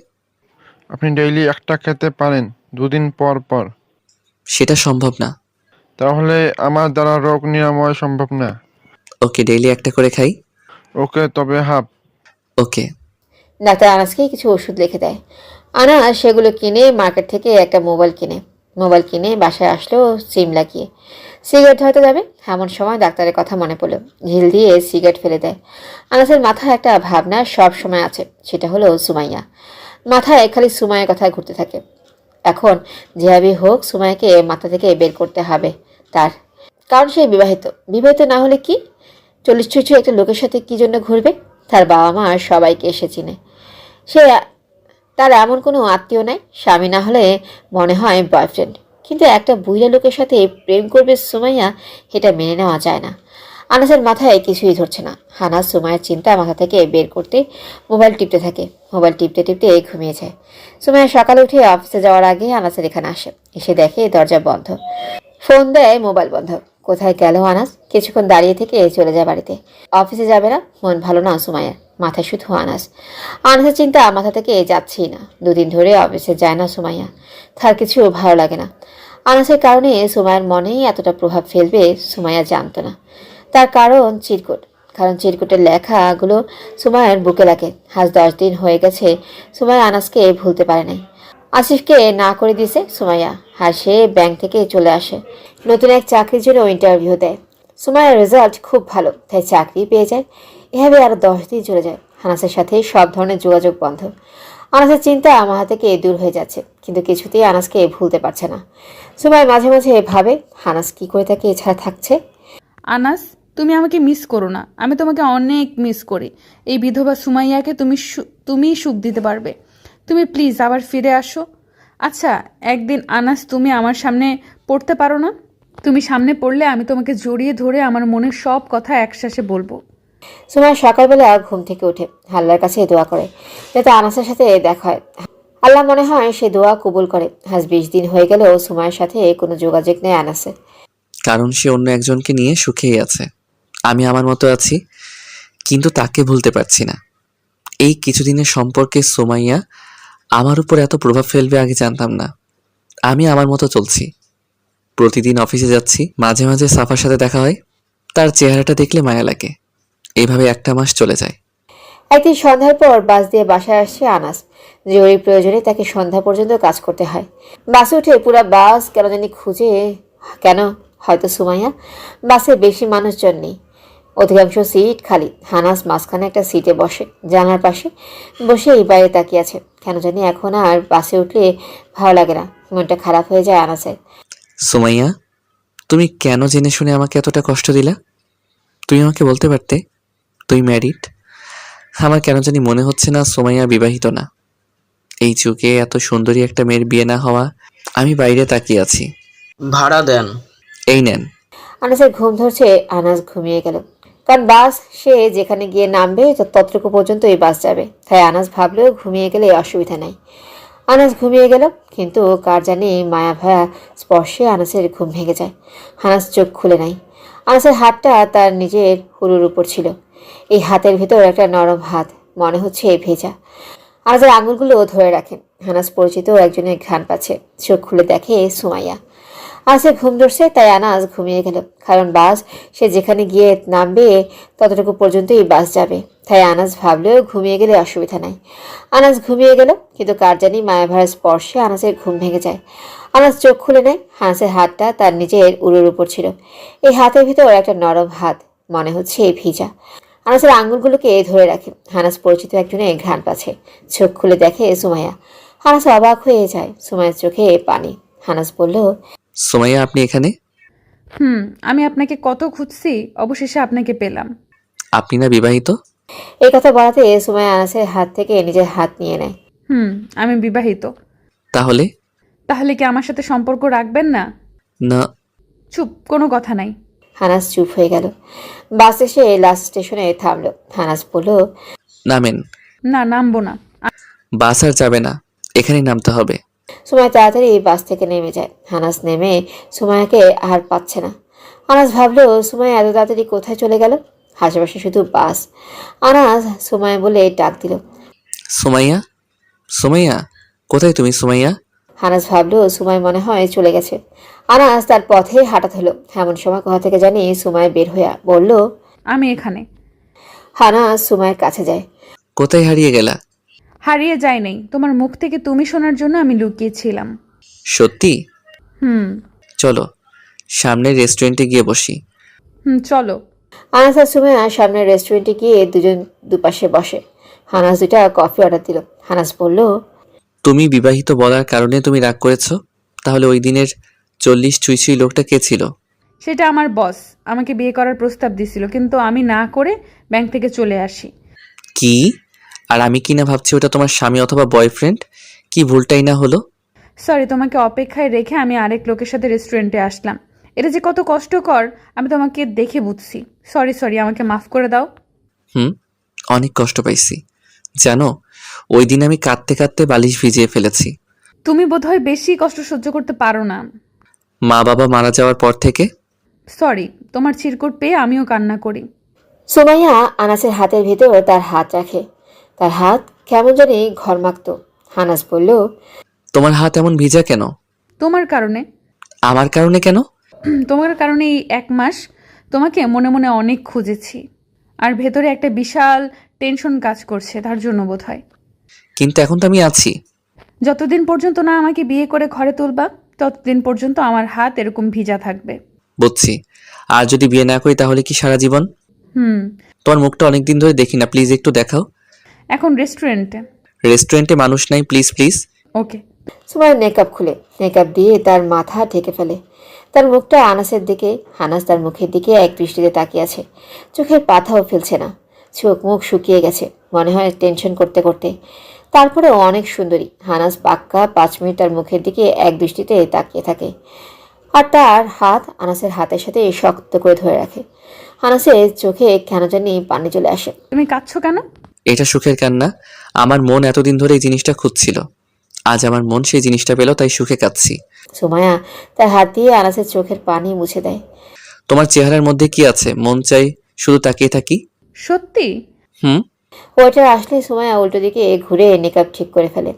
আপনি ডেইলি একটা খেতে পারেন 2 দিন পর পর। সেটা সম্ভব না। তাহলে আমার দ্বারা রোগ নিরাময় সম্ভব না। ওকে, ডেইলি একটা করে খাই। ওকে, তবে হাফ। ওকে। ডাক্তার আনাসকে কিছু ওষুধ লিখে দেয়। আনাস সেগুলো কিনে মার্কেট থেকে একটা মোবাইল কিনে বাসায় আসলো সিম লাগিয়ে। সিগারেট হয়তো যাবে, এমন সময় ডাক্তারের কথা মনে পড়লো। ঢিল দিয়ে সিগারেট ফেলে দেয়। আনাসের মাথায় একটা ভাবনা সব সময় আছে, সেটা হলো সুমাইয়া। মাথায় খালি সুমাইয়ের কথায় ঘুরতে থাকে। এখন যেভাবেই হোক সুমাইয়াকে মাথা থেকে বের করতে হবে তার, কারণ সে বিবাহিত। বিবাহিত না হলে কি 40 ছুঁই একটা লোকের সাথে কি জন্য ঘুরবে? তার বাবা মা সবাইকে এসে চিনে। সে তার এমন কোনো আত্মীয় নাই, স্বামী না হলে মনে হয় বয়ফ্রেন্ড। কিন্তু একটা বুইড়া লোকের সাথে প্রেম করবে সুমাইয়া, এটা মেনে নেওয়া যায় না। আনাসের মাথায় কিছুই ধরছে না। আনাস সুমাইয়ার চিন্তা মাথা থেকে বের করতে মোবাইল টিপতে থাকে। মোবাইল টিপতে টিপতে ঘুমিয়ে যায়। সুমাইয়া সকালে উঠে অফিসে যাওয়ার আগে আনাসের এখানে আসে। এসে দেখে দরজা বন্ধ। ফোন দেয়, মোবাইল বন্ধ। কোথায় গেল আনাস? কিছুক্ষণ দাঁড়িয়ে থেকে চলে যায় বাড়িতে। অফিসে যাবে না, মন ভালো না সুমাইয়ার, মাথায় শুধু আনাস। আনাসের চিন্তা মাথা থেকে যাচ্ছেই না। 2 দিন ধরে অফিসে যায় না সুমাইয়া, তার কিছু ভালো লাগে না। আনাসের কারণে সুমাইয়ার মনে এতটা প্রভাব ফেলবে সুমাইয়া জানতো না। তার কারণ চিরকুটের লেখাগুলো সুমাইয়ার বুকে লাগে। আজ 10 দিন হয়ে গেছে সুমাইয়া আনাসকে ভুলতে পারে নাই। আসিফকে না করে দিয়েছে সুমাইয়া, আর সে ব্যাংক থেকে চলে আসে। নতুন এক চাকরির জন্য ইন্টারভিউ দেয়। সুমাইয়ার রেজাল্ট খুব ভালো, তাই চাকরি পেয়ে যায়। এভাবে আরো 10 দিন চলে যায়। আনাসের সাথে সব ধরনের যোগাযোগ বন্ধ। আনাসের চিন্তা মাথা থেকে দূর হয়ে যাচ্ছে, কিন্তু কিছুতেই আনাসকে ভুলতে পারছে না। সুমাইয়া মাঝে মাঝে ভাবে আনাস কি করে তাকে এছাড়া থাকছে। আনাস, তুমি আমাকে মিস করো না, আমি তোমাকে অনেক মিস করি। এই বিধবা সুমাইয়াকে তুমিই সুখ দিতে পারবে। তুমি প্লিজ আবার ফিরে আসো। আচ্ছা, একদিন আনাস তুমি আমার সামনে পড়তে পারো না? তুমি সামনে পড়লে আমি তোমাকে জড়িয়ে ধরে আমার মনের সব কথা একশ্বাসে বলবো। সুমাইয়া সকালবেলা ঘুম থেকে উঠে আল্লাহর কাছে দোয়া করে যাতে আনাসের সাথে দেখা হয়। আল্লাহ মনে হয় সে দোয়া কবুল করে। আজ 20 দিন হয়ে গেল সুমাইয়ার সাথে কোনো যোগাযোগ নেই আনাসের। কারণ সে অন্য একজনকে নিয়ে সুখেই আছে। আমি আমার মতো আছি, কিন্তু তাকে ভুলতে পারছি না। এই কিছুদিনের সম্পর্কে সুমাইয়া আমার উপর এত প্রভাব ফেলবে আগে জানতাম না। আমি আমার মতো চলছি, প্রতিদিন অফিসে যাচ্ছি। মাঝে মাঝে সাফার সাথে দেখা হয়, তার চেহারাটা দেখলে মায়া লাগে। এইভাবে 1 মাস চলে যায়। একদিন সন্ধ্যার পর বাস দিয়ে বাসায় আসছে আনাস। জরুরি প্রয়োজনে তাকে সন্ধ্যা পর্যন্ত কাজ করতে হয়। বাসে উঠে পুরা বাস কেন জানি খুঁজে, কেন হয়তো সুমাইয়া। বাসে বেশি মানুষজন নেই, অধিকাংশ সিট খালি। আনাস মাঝখানে একটা সিটে বসে, জানালার পাশে বসেই বাইরে তাকিয়ে আছে। কেন জানি এখন আর বাসে উঠলে ভালো লাগে না, মনটা খারাপ হয়ে যায় আনাসের। সুমাইয়া, তুমি কেন জেনে শুনে আমাকে এতটা কষ্ট দিলা? তুমি আমাকে বলতে পারতে তুই ম্যারিড। আমার কেন জানি মনে হচ্ছে না সুমাইয়া বিবাহিত না। এই যুগে এত সুন্দরী একটা মেয়ের বিয়ে না হওয়া। আমি বাইরে তাকিয়ে আছি। ভাড়া দেন। এই নেন। আনাসের ঘুম ধরছে। আনাস ঘুমিয়ে গেল, কারণ বাস সে যেখানে গিয়ে নামবে ততটুকু পর্যন্ত এই বাস যাবে। তাই আনাস ভাবলেও ঘুমিয়ে গেলে অসুবিধা নাই। আনাস ঘুমিয়ে গেল, কিন্তু কার জানি মায়া ভয়া স্পর্শে আনাসের ঘুম ভেঙে যায়। আনাস চোখ খুলে নাই। আনাসের হাতটা তার নিজের হুরুর উপর ছিল। এই হাতের ভেতর একটা নরম হাত, মনে হচ্ছে ভেজা। আনাসের আঙুলগুলো ধরে রাখেন। আনাস পরিচিত একজনের ঘ্রাণ পাচ্ছে। চোখ খুলে দেখে সুমাইয়া। আনাসের ঘুম ধরছে, তাই আনাস ঘুমিয়ে গেল, কারণ বাস সে যেখানে গিয়ে নামবে ততটুকু পর্যন্তই বাস যাবে। তাই আনাস ভাবলেও ঘুমিয়ে গেলে অসুবিধা নাই। আনাস ঘুমিয়ে গেল, কিন্তু কার জানি মায়াভার স্পর্শে আনাসের ঘুম ভেঙে যায়। আনাস চোখ খুলে নেয়। আনাসের হাতটা তার নিজের উরুর উপর ছিল। এই হাতের ভিতর একটা নরম হাত, মনে হচ্ছে ভিজা। আনাসের আঙুলগুলোকে ধরে রাখে। আনাস পরিচিত একজনের ঘ্রাণ পাচ্ছে। চোখ খুলে দেখে সুমাইয়া। আনাস অবাক হয়ে যায়। সুমাইয়ার চোখে পানি। আনাস বলল, সুমাইয়া, আপনি এখানে? আমি আপনাকে কত খুঁজছি, অবশেষে আপনাকে পেলাম। আপনি না বিবাহিত? এই কথা বলাতে সুমাইয়া আনাসের হাত থেকে নিজের হাত নিয়ে নেয়। আমি বিবাহিত। তাহলে? তাহলে কি আমার সাথে সম্পর্ক রাখবেন না? না। চুপ, কোনো কথা নাই। আনাস চুপ হয়ে গেল। বাস এসে লাস্ট স্টেশনে থামলো। আনাস বলল, নামেন। না, নামবো না। বাস আর যাবে না, এখানেই নামতে হবে। সুমাইয়া তাড়াতাড়ি বাস থেকে নেমে যায়। আনাস নেমে সুমাইয়াকে আর পাচ্ছে না। আনাস ভাবলো সুমাইয়া এত তাড়াতাড়ি কোথায় চলে গেল। আশেপাশে শুধু বাস। আনাস সুমাইয়া বলে ডাক দিল, সুমাইয়া, সুমাইয়া, কোথায় তুমি সুমাইয়া? আনাস ভাবলো সুমাইয়া মনে হয় চলে গেছে। আনাস তার পথে হাঁটা হলো। এমন সময় কোথা থেকে জানি সুমাইয়া বের হইয়া বলল, আমি এখানে। আনাস সুমাইয়ের কাছে যায়। কোথায় হারিয়ে গেলা? হারিয়ে যাই নাই, তোমার মুখ থেকে তুমি শোনার জন্য আমি লুকিয়েছিলাম। সত্যি? হুম। চলো সামনের রেস্টুরেন্টে গিয়ে বসি। চলো। আনাস আর সুমাইয়া সামনের রেস্টুরেন্টে গিয়ে দুজন দুপাশে বসে। আনাস 2টা কফি অর্ডার দিল। আনাস বলল, তুমি বিবাহিত বলার কারণে তুমি রাগ করেছো? তাহলে ওই দিনের 40 ছুঁই ছুঁই লোকটা কে ছিল? সেটা আমার বস আমাকে বিয়ে করার প্রস্তাব দিছিল, কিন্তু আমি না করে ব্যাংক থেকে চলে আসি। কি? আর আমি কি না ভাবছি ওটা তোমার স্বামী অথবা বয়ফ্রেন্ড? কি ভুলটাই না হলো? সরি, তোমাকে অপেক্ষায় রেখে আমি আরেক লোকের সাথে রেস্টুরেন্টে আসলাম। এটা যে কত কষ্টকর আমি তোমাকে দেখে বুঝছি। সরি, আমাকে মাফ করে দাও। অনেক কষ্ট পাইছি জানো। ওই দিন আমি কাঁদতে কাঁদতে বালিশ ভিজিয়ে ফেলেছি। তুমি বোধহয় বেশি কষ্ট সহ্য করতে পারো না। মা বাবা মারা যাওয়ার পর থেকে। সরি, তোমার চিরকুট পেয়ে আমিও কান্না করি। সুমাইয়া আনাসের হাতের ভিতর তার হাত রাখে। তার হাত কেমন জানি ঘরমাক্ত। আনাস বলল, তোমার হাত এমন ভিজা কেন? তোমার কারণে। আমার কারণে কেন? তোমার কারণে এই 1 মাস তোমাকে মনে মনে অনেক খুঁজেছি, আর ভেতরে একটা বিশাল টেনশন কাজ করছে, তার জন্য বোধহয়। কিন্তু এখন তো আমি আছি। যতদিন পর্যন্ত না আমাকে বিয়ে করে ঘরে তুলবা, ততদিন পর্যন্ত আমার হাত এরকম ভিজা থাকবে। বুঝছি। আর যদি বিয়ে না করি তাহলে কি সারা জীবন? তোমার মুখটা অনেকদিন ধরে দেখি না, প্লিজ একটু দেখাও। এখন রেস্টুরেন্টে। রেস্টুরেন্টে মানুষ নাই, please please. Okay. Sumaiya makeup খুলে মেকআপ দিয়ে তার মাথা ঢেকে ফেলে। তার মুখটা আনাসের দিকে। আনাস তার মুখের দিকে এক দৃষ্টিতে তাকিয়ে আছে। চোখের পাতাও ফেলছে না। চোখ মুখ শুকিয়ে গেছে, মনে হয় টেনশন করতে করতে। তারপরেও অনেক সুন্দরী। আনাস পাক্কা 5 মিনিট তার মুখের দিকে এক দৃষ্টিতে তাকিয়ে থাকে, আর তার হাত আনাসের হাতের সাথে শক্ত করে ধরে রাখে। আনাসের চোখে কেন জানি পানি চলে আসে। তুমি কাঁদছো কেন? এটা সুখের কান্না। আমার মন এতদিন ধরে এই জিনিসটা খুঁজছিল। আজ আমার মন সেই জিনিসটা পেল, তাই সুখে কাঁদছি। সুমাইয়া তার হাত দিয়ে আনাসের চোখের পানি মুছে দেয়। তোমার চেহারার মধ্যে কি আছে? মন চাই শুধু তাকিয়ে থাকি। সত্যি? ওয়েটার আসলে সুমাইয়া উল্টো দিকে ঘুরে মেকআপ ঠিক করে ফেলে।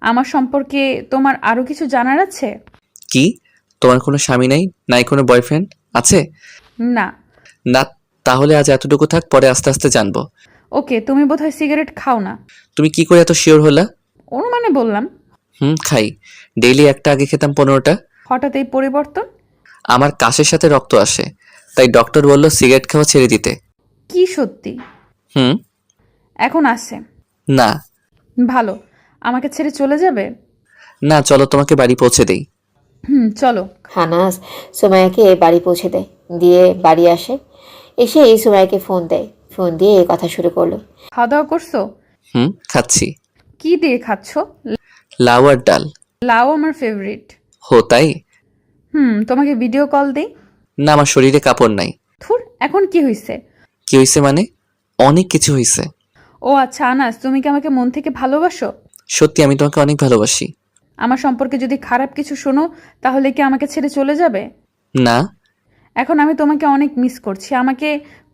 আমার সম্পর্কে তোমার আরো কিছু জানার আছে? কি? তোমার কোনো স্বামী নাই? নাই কোনো বয়ফ্রেন্ড আছে? না। না, তাহলে আজ এতটুকু থাক, পরে আস্তে আস্তে জানবো। ওকে, তুমি বোধহয় সিগারেট খাও না। তুমি কি করে এত শিওর হলা? অনুমানে বললাম। খাই। ডেইলি একটা, আগে খেতাম 15টা। হঠাৎ এই পরিবর্তন? আমার কাশের সাথে রক্ত আসে, তাই ডক্টর বলল সিগারেট খাওয়া ছেড়ে দিতে। কি সত্যি? এখন আসে? না। ভালো। আমাকে ছেড়ে চলে যাবে? না, চলো তোমাকে বাড়ি পৌঁছে দেই। চলো। আনাস সুমাইয়াকে বাড়ি পৌঁছে দেয়, দিয়ে বাড়ি আসে। এসে সুমাইয়াকে ফোন দেয়। ফোন দিয়ে কথা শুরু করলো। খাওয়া দাওয়া করছো? খাচ্ছি। কি দিয়ে খাচ্ছো? লাউ আর ডাল। লাউ আমার ফেভারিট। হো তাই? তোমাকে ভিডিও কল দেই? না, আমার শরীরে কাপড় নাই। থুর, এখন কি হইছে? কি হইছে মানে? অনেক কিছু হইছে। ও আচ্ছা আনাস, তুমি কি আমাকে মন থেকে ভালোবাসো? সত্যি, আমি তোমাকে অনেক ভালোবাসি। আমার সম্পর্কে যদি খারাপ কিছু শোনো তাহলে কি আমাকে ছেড়ে চলে যাবে? না। এখন আমি তোমাকে অনেক মিস করছি। আমাকে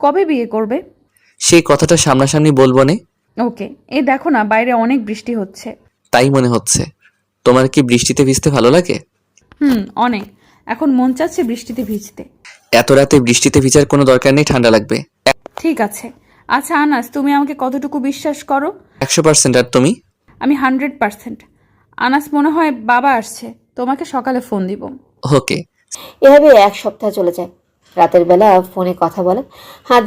কবে বিয়ে করবে? সেই কথাটা সামনাসামনি বলবো নে। ওকে। এই দেখো না, বাইরে অনেক বৃষ্টি হচ্ছে। তাই মনে হচ্ছে। তোমার কি বৃষ্টিতে ভিজতে ভালো লাগে? অনেক। এখন মন চাচ্ছে বৃষ্টিতে ভিজতে। এত রাতে বৃষ্টিতে ভিজার কোনো দরকার নেই, ঠান্ডা লাগবে। ঠিক আছে। আচ্ছা আনাস, তুমি আমাকে কতটুকু বিশ্বাস করো? 100%। আর তুমি? আমি 100%। আনাস, মনে হয় বাবা আসছে, তোমাকে সকালে ফোন দিব। ওকে। এভাবে 1 সপ্তাহ চলে যায়। রাতের বেলা ফোনে কথা বলা,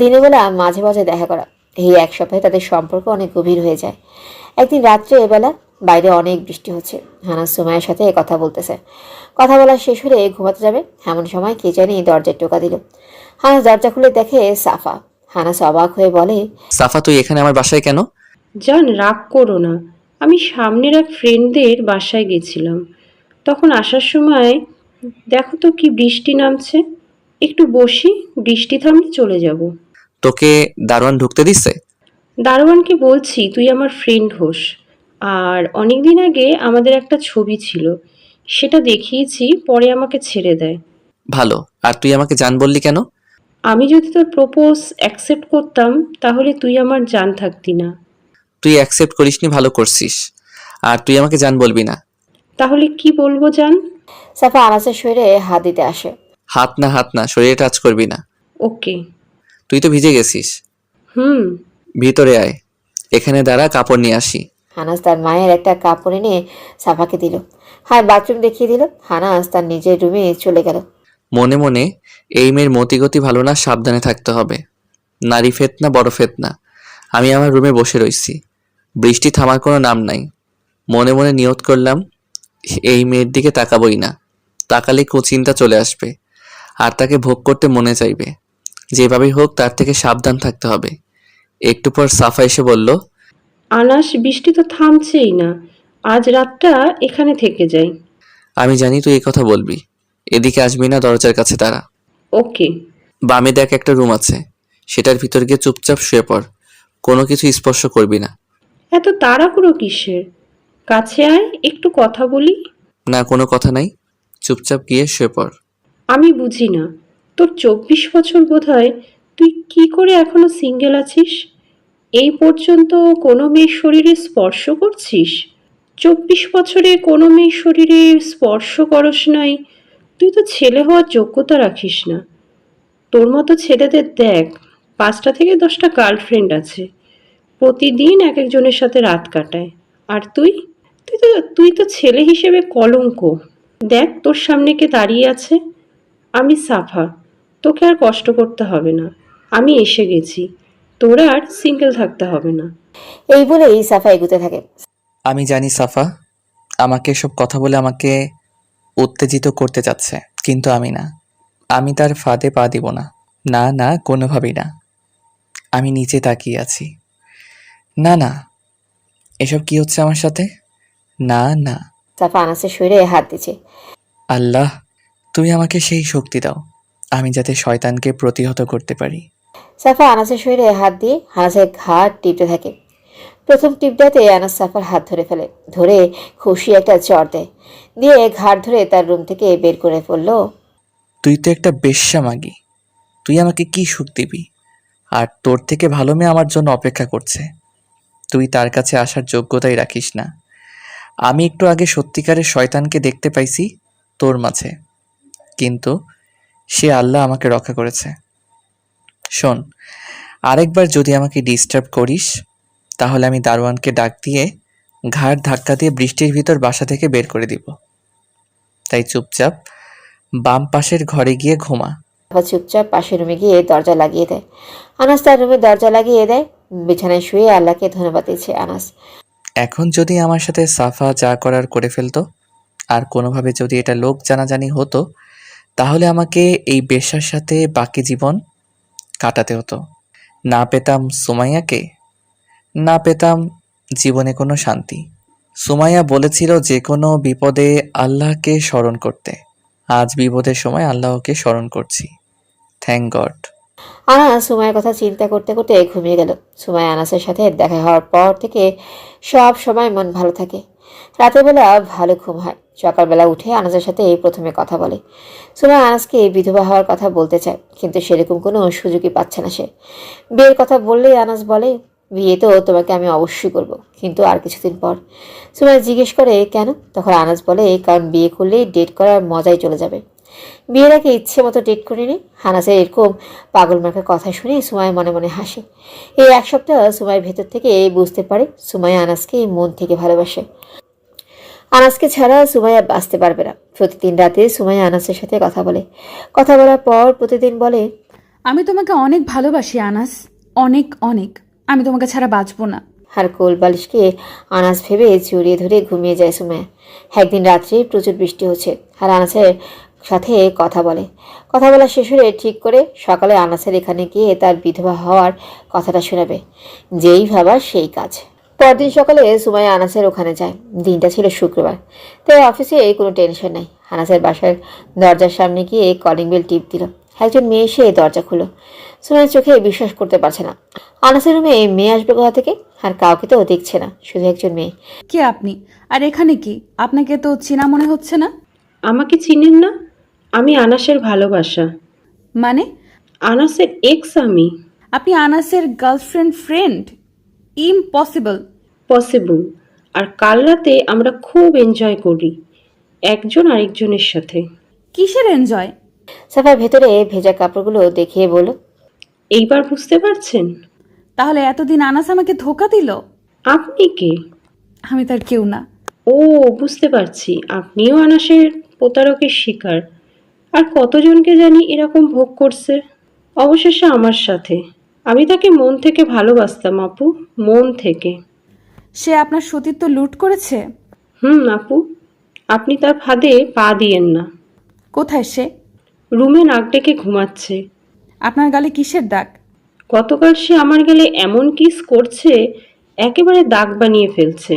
দিনের বেলা মাঝে মাঝে দেখা করা। এই 1 সপ্তাহে তাদের সম্পর্ক অনেক গভীর হয়ে যায়। একদিন রাত্রে এবেলা বাইরে অনেক বৃষ্টি হচ্ছে। আনাস সুমাইয়ার সাথে কথা বলতেছে। কথা বলা শেষ হলে ঘুমাতে যাবে, এমন সময় কে জানি দরজায় টোকা দিল। আনাস দরজা খুলে দেখে সাফা। আনাস অবাক হয়ে বলে, সাফা, তুই এখানে আমার বাসায় কেন? জান, রাগ করো না। আমি সামনের এক ফ্রেন্ডদের বাসায় গেছিলাম। তখন আসার সময় দেখো তো কি বৃষ্টি নামছে। একটু বসি, বৃষ্টি থামলে চলে যাব। তোকে দারোয়ান ঢুকতে দিছে? দারোয়ানকে বলছি তুই আমার ফ্রেন্ড হোস, আর অনেকদিন আগে আমাদের একটা ছবি ছিল, সেটা দেখিয়েছি, পরে আমাকে ছেড়ে দেয়। ভালো। আর তুই আমাকে জান বললি কেন? আমি যদি তোর প্রপোজ অ্যাকসেপ্ট করতাম তাহলে তুই আমার জান থাকতি না। তুই অ্যাকসেপ্ট করিসনি, ভালো করছিস। আর তুই আমাকে জান বলবি না। তাহলে কি বলবো জান? সাফা আনাসের শরীরে হাত দিতে আসে। হাত না, শরীরে টাচ করবি না। ওকে। তুই তো ভিজে গেছিস। ভিতরে আয়, এখানে দাঁড়া, কাপড় নিয়ে আসি। আনাস তার মায়ের একটা কাপড় এনে সাফাকে দিল। বাথরুম দেখিয়ে দিল। আনাস তার নিজের রুমে চলে গেল। মনে মনে, এই মেয়ের মতিগতি ভালো না, সাবধানে থাকতে হবে। নারী ফেতনা, বড় ফেতনা। আমি আমার রুমে বসে রইছি। বৃষ্টি থামার কোনো নাম নাই। মনে মনে নিয়ত করলাম এই মেয়ের দিকে তাকাবই না, তাকালে কুচিন্তা চলে আসবে আর তাকে ভোগ করতে মনে চাইবে। যেভাবেই হোক তার থেকে সাবধান থাকতে হবে। একটু পর সাফা এসে বলল, আনাস, বৃষ্টি তো থামছেই না, আজ রাতটা এখানে থেকে যাই। আমি জানি তুই এই কথা বলবি, এদিকে আসবি না, দরজার কাছে দাঁড়া। ওকে। বামে দেখ একটা রুম আছে, সেটার ভিতর গিয়ে চুপচাপ শুয়ে পড়, কোনো কিছু স্পর্শ করবি না। এত তাড়াহুড়ো কিসের? কাছে আয়, একটু কথা বলি। না, কোনো কথা নাই, চুপচাপ গিয়ে শুয়ে পড়। আমি বুঝি না, তোর 24 বছর বোধহয়, তুই কি করে এখনো সিঙ্গেল আছিস? এই পর্যন্ত কোনো মেয়ের শরীরে স্পর্শ করছিস? 24 বছরে কোনো মেয়ের শরীরে স্পর্শ করস নাই? তুই তো ছেলে হওয়ার যোগ্যতা রাখিস না। তোর মতো ছেলেদের দেখ, 5টা থেকে 10টা গার্লফ্রেন্ড আছে, প্রতিদিন এক একজনের সাথে রাত কাটায়। আর তুই তুই তো তুই তো ছেলে হিসেবে কলঙ্ক। দেখ তোর সামনে কে দাঁড়িয়ে আছে। আমি সাফা, তোকে আর কষ্ট করতে হবে না, আমি এসে গেছি, তোর আর সিঙ্গেল থাকতে হবে না। এই বলেই সাফা এগুতে থাকে। আমি জানি সাফা আমাকে এসব কথা বলে আমাকে উত্তেজিত করতে চাচ্ছে, কিন্তু আমি না, আমি তার ফাঁদে পা দিব না, না না, কোনোভাবেই না। আমি নিচে তাকিয়ে আছি। না না, এসব কি হচ্ছে আমার সাথে? না না। সাফা আনাসের শরীরে হাত দিচ্ছে। আল্লাহ, তুমি আমাকে সেই শক্তি দাও আমি যাতে শয়তানকে প্রতিহত করতে পারি। সাফা আনাসের শরীরে হাত দিয়ে আনাসের ঘাট টিপতে থাকে। প্রথম টিপটাতে আনাস সাফার হাত ধরে ফেলে, ধরে খুশি একটা চড় দেয়, দিয়ে ঘাট ধরে তার রুম থেকে বের করে বলল, তুই তো একটা বেশ্যা মাগি, তুই আমাকে কি সুখ দিবি? আর তোর থেকে ভালো মেয়ে আমার জন্য অপেক্ষা করছে, তুই তার কাছে আসার যোগ্যতাই রাখিস না। আমি একটু আগে সত্যিকারের শয়তানকে দেখতে পাইছি তোর মাঝে, কিন্তু সে আল্লাহ আমাকে রক্ষা করেছে। শোন, আরেকবার যদি আমাকে ডিস্টার্ব করিস তাহলে আমি দারোয়ানকে ডাক দিয়ে ঘাড় ধাক্কা দিয়ে বৃষ্টির ভিতর বাসা থেকে বের করে দিব। তাই চুপচাপ বাম পাশের ঘরে গিয়ে ঘুমা। সাফা চুপচাপ পাশের রুমে গিয়ে দরজা লাগিয়ে দেয়। আনাস তার রুমে দরজা লাগিয়ে দেয়, বিছানায় শুয়ে আল্লাহকে ধন্যবাদ দিচ্ছে আনাস। এখন যদি আমার সাথে সাফা যা করার করে ফেলতো, আর কোনোভাবে যদি এটা লোক জানাজানি হতো, তাহলে আমাকে এই বেশ্যার সাথে বাকি জীবন কাটাতে হতো। না পেতাম সুমাইয়াকে, না পেতাম জীবনে কোনো শান্তি। সুমাইয়া বলেছিল যে কোনো বিপদে আল্লাহকে স্মরণ করতে, আজ বিপদের সময় আল্লাহকে স্মরণ করছি। Thank god. আনাস সুমাইয়ের কথা চিন্তা করতে করতে ঘুমিয়ে গেল। সুমাই আনাসের সাথে দেখা হওয়ার পর থেকে সব সময় মন ভালো থাকে, রাতের বেলা ভালো ঘুম হয়। সকালবেলা উঠে আনাসের সাথে প্রথমে কথা বলে। সুমাই আনাসকে বিধবা হওয়ার কথা বলতে চায়, কিন্তু সেরকম কোনো সুযোগই পাচ্ছে না সে। বিয়ের কথা বললেই আনাস বলে, বিয়ে তো তোমাকে আমি অবশ্যই করব, কিন্তু আর কিছুদিন পর। সুমাই জিজ্ঞেস করে কেন? তখন আনাস বলে, কারণ বিয়ে করলে ডেট করার মজাই চলে যাবে। বিয়ের আগে ইচ্ছে মতো ডেট করিনি। আনাসের এরকম পাগল মার্কার কথা শুনে সুমাই মনে মনে হাসে। এই 1 সপ্তাহ সুমাইয়ের ভেতর থেকে বুঝতে পারে সুমাই আনাসকে মন থেকে ভালোবাসে। আনাসকে ছাড়া সুমাইয়া বাঁচতে পারবে না। প্রতিদিন রাতে সুমাইয়া আনাসের সাথে কথা বলে। কথা বলার পর প্রতিদিন বলে, আমি তোমাকে অনেক ভালোবাসি আনাস, অনেক অনেক। আমি তোমাকে ছাড়া বাঁচবো না। আর কোল বালিশকে আনাস ভেবে জড়িয়ে ধরে ঘুমিয়ে যায় সুমাইয়া। একদিন রাত্রে প্রচুর বৃষ্টি হচ্ছে, আর আনাসের সাথে কথা বলে। কথা বলা শেষ হলে ঠিক করে সকালে আনাসের এখানে গিয়ে তার বিধবা হওয়ার কথাটা শোনাবে। যেই ভাবা সেই কাজ। পরদিন সকালে সুমাইয়া আনাসের ওখানে যায়। দিনটা ছিল শুক্রবার, তাই অফিসে কোনো টেনশন নাই। আনাসের বাসার দরজার সামনে গিয়ে কলিং বেল টিপ দিল। একজন মেয়ে এসে দরজা খুলো। সুমাইয়ের চোখে বিশ্বাস করতে পারছে না। আনাসের রুমে মেয়ে আসবে কোথা থেকে? আর কাউকে তো দেখছে না, শুধু একজন মেয়ে। কে আপনি? আর এখানে কি? আপনাকে তো চেনা মনে হচ্ছে না। আমাকে চিনেন না? আমি আনাসের ভালোবাসা, মানে? আনাসের এক্স আমি। আপনি আনাসের গার্লফ্রেন্ড ফ্রেন্ড? ইম্পসিবল। পসিবল। আর কাল রাতে আমরা খুব এনজয় করি একজন আরেকজনের সাথে। কিসের এনজয়? সাফার ভেতরে ভেজা কাপড়গুলো দেখিয়ে বলল, এইবার বুঝতে পারছেন? তাহলে এতদিন আনাস আমাকে ধোকা দিল? আপনি কে? আমি তার কেউ না। ও, বুঝতে পারছি, আপনিও আনাসের প্রতারকের শিকার। আর কতজনকে জানি এরকম ভোগ করছে, অবশেষে আমার সাথে। আমি তাকে মন থেকে ভালোবাসতাম আপু, মন থেকে। সে আপনার সতীত্ব লুট করেছে? আপু, আপনি তার ফাঁদে পা দিয়েন না। কোথায় সে? রুমে নাক ডেকে ঘুমাচ্ছে। আপনার গালে কিসের দাগ? গতকাল সে আমার গেলে এমন কিস করছে, একেবারে দাগ বানিয়ে ফেলছে।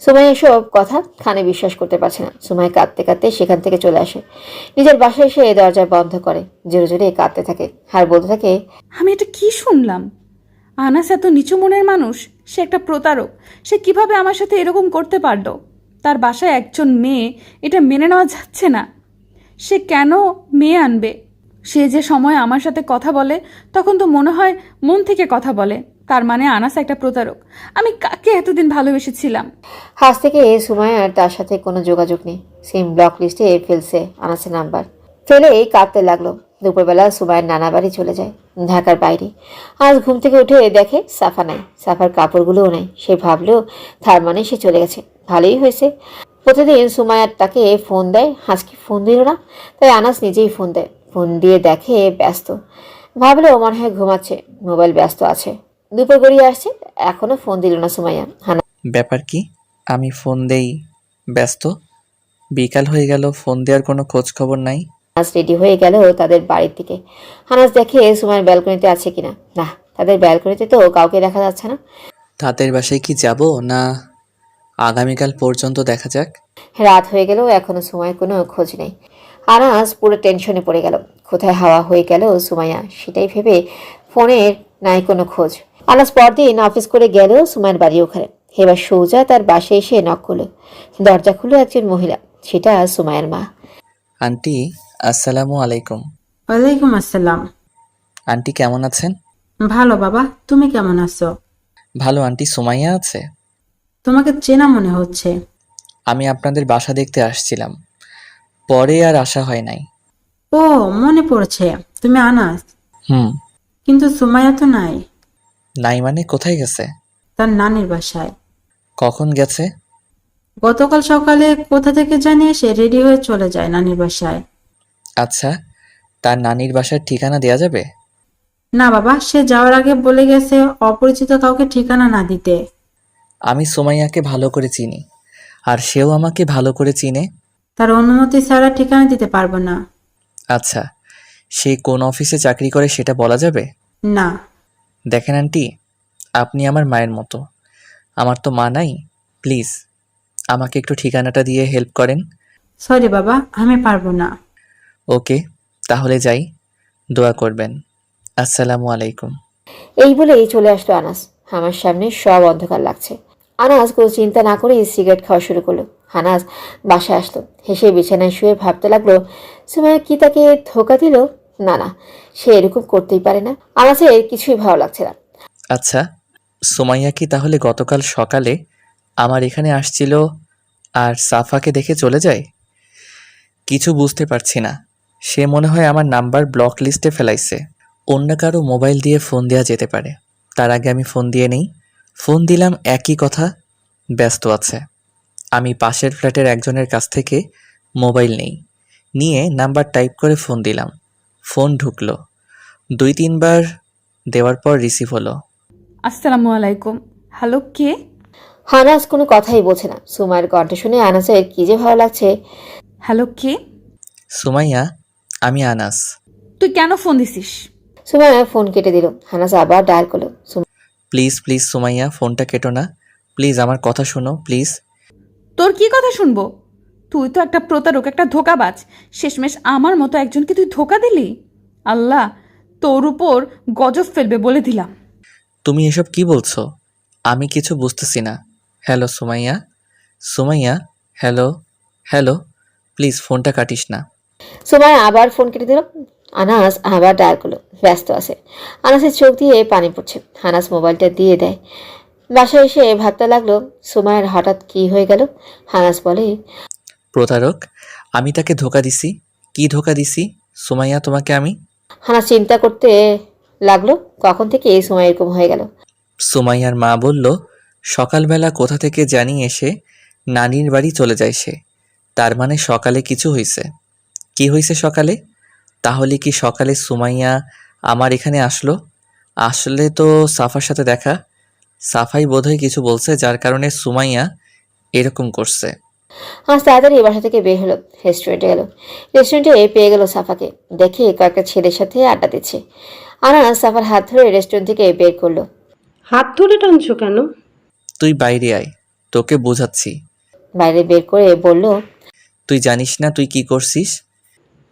সুমাইয়া এসব কথা কানে বিশ্বাস করতে পারছে না। সুমাইয়া কাঁদতে কাঁদতে সেখান থেকে চলে আসে, নিজের বাসায় এসে দরজা বন্ধ করে, জোরে জোরে কাঁদতে থাকে আর বলতে থাকে, আমি এটা কি শুনলাম? আনাস এত নিচু মনের মানুষ, সে একটা প্রতারক। সে কিভাবে আমার সাথে এরকম করতে পারলো? তার বাসায় একজন মেয়ে, এটা মেনে নেওয়া যাচ্ছে না। সে কেন মেয়ে আনবে? সে যে সময় আমার সাথে কথা বলে তখন তো মনে হয় মন থেকে কথা বলে। তার মানে আনাস একটা প্রতারক। আমি কাকে এতদিন ভালোবেসেছিলাম? আজ থেকে সুমাইয়ার তার সাথে কোনো যোগাযোগ নেই। সিম ব্লক লিস্টে ফেলছে আনাসের নাম্বার। ফেলেই কাঁদতে লাগলো। দুপুরবেলা সুমাইয়ের নানা বাড়ি চলে যায়, ঢাকার বাইরে। আজ ঘুম থেকে উঠে দেখে সাফা নাই, সাফার কাপড়গুলোও নাই। সে ভাবলো তার মানে সে চলে গেছে, ভালোই হয়েছে। প্রতিদিন সুমাইয়ার তাকে ফোন দেয়, আজকে ফোন দিল না। তাই আনাস নিজেই ফোন দেয়, ফোন দিয়ে দেখে ব্যস্ত। ভাবলো মনে হয় ঘুমাচ্ছে, মোবাইল ব্যস্ত আছে। দুপুর গড়িয়ে আসছে, এখনো ফোন দিল না সুমাইয়া। ব্যাপার কি? আমি ফোন দেই, ব্যস্ত। বিকাল হয়ে গেল, ফোন দেওয়ার কোনো খোঁজ খবর নাই। হানাস রেডি হয়ে গেল তাদের বাড়ির দিকে। হানাস দেখে সুমাইয়ের ব্যালকনিতে আছে কিনা। না, তাদের ব্যালকনিতে তো কাউকে দেখা যাচ্ছে না। তাদের বাসায় কি যাব, না আগামীকাল পর্যন্ত দেখা যাক? রাত হয়ে গেল, এখনো সুমাইয়ের কোনো খোঁজ নেই। আনাস পুরো টেনশনে পড়ে গেল, কোথায় হাওয়া হয়ে গেল সুমাইয়া, সেটাই ভেবে ফোনের নাই কোনো খোঁজ। আনাস পরদিন অফিস করে গেল সুমাইয়ের বাড়ি ওখানে। এবার সৌজা তার বাসায় এসে নক করলো। দরজা খুলে একজন মহিলা, সেটা সুমাইয়ের মা। আন্টি, আসসালামু আলাইকুম। ওয়ালাইকুম আসসালাম। আন্টি কেমন আছেন? ভালো বাবা, তুমি কেমন আছো? ভালো আন্টি। সুমাইয়া আছে? তোমাকে চেনা মনে হচ্ছে। আমি আপনাদের বাসা দেখতে আসছিলাম, পরে আর আসা হয় নাই। ও, মনে পড়ছে, তুমি আনাস। হুম। কিন্তু সুমাইয়া তো নাই। নাই মানে কোথায় গেছে? তার নানির বাসায়। কখন গেছে? গতকাল সকালে কোথা থেকে জানি সে রেডি হয়ে চলে যায় নানির বাসায়। আচ্ছা, তার নানির বাসার ঠিকানা দেয়া যাবে? না বাবা, সে যাওয়ার আগে বলে গেছে অপরিচিত কাউকে ঠিকানা না দিতে। আমি সুমাইয়াকে ভালো করে চিনি, আর সেও আমাকে ভালো করে চিনে। তার অনুমতি ছাড়া ঠিকানা দিতে পারবো না। আচ্ছা, সে কোন অফিসে চাকরি করে সেটা বলা যাবে? না। দেখেন আন্টি, আপনি আমার মায়ের মতো। আমার তো মা নাই। প্লিজ আমাকে একটু ঠিকানাটা দিয়ে হেল্প করেন। সরি বাবা, আমি পারবো না। ওকে, তাহলে যাই। দোয়া করবেন। আসসালামু আলাইকুম। এই বলেই চলে আসলো আনাস। আমার সামনে সব অন্ধকার লাগছে। আনাস কোনো চিন্তা না করেই সিগারেট খাওয়া শুরু করলো। আনাস বাসায় আসলো, হেসে বিছানায় শুয়ে ভাবতে লাগলো সুমাইয়া কি তাকে ধোকা দিল? না না, সে এরকম করতেই পারে না। আনাসের কিছুই ভালো লাগছে না। আচ্ছা, সুমাইয়া কি তাহলে গতকাল সকালে আমার এখানে আসছিল আর সাফাকে দেখে চলে যায়? কিছু বুঝতে পারছি না। সে মনে হয় আমার নাম্বার ব্লক লিস্টে ফেলাইছে। অন্য কারো মোবাইল দিয়ে ফোন দেওয়া যেতে পারে। তার আগে আমি ফোন দিয়ে নেই। ফোন দিলাম, একই কথা, ব্যস্ত আছে। আমি পাশের ফ্ল্যাটের একজনের কাছ থেকে মোবাইল নেই, নিয়ে নাম্বার টাইপ করে ফোন দিলাম। ফোন ঢুকলো, 2-3 বার দেওয়ার পর রিসিভ হলো। আসসালামু আলাইকুম। হ্যালো, কে? আনাস কোনো কথাই বলছে না। সুমাইয়ের কণ্ঠ শুনে আনাসের কি যে ভালো লাগছে। হ্যালো, কে? সুমাইয়া, আমি আনাস। তুই কেন ফোন দিছিস? সুমাইয়া ফোন কেটে দিল। আনাস আবার ডায়াল করলো। প্লিজ প্লিজ সুমাইয়া, ফোনটা কেটো না। প্লিজ আমার কথা শোনো, প্লিজ। তোর কি কথা শুনবো? তুই তো একটা প্রতারক, একটা ধোকাবাজ। শেষমেশ আমার মতো একজনকে তুই ধোকা দিলি। আল্লাহ তোর উপর গজব ফেলবে বলে দিলাম। তুমি এসব কি বলছো? আমি কিছু বুঝতেছি না। Hello Sumaiya, Sumaiya, hello hello, please ফোনটা কাটিস না। সুমাইয়া আবার ফোন কেটে দিল। আনাস আবার ডায়াল করলো, ব্যস্ত আছে। আনাসের চোখ দিয়ে পানি পড়ছে। আনাস মোবাইলটা দিয়ে দেয়। বাসায় এসে ভাবতে লাগলো সুমাইয়ার হঠাৎ কি হয়ে গেল। আনাস বলে, প্রতারক, আমি তাকে ধোকা দিছি। কি ধোকা দিছি সুমাইয়া তোমাকে আমি? আনাস চিন্তা করতে লাগলো কখন থেকে এই সময় এরকম হয়ে গেল। সুমাইয়ার মা বলল, সকালবেলা কোথা থেকে জানি এসে নানির বাড়ি চলে যায় সে। তার মানে সকালে কিছু হয়েছে। কি হয়েছে সকালে? তাহলে কি সকালে সুমাইয়া আমার এখানে আসলো? আসলে তো সাফার সাথে দেখা। সাফাই বোধহয় কিছু বলছে, যার কারণে সুমাইয়া এরকম করছে। আনাস তাড়াতাড়ি বাসা থেকে বের হলো, রেস্টুরেন্টে গেল। রেস্টুরেন্টে পেয়ে গেল সাফাকে, দেখে কয়েকটা ছেলের সাথে আড্ডা দিচ্ছে। আনাস সাফার হাত ধরে রেস্টুরেন্ট থেকে বের করলো। হাত ধরে টানছো কেন? তুই বাইরে আয়, তোকে বোঝাচ্ছি। বাইরে বের করে বলল, তুই জানিস না তুই কি করছিস?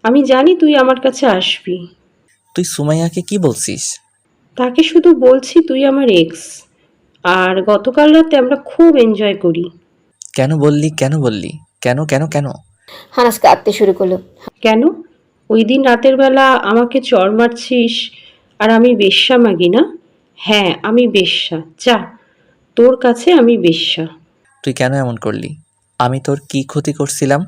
আমি জানি তুই আমার কাছে আসবি। তুই সুমাইয়াকে কি বলছিস? তাকে শুধু বলছি তুই আমার এক্স, আর গতকাল রাতে আমরা খুব এনজয় করি। কেন বললি, কেন বললি, কেন কেন কেন? আনাস কাঁদতে শুরু করলো। কেন? ওই দিন রাতের বেলা আমাকে চড় মারছিস আর আমি বেশ্যা মাগি না? হ্যাঁ আমি বেশ্যা, যা, তোর কাছে আমি বেশ্যা। তুই কেন এমন করলি? আমি তোর কি ক্ষতি করছিলাম?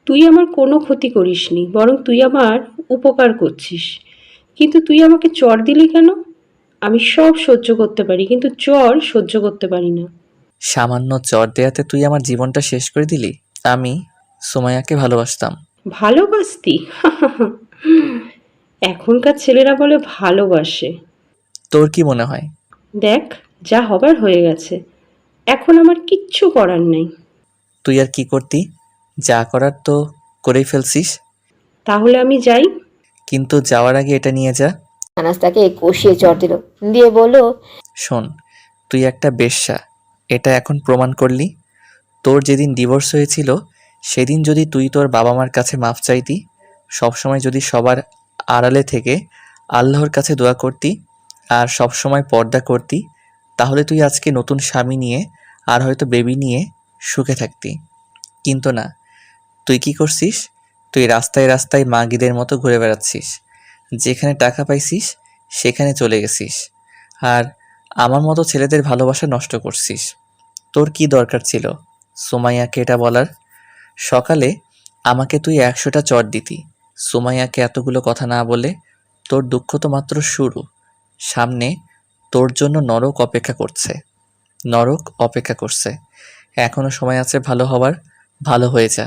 তুই আমার কোনো ক্ষতি করিসনি, বরং তুই আমার উপকার করছিস। কিন্তু তুই আমাকে চড় দিলি কেন? আমি সব সহ্য করতে পারি, কিন্তু চড় সহ্য করতে পারি না। সামান্য চর দেয়াতে তুই আমার জীবনটা শেষ করে দিলি। আমি সুমাইয়াকে ভালোবাসতাম। ভালোবাসতি? এখনকার ছেলেরা বলে ভালোবাসে। তোর কি মনে হয়? দেখ, যা হবার হয়ে গেছে, এখন আমার কিচ্ছু করার নেই। তুই আর কি করতি? যা করার তো করেই ফেলছিস। তাহলে আমি যাই? কিন্তু যাওয়ার আগে এটা নিয়ে যা। আনাস তাকে কষিয়ে চড় দিল, দিয়ে বলল, শোন, তুই একটা বেশ্যা, এটা এখন প্রমাণ করলি। তোর যেদিন ডিভোর্স হয়েছিল সেদিন যদি তুই তোর বাবা মার কাছে মাফ চাইতি, সবসময় যদি সবার আড়ালে থেকে আল্লাহর কাছে দোয়া করতি, আর সবসময় পর্দা করতি, তাহলে তুই আজকে নতুন স্বামী নিয়ে আর হয়তো বেবি নিয়ে সুখে থাকতি। কিন্তু না, তুই কি করছিস? তুই রাস্তায় রাস্তায় মাগিদের মতো ঘুরে বেড়াচ্ছিস। যেখানে টাকা পাইছিস সেখানে চলে গেছিস, আর আমার মতো ছেলেদের ভালোবাসা নষ্ট করছিস। তোর কি দরকার ছিল সুমাইয়াকে এটা বলার? সকালে আমাকে তুই 100টা চড় দিতি, সুমাইয়াকে এতগুলো কথা না বলে। তোর দুঃখ তো মাত্র শুরু। সামনে তোর জন্য নরক অপেক্ষা করছে, নরক অপেক্ষা করছে। এখনো সময় আছে ভালো হবার, ভালো হয়ে যা।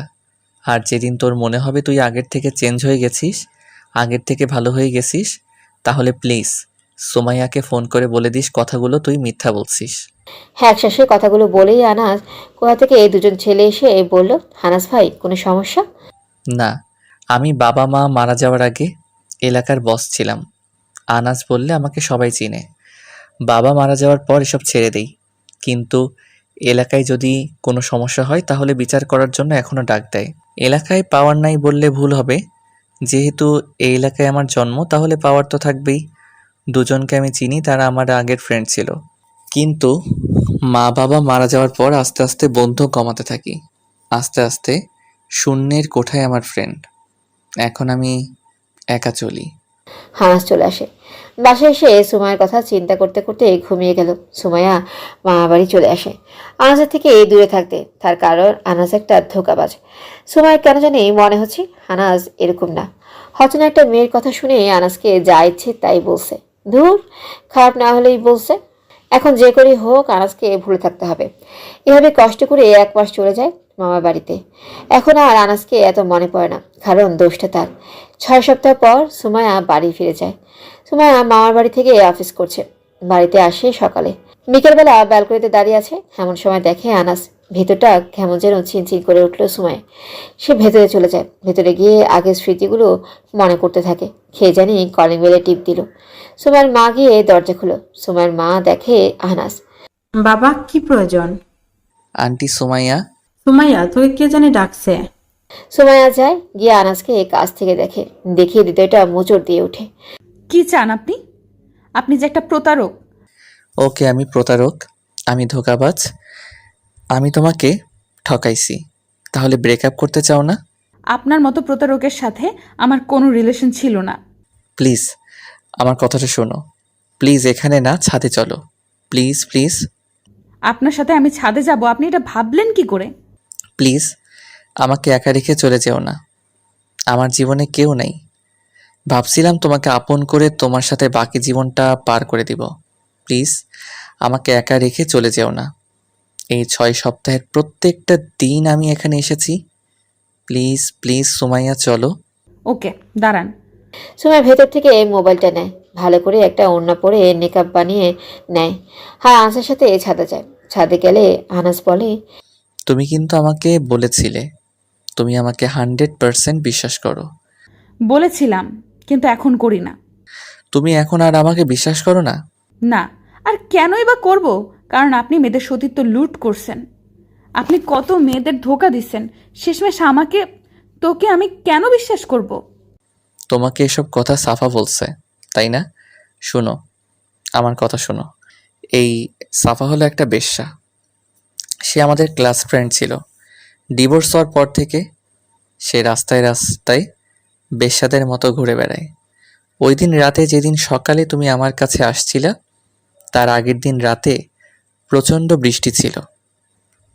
আর যেদিন তোর মনে হবে তুই আগের থেকে চেঞ্জ হয়ে গেছিস, আগের থেকে ভালো হয়ে গেছিস, তাহলে প্লিজ সুমাইয়াকে ফোন করে বলে দিস কথাগুলো তুই মিথ্যা বলছিস। হ্যাঁ একশ্বাসে কথাগুলো বলেই আনাস কোথা থেকে দুজন ছেলে এসে বলল, আনাস ভাই কোনো সমস্যা? না, আমি বাবা মা মারা যাওয়ার আগে এলাকার বস ছিলাম। আনাস বললে আমাকে সবাই চিনে। বাবা মারা যাওয়ার পর এসব ছেড়ে দেই, কিন্তু এলাকায় যদি কোনো সমস্যা হয় তাহলে বিচার করার জন্য এখনও ডাক দেয়। এলাকায় পাওয়ার নাই বললে ভুল হবে, যেহেতু এই এলাকায় আমার জন্ম তাহলে পাওয়ার তো থাকবেই। দুজনকে আমি চিনি, তারা আমার আগের ফ্রেন্ড ছিল। কিন্তু মা বাবা মারা যাওয়ার পর আস্তে আস্তে বন্ধু কমাতে থাকি, আস্তে আস্তে শূন্যের কোঠায় আমার ফ্রেন্ড। এখন আমি একা চলি। আনাস চলে আসে। বাসায় এসে সুমাইয়ের কথা চিন্তা করতে করতে ঘুমিয়ে গেল। সুমাইয়া মামা বাড়ি চলে আসে আনাসের থেকে দূরে থাকতে, তার কারণ আনাস একটা ধোঁকাবাজ। সুমাইয়ের কেন জানি মনে হচ্ছে আনাস এরকম না, হয়তো না একটা মেয়ের কথা শুনে আনাসকে যা ইচ্ছে তাই বলছে। ধুর, খারাপ না হলেই বলছে। এখন যে করেই হোক আনাসকে ভুলে থাকতে হবে। এভাবে কষ্ট করে 1 মাস চলে যায় মামার বাড়িতে। এখন আর আনাসকে এত মনে পড়ে না, কারণ দোষটা তার। 6 সপ্তাহ পর সুমাইয়া বাড়ি ফিরে যায়। সুমাইয়া মামার বাড়ি থেকে অফিস করছে, বাড়িতে আসে সকালে। বিকেলবেলা ব্যালকনিতে দাঁড়িয়ে আছে, এমন সময় দেখে আনাস। ভেতরটা কেমন যেন চিনচিন করে উঠল সুমাইয়া। সে ভেতরে চলে যায়, ভেতরে গিয়ে আগের স্মৃতিগুলো মনে করতে থাকে। খেয়ে জানি কলিং বেলে টিপ দিল। সুমাইয়ের মা গিয়ে দরজা খুলো। সুমাইয়ের মা দেখে আনাস। বাবা, কি প্রয়োজন? আন্টি সুমাইয়া। সুমাইয়া, তোকে কে জানি ডাকছে। সুমাইয়া যায়, গিয়ে আনাসকে কাছ থেকে দেখে, দেখিয়ে হৃদয়টা মোচড় দিয়ে ওঠে। কি চান আপনি? আপনি যে একটা প্রতারক। ওকে, আমি প্রতারক, আমি ধোঁকাবাজ, আমি তোমাকে ঠকাইছি। তাহলে ব্রেকআপ করতে চাও না? আপনার মতো প্রতারকের সাথে আমার কোনো রিলেশন ছিল না। প্লিজ আমার কথাটা শোনো, প্লিজ এখানে না, ছাদে চলো, প্লিজ প্লিজ। আপনার সাথে আমি ছাদে যাব? আপনি এটা ভাবলেন কি করে? প্লিজ আমাকে একা রেখে চলে যেও না, আমার জীবনে কেউ নেই। ভাবছিলাম তোমাকে আপন করে তোমার সাথে বাকি জীবনটা পার করে দিব। প্লিজ আমাকে একা রেখে চলে যেও না। এই 6 সপ্তাহের প্রত্যেকটা দিন আমি এখানে এসেছি। প্লিজ প্লিজ সুমাইয়া, চলো। ওকে, দাঁড়ান। সুমাইয়া ভেতর থেকে মোবাইলটা নেয়, ভালো করে একটা ওড়না পরে মেকআপ বানিয়ে নেয়। হ্যাঁ, আনাসের সাথে ছাদে যায়। ছাদে গেলে আনাস বলে, তুমি কিন্তু আমাকে বলেছিলে তুমি আমাকে 100% বিশ্বাস করো। বলেছিলাম, কিন্তু এখন করি না। তুমি এখন আর আমাকে বিশ্বাস করো না? না, আর কেনই বা করব? কারণ আপনি মেয়েদের সতীত্ব লুট করছেন। আপনি কত মেয়েদের ধোকা দিচ্ছেন, শেষমেশ আমাকে, তোকে আমি কেন বিশ্বাস করব? তোমাকে এসব কথা সাফা বলছে, তাই না? শোনো, আমার কথা শোনো। এই সাফা হলো একটা বেশ্যা। সে আমাদের ক্লাস ফ্রেন্ড ছিল। ডিভোর্স হওয়ার পর থেকে সে রাস্তায় রাস্তায় বেশ্যাদের মতো ঘুরে বেড়ায়। ওই দিন রাতে, যেদিন সকালে তুমি আমার কাছে আসছিলা, তার আগের দিন রাতে প্রচণ্ড বৃষ্টি ছিল।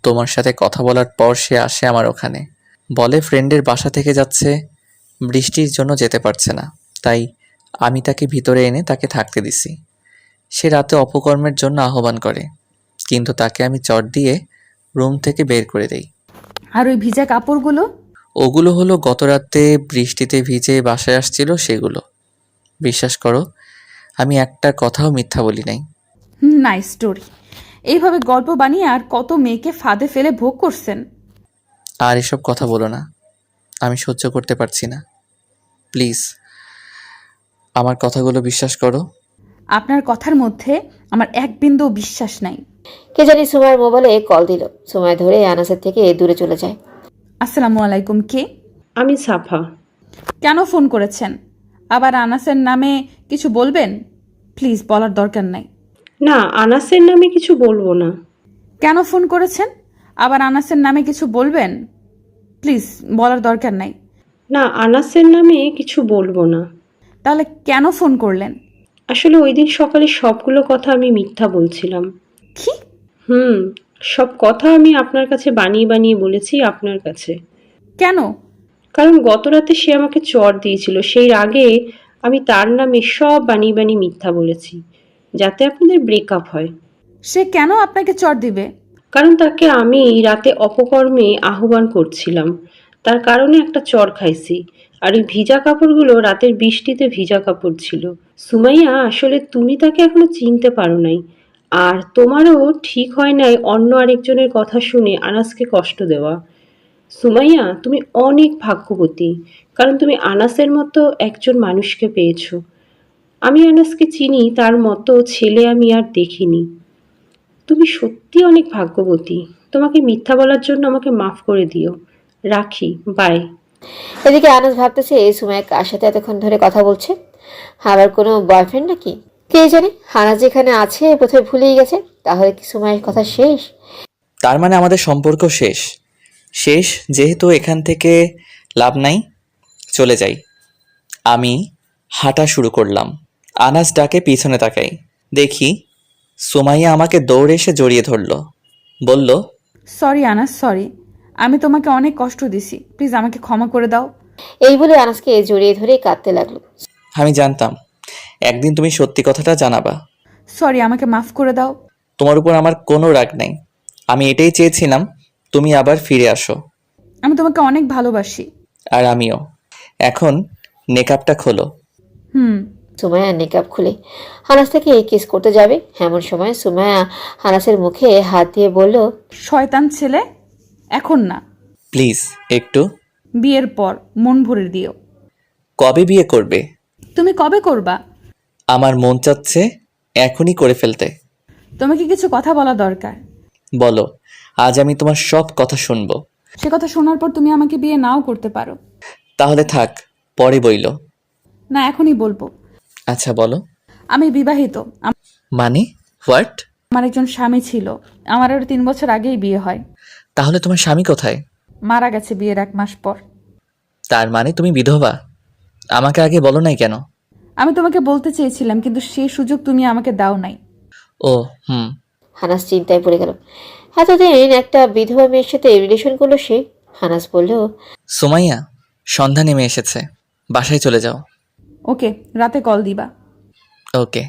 তোমার সাথে কথা বলার পর সে আসে আমার ওখানে, বলে ফ্রেন্ডের বাসা থেকে যাচ্ছে, বৃষ্টির জন্য যেতে পারছে না, তাই আমি তাকে ভিতরে এনে তাকে থাকতে দিছি। সে রাতে অপকর্মের জন্য আহ্বান করে, কিন্তু তাকে আমি চট দিয়ে রুম থেকে বের করে দেই। আর ওই ভিজা কাপড়গুলো? ওগুলো হলো গত রাতে বৃষ্টিতে ভিজে বাসায় আসছিল সেগুলো। বিশ্বাস করো, আমি একটা কথাও মিথ্যা বলি নাই। Nice story. এইভাবে গল্প বানিয়ে আর কত মেয়েকে ফাঁদে ফেলে ভোগ করছেন। আর এসব কথা বলো না, আমি সহ্য করতে পারছি না। প্লিজ আমার কথাগুলো বিশ্বাস করো। আপনার কথার মধ্যে আমার এক বিন্দু বিশ্বাস নাই। কে জানি সুমাইয়ের মোবাইলে কল দিল। সুমাই ধরে আনাসের থেকে দূরে চলে যায়। আসসালামু আলাইকুম। কে? আমি সাফা। কেন ফোন করেছেন? আবার আনাসের নামে কিছু বলবেন? প্লিজ, বলার দরকার নাই। না, আনাসের নামে কিছু বলবো না। কেন ফোন করেছেন? আবার আনাসের নামে কিছু বলবেন? প্লিজ, বলার দরকার নাই। না, আনাসের নামে কিছু বলবো না। তাহলে কেন ফোন করলেন? আসলে ওই দিন সকালে সবগুলো কথা আমি মিথ্যা বলছিলাম। কি? সব কথা আমি আপনার কাছে বানিয়ে বানিয়ে বলেছি আপনার কাছে। কেন? কারণ গত রাতে সে আমাকে চড় দিয়েছিল, সেই রাগে আমি তার নামে সব বানিয়ে বানিয়ে মিথ্যা বলেছি, যাতে আপনাদের ব্রেকআপ হয়। সে কেন আপনাকে চড় দিবে? কারণ তাকে আমি রাতে অপকর্মে আহ্বান করছিলাম, তার কারণে একটা চড় খাইছি। আর ওই ভিজা কাপড়গুলো রাতের বৃষ্টিতে ভিজা কাপড় ছিল। সুমাইয়া, আসলে তুমি তাকে এখনো চিনতে পারো নাই, আর তোমারও ঠিক হয় নাই অন্য আরেকজনের কথা শুনে আনাসকে কষ্ট দেওয়া। সুমাইয়া, তুমি অনেক ভাগ্যবতী, কারণ তুমি আনাসের মতো একজন মানুষকে পেয়েছো। আমি আনাসকে চিনি, তার মতো ছেলে আমি আর দেখিনি। তুমি সত্যি অনেক ভাগ্যবতী। তোমাকে মিথ্যা বলার জন্য আমাকে মাফ করে দিও। রাখি, বাই। এদিকে আনাস ভাবতেছে সুমাই কার সাথে এতক্ষণ ধরে কথা বলছে। আবার কোনো বয়ফ্রেন্ড নাকি? কে জানে। আনাস যেখানে আছে প্রথমে ভুলেই গেছে। তাহলে কি সুমাইয়ের কথা শেষ? তার মানে আমাদের সম্পর্ক শেষ। শেষ যেহেতু এখান থেকে লাভ নাই, চলে যাই। আমি হাঁটা শুরু করলাম। আনাস ডাকে পিছনে তাকাই, দেখি সুমাইয়া আমাকে দৌড়ে এসে জড়িয়ে ধরলো, বলল, সরি আনাস, সরি। আমি তোমাকে অনেক কষ্ট দিছি, প্লিজ আমাকে ক্ষমা করে দাও। এই বলে আনাসকে জড়িয়ে ধরে কাঁদতে লাগলো। আমি জানতাম একদিন তুমি সত্যি কথাটা জানাবা। সরি, আমাকে মাফ করে দাও। তোমার উপর আমার কোনো রাগ নাই। আমি এটাই চেয়েছিলাম তুমি আবার ফিরে আসো। আমি তোমাকে অনেক ভালোবাসি। আর আমিও। এখন নেকআপটা খোলো। সুমাইয়া নেকআপ খুলে হানাস থেকে কিস করতে যাবে, এমন সময় সুমাইয়া হানাসের মুখে হাত দিয়ে বলল, শয়তান ছেলে, এখন না, প্লিজ একটু। বিয়ের পর মন ভরে দিও। কবে বিয়ে করবে? তুমি কবে করবা? আমার মন চাচ্ছে এখনই করে ফেলতে। তোমাকে কিছু কথা বলা দরকার। বলো, আজ আমি তোমার সব কথা শুনবো। সে কথা শোনার পর তুমি আমাকে বিয়ে নাও করতে পারো। তাহলে থাক, পরে বইলো। না, এখনই বলবো। আচ্ছা বলো। আমি বিবাহিত। মানে হোয়াট? আমার একজন স্বামী ছিল, আমার আরো 3 বছর আগেই বিয়ে হয়। তাহলে তোমার স্বামী কোথায়? মারা গেছে বিয়ের 1 মাস পর। তার মানে তুমি বিধবা? আমাকে আগে বলো নাই কেন? আমি তোমাকে বলতে চেয়েছিলাম, কিন্তু সেই সুযোগ তুমি আমাকে দাও নাই। ও হানাস চিন্তায় পড়ে গেল। এতদিন একটা বিধবা মেয়ের সাথে রিলেশন করলো সে। হানাস বলল, সুমাইয়া, সন্ধ্যা নেমে এসেছে, বাসায় চলে যাও। ওকে, রাতে কল দিবা। ওকে।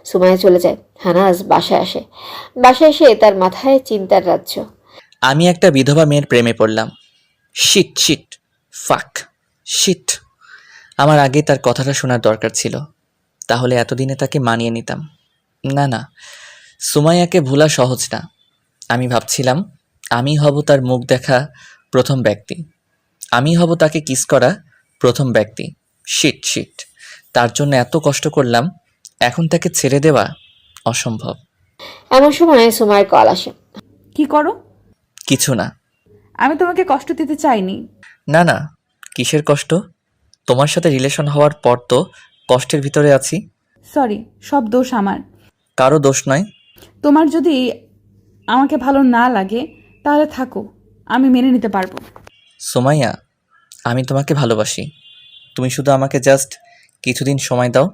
সুমাইয়া চলে যায়। হানাস বাসায় আসে। বাসায় এসে তার মাথায় চিন্তার রাজ্য। আমি একটা বিধবা মেয়ের প্রেমে পড়লাম। শিট শিট ফাক শিট। আমার আগে তার কথাটা শোনার দরকার ছিল, তাহলে এতদিনে তাকে মানিয়ে নিতাম। না না, সুমাইয়াকে ভোলা সহজ না। আমি ভাবছিলাম আমি হব তার মুখ দেখা প্রথম ব্যক্তি, আমি হব তাকে কিস করা প্রথম ব্যক্তি। শিট শিট, তার জন্য এত কষ্ট করলাম, এখন তাকে ছেড়ে দেওয়া অসম্ভব। এমন সময় সুমাইয়ের কল আসে। কি করো? কিছু না। আমি তোমাকে কষ্ট দিতে চাইনি। না না, কিসের কষ্ট? তোমার সাথে রিলেশন হওয়ার পর তো কষ্টের ভিতরে আছি। সরি, সব দোষ আমার। কারো দোষ নয়। তোমার যদি আমাকে ভালো না লাগে তাহলে থাকো, আমি মেনে নিতে পারবো। সুমাইয়া, আমি তোমাকে ভালোবাসি, তুমি শুধু আমাকে জাস্ট কিছুদিন সময় দাও।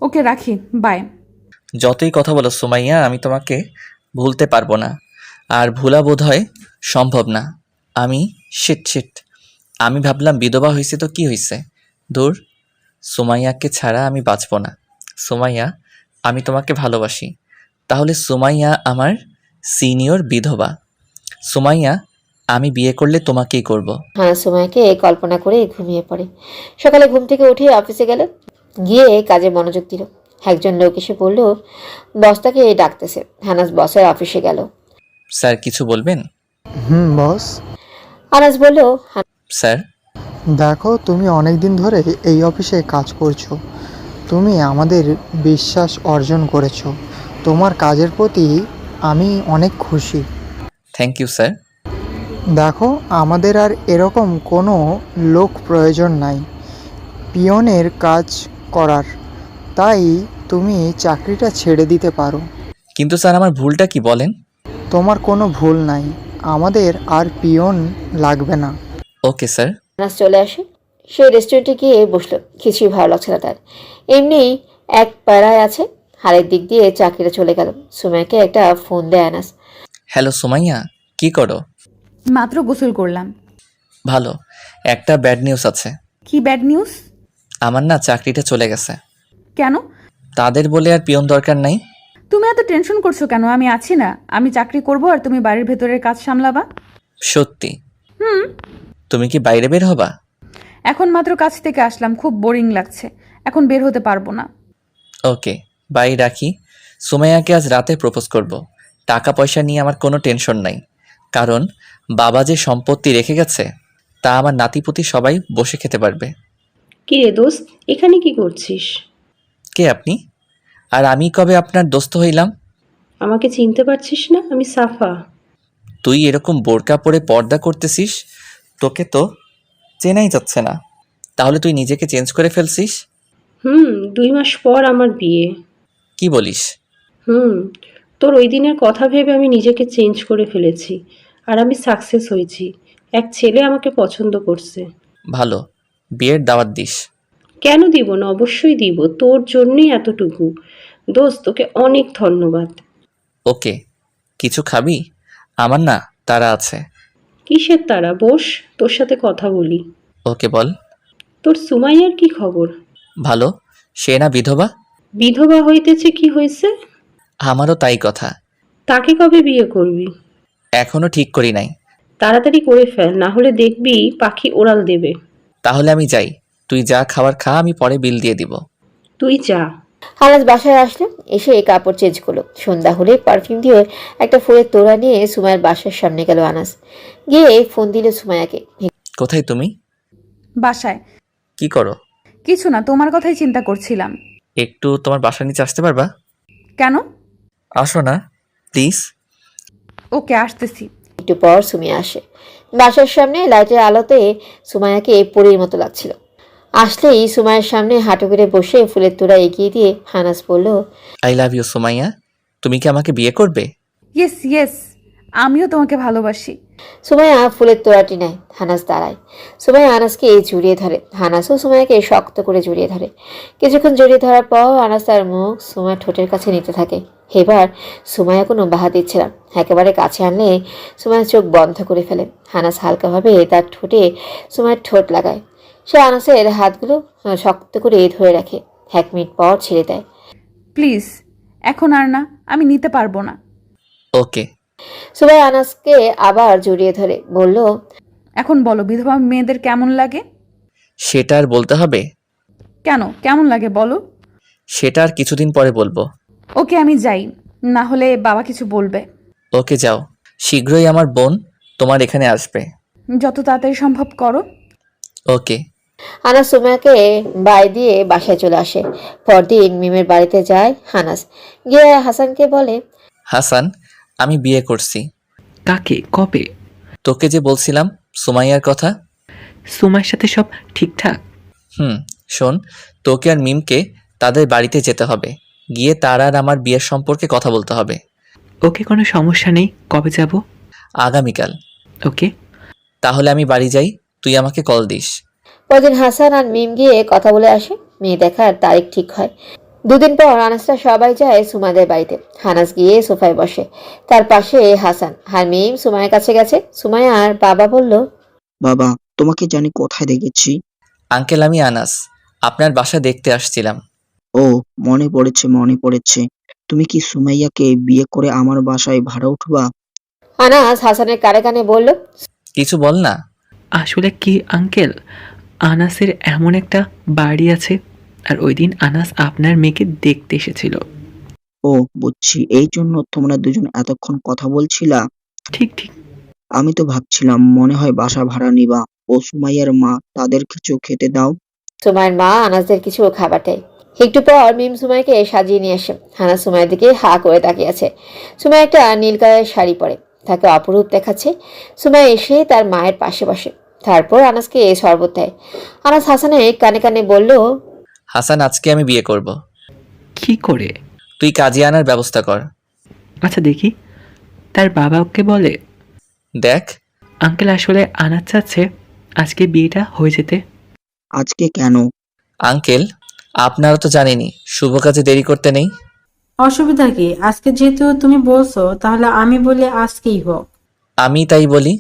ওকে, রাখি, বাই। যতই কথা বলো সুমাইয়া, আমি তোমাকে ভুলতে পারবো না, আর ভোলা বোধ হয় সম্ভব না। আমি শিট শিট, আমি ভাবলাম বিধবা হয়েছে তো কি হয়েছে, দূর, সুমাইয়াকে ছাড়া আমি বাঁচব না। সুমাইয়া, আমি তোমাকে ভালোবাসি। তাহলে সুমাইয়া আমার সিনিয়র বিধবা। সুমাইয়া, আমি বিয়ে করলে তোমাকেই করব। হ্যাঁ, সুমাইয়াকে কল্পনা করে ঘুমিয়ে পড়ে। সকালে ঘুম থেকে উঠে অফিসে গেল, গিয়ে কাজে মনোযোগ দিল। একজন লোক এসে বলল বসটাকে ডাকতেছে। আনাস বসের অফিসে গেল। স্যার কিছু বলবেন? বস। আনাস বলল, স্যার। দেখো, তুমি অনেক দিন ধরে এই অফিসে কাজ করছো, তুমি আমাদের বিশ্বাস অর্জন করেছো, তোমার কাজের প্রতি আমি অনেক খুশি। Thank you sir. দেখো, আমাদের আর এরকম কোনো লোক প্রয়োজন নাই পিয়নের কাজ করার, তাই তুমি চাকরিটা ছেড়ে দিতে পারো। কিন্তু স্যার আমার ভুলটা কি বলেন? তোমার কোনো ভুল নাই, আমাদের আর পিয়ন লাগবে না। Okay sir. আনাস চলে আসে। সে রেস্টুরেন্টে গিয়ে বসলো। কিছুই ভালো লাগছে না তার। এমনি এক প্যারায় আছে। আরেক দিক দিয়ে চাকরিটা চলে গেল। সুমাইয়াকে একটা ফোন দেয় আনাস। হ্যালো সুমাইয়া, কি করো? মাত্র গোসল করলাম। ভালো, একটা ব্যাড নিউজ আছে। কি ব্যাড নিউজ? আমার না চাকরিটা চলে গেছে। কেন? তাদের বলে আর পিয়ন দরকার নাই। তুমি এত টেনশন করছো কেন? আমি আছি না, আমি চাকরি করব আর তুমি বাড়ির ভেতরের কাজ সামলাবা। সত্যি? তুমি কি বাইরে বের হবা? এখন মাত্র কাজ থেকে আসলাম, খুব বোরিং লাগছে, এখন বের হতে পারবো না। ওকে, বাই, রাখি। সুমাইয়াকে আজ রাতে প্রপোজ করব। টাকা পয়সা নিয়ে আমার কোনো টেনশন নাই, কারণ বাবা যে সম্পত্তি রেখে গেছে তা আমার নাতিপুতি সবাই বসে খেতে পারবে। কি রে দোস্ত, এখানে কি করছিস? কে আপনি? আর আমি কবে আপনার দোস্ত হইলাম? আমাকে চিনতে পারছিস না? আমি সাফা। তুই এরকম বোরকা পরে পর্দা করতেছিস, তোকে তো চেনাই যাচ্ছে না। তাহলে তুই নিজেকে চেঞ্জ করে ফেলছিস? 2 মাস পর আমার বিয়ে। কি বলিস? তোর ওই দিনের কথা ভেবে আমি নিজেকে চেঞ্জ করে ফেলেছি, আর আমি সাকসেস হয়েছি। এক ছেলে আমাকে পছন্দ করছে। ভালো, বিয়ের দাওয়াত দিস। কেন দিব না, অবশ্যই দিব, তোর জন্যই এতটুকু। দোস্ত, তোকে অনেক ধন্যবাদ। ওকে, কিছু খাবি? আমার না তারা আছে। কিসের তারা? বস, তোর সাথে কথা বলি। ওকে বল। তোর সুমাইয়ার কি খবর? ভালো, সে না বিধবা? বিধবা হইতেছে, কি হয়েছে? আমারও তাই কথা। তাকে কবে বিয়ে করবি? এখনো ঠিক করি নাই। তাড়াতাড়ি করে ফেল, না হলে দেখবি পাখি ওড়াল দেবে। তাহলে আমি যাই, তুই যা খাবার খা, আমি পরে বিল দিয়ে দিব। তুই যা। আনাস বাসায় আসলে, এসে কাপড় চেঞ্জ করলো। সন্ধ্যা হলে পারফিউম দিয়ে একটা ফুলের তোড়া নিয়ে সুমাইয়ার বাসার সামনে গেল আনাস। গিয়ে ফোন দিল সুমাইয়াকে। কোথায় তুমি? বাসায়। কি করো? কিছু না, তোমার কথাই চিন্তা করছিলাম। একটু তোমার বাসার নিচে আসতে পারবা? কেন? আসো না প্লিজ। ওকে, আসতেছি। একটু পর সুমিয়া আসে। বাসার সামনে লাইটের আলোতে সুমাইয়াকে পরীর মতো লাগছিল। আসলেই সুমাইয়ার সামনে হাঁটু করে বসে ফুলের তোড়া এগিয়ে দিয়ে আনাস বলল, আই লাভ ইউ সুমাইয়া, তুমি কি আমাকে বিয়ে করবে? ইয়েস ইয়েস, আমিও তোমাকে ভালোবাসি। সুমাইয়া ফুলের তোড়াটি নেয়। আনাস দাঁড়ায়। সুমাইয়া আনাসকে জড়িয়ে ধরে। আনাসও সুমাইয়াকে শক্ত করে জড়িয়ে ধরে। কিছুক্ষণ জড়িয়ে ধরার পর আনাস তার মুখ সুমাইয়ার ঠোঁটের কাছে নিতে থাকে। এবার সুমাইয়া কোনো বাধা দিচ্ছে না। একেবারে কাছে আনলে সুমাইয়া চোখ বন্ধ করে ফেলে। আনাস হালকাভাবে তার ঠোঁটে সুমাইয়ার ঠোঁট লাগায়। সে আনাসের হাতগুলো শক্ত করে ধরে রাখে। 1 মিনিট পর ছেড়ে দেয়। প্লিজ, এখন আর না, আমি নিতে পারবো না। ওকে। সুমাইয়া আনাসকে আবার জড়িয়ে ধরে বলল, এখন বলো, বিধবা মেয়েদের কেমন লাগে? সেটা আর বলতে হবে? কেন, কেমন লাগে বলো? সেটা আর কিছুদিন পরে বলবো। ওকে, আমি যাই, না হলে বাবা কিছু বলবে। ওকে যাও, শীঘ্রই আমার বোন তোমার এখানে আসবে। যত তাড়াতাড়ি সম্ভব করো। ওকে। আনাস সুমাইয়াকে বাই দিয়ে বাসায় চলে আসে। পরদিন মিমের বাড়িতে যায় আনাস। গিয়ে হাসানকে বলে, হাসান, আমি বিয়ে করছি। কাকে? কবে? তোকে যে বলছিলাম সুমাইয়ার কথা। সুমাইয়ের সাথে সব ঠিকঠাক? শোন, তোকে আর মিমকে তাদের বাড়িতে যেতে হবে। গিয়ে তার আর আমার বিয়ের সম্পর্কে কথা বলতে হবে। ওকে, কোনো সমস্যা নেই। কবে যাব? আগামীকাল। ওকে। তাহলে আমি বাড়ি যাই, তুই আমাকে কল দিস। পরদিন হাসান আর মিম গিয়ে কথা বলে আসে। মেয়ে দেখার তারিখ ঠিক হয়। দুদিন পর আনাসরা সবাই যায় সুমাইয়াদের বাড়িতে। আনাস গিয়ে সোফায় বসে, তার পাশে হাসান। আর মিম সুমাইয়ার কাছে গেছে। সুমাইয়ার বাবা বলল, বাবা, তোমাকে জানি কোথায় দেখেছি। আঙ্কেল, আমি আনাস, আপনার বাসা দেখতে আসছিলাম। ও, মনে পড়েছে মনে পড়েছে। তুমি কি সুমাইয়াকে বিয়ে করে আমার বাসায় ভাড়া উঠবা? আনাস হাসানের কানে কানে বলল, কিছু বল না। আসলে কি আঙ্কেল, আনাসের এমন একটা বাড়ি আছে, আর ওই দিন আনাস আপনার মেয়েকে দেখতে এসেছিল। ও, বুঝছি, এই জন্য তোমরা দুজন এতক্ষণ কথা বলছিলা। ঠিক ঠিক। আমি তো ভাবছিলাম মনে হয় বাসা ভাড়া নিবা। ও সুমাইয়ার মা, তাদের কিছু খেতে দাও। সুমাইয়ের মা আনাসদের কিছু খাবার দেয়। একটু পর মিম সুমাইকে সাজিয়ে নিয়ে আসে। আনাস সুমাইয়ের দিকে হা করে তাকিয়ে আছে। সুমাই একটা নীল কালারের শাড়ি পরে, তাকে অপরূপ দেখাচ্ছে। সুমাই এসে তার মায়ের পাশে বসে, তারপর আনাসকে শরবত দেয়। আনাস হাসানের কানে কানে বলল, হাসান, আজকে আমি বিয়ে করব। কি করে? তুই কাজে আনার ব্যবস্থা কর। আচ্ছা দেখি। তার বাবা ওকে বলে? দেখ, আঙ্কেল, আসলে আনাস চাচ্ছে আজকে বিয়েটা হয়ে যেতে। আজকে কেন? আঙ্কেল, আপনারা তো জানেনই শুভ কাজে দেরি করতে নেই। অসুবিধা কি? আজকে যেহেতু তুমি বলছো, তাহলে আমি বলি আজকেই হোক। আমি তাই বলি।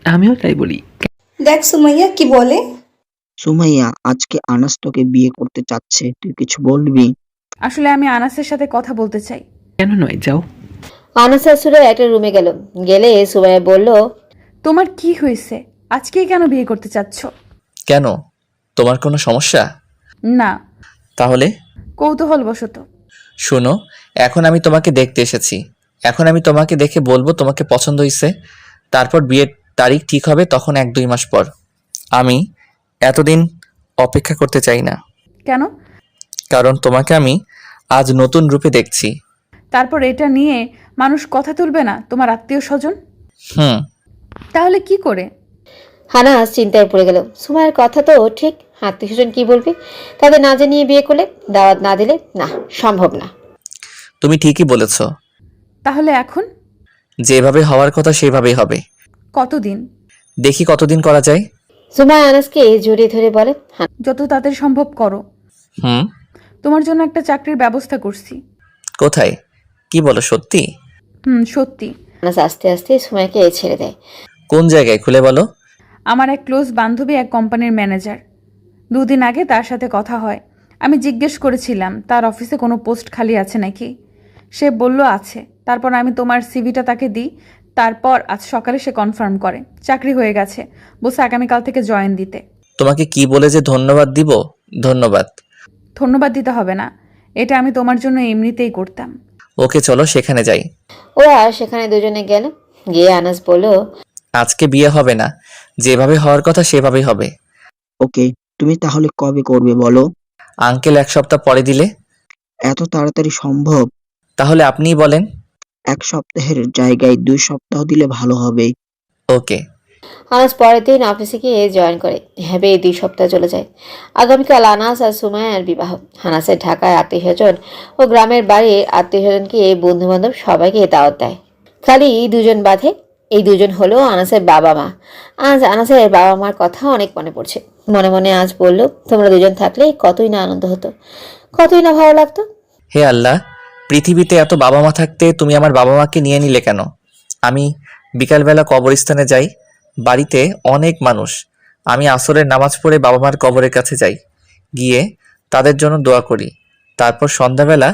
আমিও তাই বলি। দেখ সুমাইয়া কি বলে। সুমাইয়া, আজকে আনাস তোকে বিয়ে করতে চাচ্ছে, তুই কিছু বলবি? আসলে আমি আনাসের সাথে কথা বলতে চাই। কেন নয়, যাও। আনাস আসলে একটা রুমে গেলে সুমাইয়া বলল, তোমার কি হয়েছে? আজকেই কেন বিয়ে করতে চাচ্ছ? কেন, তোমার কোনো সমস্যা? না, তাহলে? কৌতূহলবশত। শোনো, এখন আমি তোমাকে দেখতে এসেছি। এখন আমি তোমাকে দেখে বলবো তোমাকে পছন্দ হয়েছে। তারপর বিয়ের তারিখ ঠিক হবে, তখন 1-2 মাস পর। আমি এতদিন অপেক্ষা করতে চাই না। কেন? কারণ তোমাকে আমি আজ নতুন রূপে দেখছি। তারপর এটা নিয়ে মানুষ কথা তুলবে না, তোমার আত্মীয় স্বজন? হুম। তাহলে কি করে? আনাস চিন্তায় পড়ে গেল। সুমাইয়ের কথা তো ঠিক, আত্মীয় স্বজন কি বলবে? তাদের না জানিয়ে বিয়ে করলে, দাওয়াত না দিলে, না, সম্ভব না। তুমি ঠিকই বলেছ। তাহলে এখন? যেভাবে হওয়ার কথা সেভাবেই হবে। কতদিন? দেখি কতদিন করা যায়। সুমাইয়া আনাসকে জড়িয়ে ধরে বলে, যত তাড়াতাড়ি সম্ভব করো। হুম। তোমার জন্য একটা চাকরির ব্যবস্থা করছি। কোথায়? কি বলো, সত্যি? সত্যি। আনাস আস্তে আস্তে সুমাইয়াকে ছেড়ে দেয়। কোন জায়গায়, খুলে বলো। আমার এক ক্লোজ বান্ধবী এক কোম্পানির ম্যানেজার। 2 দিন আগে তার সাথে কথা হয়। আমি জিজ্ঞেস করেছিলাম তার অফিসে কোনো পোস্ট খালি আছে নাকি। সে বলল আছে। তারপর আমি তোমার সিভিটা তাকে দিই। তারপর আজ সকালে সে কনফার্ম করে চাকরি হয়ে গেছে। বসে আগামীকাল থেকে জয়েন দিতে। তোমাকে কি বলে যে ধন্যবাদ দিব? ধন্যবাদ। ধন্যবাদ দিতে হবে না, এটা আমি তোমার জন্য এমনিতেই করতাম। ওকে, চলো সেখানে যাই। ওরা সেখানে দুজনে গেল। গিয়ে আনাস বলল, আজকে বিয়ে হবে না, যেভাবে হওয়ার কথা সেভাবেই হবে। ওকে, তুমি তাহলে কবে করবে বলো? আঙ্কেল 1 সপ্তাহ পরে দিলে? এত তাড়াতাড়ি সম্ভব? তাহলে আপনিই বলেন। 1 সপ্তাহের জায়গায় 2 সপ্তাহ দিলে ভালো হবে। ওকে। আনাস পরের দিন অফিসে গিয়ে জয়েন করে। ভেবে 2 সপ্তাহ চলে যায়। আগামীকাল আনাস আর সুমাইয়ার বিবাহ। আনাসের ঢাকায় আত্মীয় স্বজন ও গ্রামের বাড়ির আত্মীয় স্বজনকে, বন্ধু বান্ধব সবাইকে দাওয়াত দেয়। খালি 2জন বাদে। এই 2জন হলো আনাসের বাবা মা। আজ আনাসের বাবা মার কথা অনেক মনে পড়ছে। মনে মনে আজ বলল, তোমরা 2জন থাকলে কতই না আনন্দ হতো, কতই না ভালো লাগতো। হে আল্লাহ, পৃথিবীতে এত বাবা মা থাকতে তুমি আমার বাবা মাকে নিয়ে নিলে কেন? আমি বিকালবেলা কবরস্থানে যাই, বাড়িতে অনেক মানুষ। আমি আসরের নামাজ পড়ে বাবা মার কবরের কাছে যাই, গিয়ে তাদের জন্য দোয়া করি। তারপর সন্ধ্যাবেলা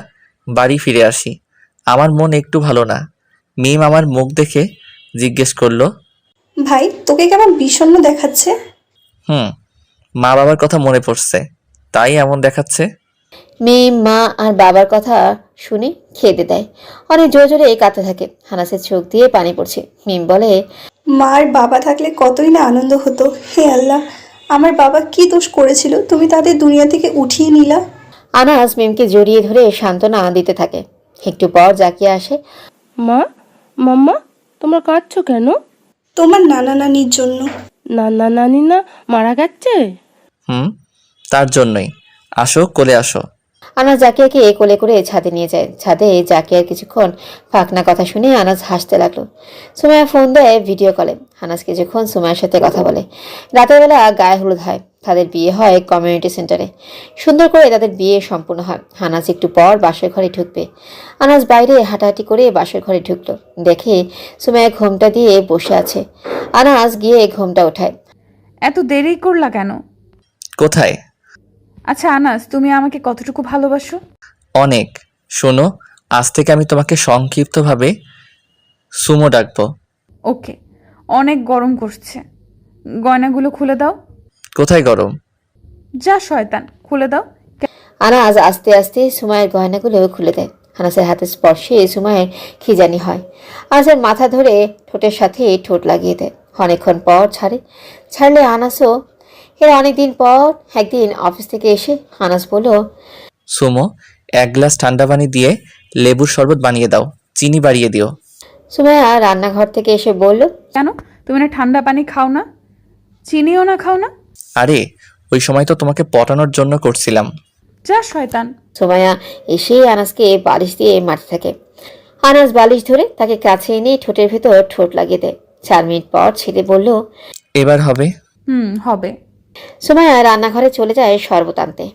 বাড়ি ফিরে আসি। আমার মন একটু ভালো না। মিম আমার মুখ দেখে জিজ্ঞেস করলো, ভাই, তোকে কেমন বিষণ্ণ দেখাচ্ছে? মা বাবার কথা মনে পড়ছে, তাই এমন দেখাচ্ছে। মেয়ে, মা আর বাবার কথা শুনে খেতে দেয়। অনেক জোরে জোরে কাঁদতে থাকে। আনাসের চোখ দিয়ে পানি পড়ছে। মিম বলে, মার বাবা থাকলে কতই না আনন্দ হতো। হে আল্লাহ, আমার বাবা কি দোষ করেছিল তুমি তাদের দুনিয়া থেকে উঠিয়ে নিলা? আনাস মিমকে জড়িয়ে ধরে সান্ত্বনা দিতে থাকে। একটু পর জাকিয়া আসে। মা, মাম্মা, তোমরা কাঁদছো কেন? তোমার নানা নানির জন্য। নানা নানি না মারা গেছে? তার জন্যই। আসো, কোলে আসো। আনাস জাকিয়াকে কোলে করে ছাদে নিয়ে যায়। ছাদে জাকিয়ার কিছুক্ষণ ফাঁকনা কথা শুনে আনাস হাসতে লাগলো। সুমাইয়া ফোন দেয় ভিডিও কলে। আনাস কিছুক্ষণ সুমাইয়ার সাথে কথা বলে। রাতের বেলা গায়ে হলুদ হয়। তাদের বিয়ে হয় কমিউনিটি সেন্টারে। সুন্দর করে তাদের বিয়ে সম্পূর্ণ হয়। আনাস একটু পর বাসর ঘরে ঢুকবে। আনাস বাইরে হাঁটাহাঁটি করে বাসর ঘরে ঢুকলো। দেখে সুমাইয়া ঘোমটা দিয়ে বসে আছে। আনাস গিয়ে ঘোমটা ওঠায়। এত দেরি করলা কেন? কোথায়? আচ্ছা আনাস, তুমি আমাকে কতটুকু ভালোবাসো? অনেক। শোনো, আজ থেকে আমি তোমাকে সংক্ষিপ্তভাবে সুমো ডাকবো। ওকে। অনেক গরম করছে, গয়নাগুলো খুলে দাও। কোথায় গরম? যা শয়তান, খুলে দাও। আনাস আস্তে আস্তে সুমাইয়ের গয়নাগুলো খুলে দেয়। আনাসের হাতের স্পর্শে সুমাইয়ের খিজানি হয়। আনাসের মাথা ধরে ঠোঁটের সাথে ঠোঁট লাগিয়ে দেয়। অনেকক্ষণ পর ছাড়লে আনাসও। এর অনেকদিন পর একদিন অফিস থেকে এসে আনাস বলল, সুমো, 1 গ্লাস ঠান্ডা পানি দিয়ে লেবুর শরবত বানিয়ে দাও, চিনি বাড়িয়ে দিও। সুমাইয়া রান্নাঘর থেকে এসে বলল, কেন তুমি না ঠান্ডা পানি খাও না, চিনিও না খাও না? আরে ওই সময় তো তোমাকে পটানোর জন্য করছিলাম। যা শয়তান। সুমাইয়া এসে আনাসকে বালিশ দিয়ে মারতে থাকে। আনাস বালিশ ধরে তাকে কাছে এনে ঠোঁটের ভেতর ঠোঁট লাগিয়ে দেয়। 4 মিনিট পর ছেলে বলল, এবার হবে? হবে। সুমাইয়া রান্নাঘরে চলে যায় শরবত আনতে।